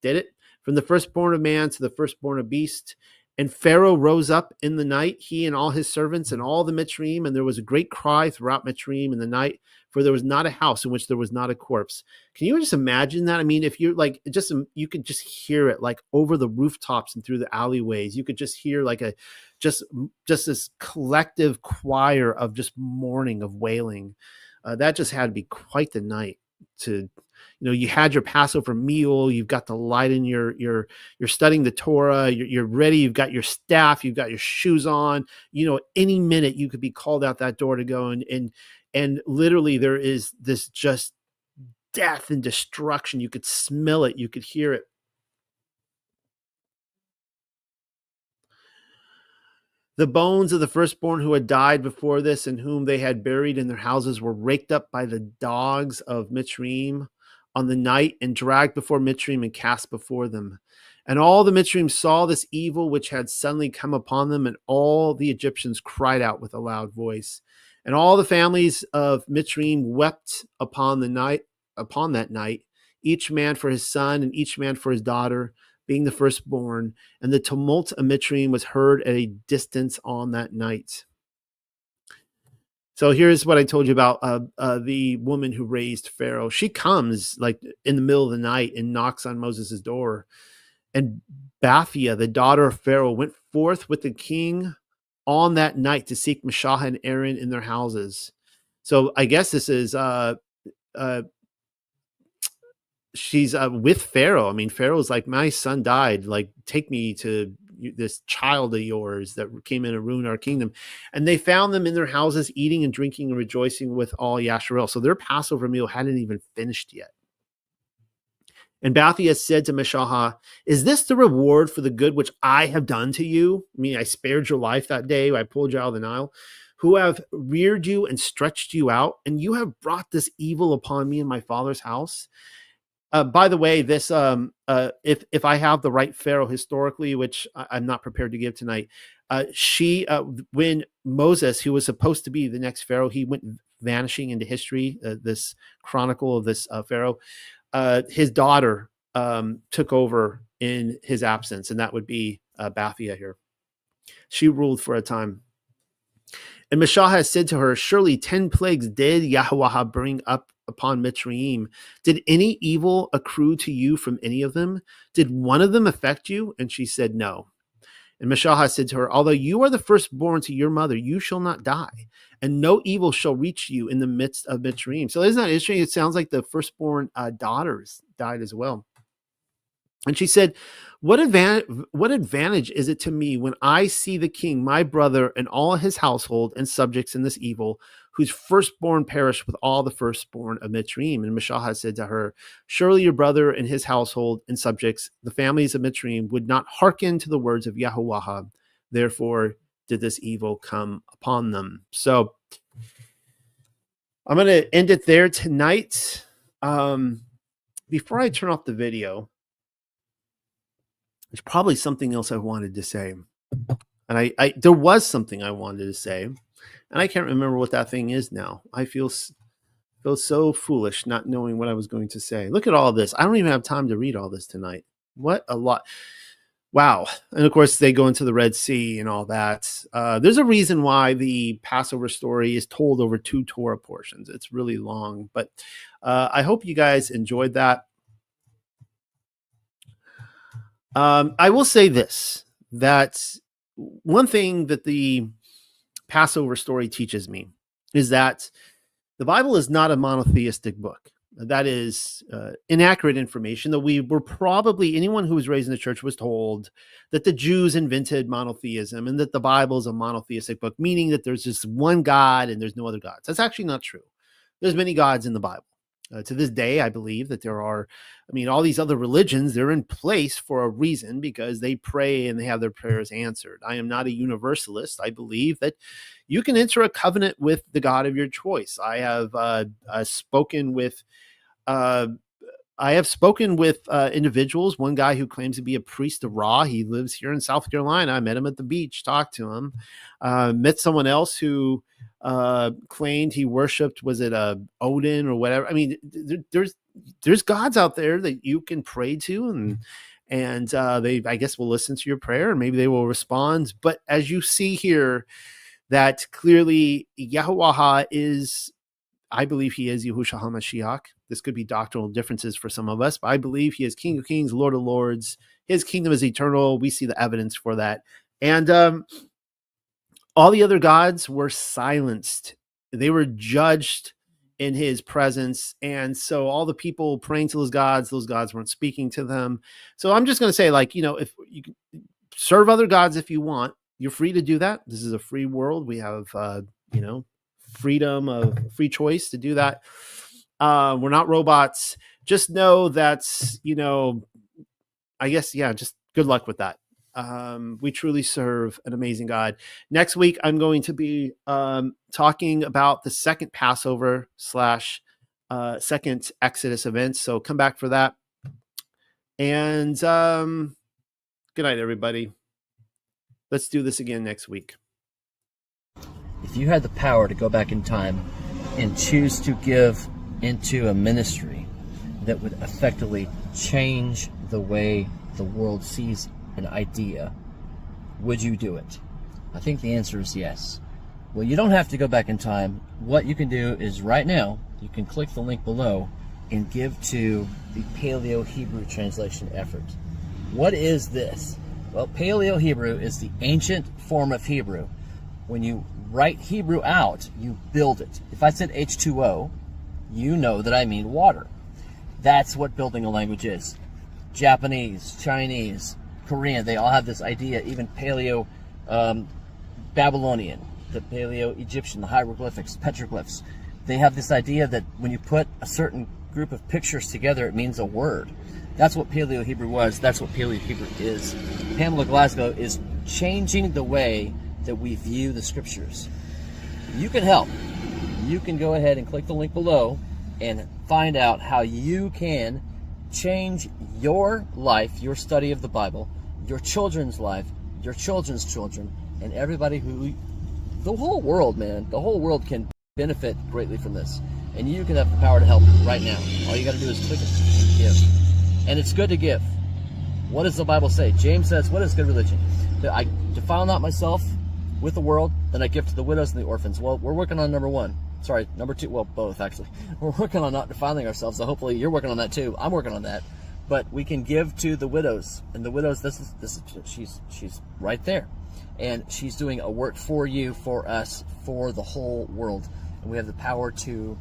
did it. From the firstborn of man to the firstborn of beast. And Pharaoh rose up in the night, he and all his servants and all the Mitzrayim. And there was a great cry throughout Mitzrayim in the night, for there was not a house in which there was not a corpse. Can you just imagine that? I mean, if you're like, you could just hear it like over the rooftops and through the alleyways. You could just hear like just this collective choir of just mourning, of wailing. That just had to be quite the night. You had your Passover meal, you've got the light in you're studying the Torah, you're ready, you've got your staff, you've got your shoes on. Any minute you could be called out that door to go, and literally there is this just death and destruction. You could smell it, you could hear it. The bones of the firstborn who had died before this, and whom they had buried in their houses, were raked up by the dogs of Mitzrayim on the night, and dragged before Mitzrayim, and cast before them. And all the Mitzrayim saw this evil which had suddenly come upon them, and all the Egyptians cried out with a loud voice. And all the families of Mitzrayim wept upon that night, each man for his son, and each man for his daughter, being the firstborn. And the tumult of Mitzrayim was heard at a distance on that night. So here's what I told you about the woman who raised Pharaoh. She comes like in the middle of the night and knocks on Moses' door. And Bathia, the daughter of Pharaoh, went forth with the king on that night to seek Mashah and Aaron in their houses. So I guess this is she's with Pharaoh. I mean, Pharaoh's like, my son died. Like, take me to this child of yours that came in and ruined our kingdom. And they found them in their houses, eating and drinking and rejoicing with all Yasharel. So their Passover meal hadn't even finished yet. And Bathia said to Mashah, is this the reward for the good which I have done to you? I mean, I spared your life that day. I pulled you out of the Nile, who have reared you and stretched you out. And you have brought this evil upon me in my father's house. By the way, this if I have the right Pharaoh historically, which I'm not prepared to give tonight, when Moses, who was supposed to be the next Pharaoh, he went vanishing into history. This chronicle of this Pharaoh, his daughter took over in his absence, and that would be Bathia here. She ruled for a time. And Mashah said to her, surely 10 plagues did Yahweh bring up upon Mitzrayim. Did any evil accrue to you from any of them? Did one of them affect you? And she said, no. And Mashah said to her, although you are the firstborn to your mother, you shall not die, and no evil shall reach you in the midst of Mitzrayim. So isn't that interesting? It sounds like the firstborn daughters died as well. And she said, what advantage is it to me when I see the king, my brother, and all his household and subjects in this evil, whose firstborn perished with all the firstborn of Mitzrayim? And Mishahah said to her, surely your brother and his household and subjects, the families of Mitzrayim, would not hearken to the words of Yahuwah. Therefore did this evil come upon them. So I'm going to end it there tonight. Before I turn off the video, there's probably something else I wanted to say. And there was something I wanted to say, and I can't remember what that thing is now. I feel so foolish not knowing what I was going to say. Look at all this. I don't even have time to read all this tonight. What a lot. Wow. And of course, they go into the Red Sea and all that. There's a reason why the Passover story is told over 2 Torah portions. It's really long, but I hope you guys enjoyed that. I will say this, that one thing that the Passover story teaches me is that the Bible is not a monotheistic book. That is inaccurate information. That we were probably, anyone who was raised in the church was told that the Jews invented monotheism and that the Bible is a monotheistic book, meaning that there's just one God and there's no other gods. That's actually not true. There's many gods in the Bible. To this day, I believe that there are, all these other religions, they're in place for a reason because they pray and they have their prayers answered. I am not a universalist. I believe that you can enter a covenant with the God of your choice. I have spoken with individuals. One guy who claims to be a priest of Ra. He lives here in South Carolina. I met him at the beach, talked to him. Met someone else who claimed he worshipped, was it Odin or whatever? There's gods out there that you can pray to, and they, I guess, will listen to your prayer and maybe they will respond. But as you see here, that clearly Yahuwah is, I believe he is Yahushua HaMashiach. This could be doctrinal differences for some of us, but I believe he is King of Kings, Lord of Lords. His kingdom is eternal. We see the evidence for that. And all the other gods were silenced. They were judged in his presence. And so all the people praying to those gods weren't speaking to them. So I'm just going to say, if you can serve other gods if you want, you're free to do that. This is a free world. We have, freedom of free choice to do that. We're not robots. Just know that, just good luck with that. We truly serve an amazing God. Next week, I'm going to be talking about the second Passover / second Exodus event. So come back for that. And good night, everybody. Let's do this again next week. If you had the power to go back in time and choose to give into a ministry that would effectively change the way the world sees an idea, would you do it? I think the answer is yes. Well, you don't have to go back in time. What you can do is right now, you can click the link below and give to the Paleo-Hebrew translation effort. What is this? Well, Paleo-Hebrew is the ancient form of Hebrew. When you write Hebrew out, you build it. If I said H2O, you know that I mean water. That's what building a language is. Japanese, Chinese, Korean, they all have this idea, even Paleo Babylonian, the Paleo Egyptian, the hieroglyphics, petroglyphs. They have this idea that when you put a certain group of pictures together, it means a word. That's what Paleo Hebrew was. That's what Paleo Hebrew is. Pamela Glasgow is changing the way that we view the scriptures. You can help. You can go ahead and click the link below and find out how you can change your life, your study of the Bible, your children's life, your children's children, and everybody who, the whole world, man, the whole world can benefit greatly from this. And you can have the power to help right now. All you got to do is click it and give. And it's good to give. What does the Bible say? James says, what is good religion? That I defile not myself with the world, then I give to the widows and the orphans. Well, we're working on number 2, well, both actually. We're working on not defiling ourselves, so hopefully you're working on that too. I'm working on that. But we can give to the widows, and the widows, she's right there. And she's doing a work for you, for us, for the whole world. And we have the power to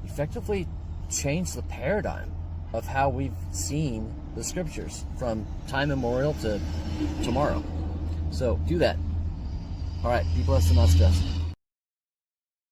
effectively change the paradigm of how we've seen the scriptures from time immemorial to tomorrow. So do that. All right, be blessed and not stressed.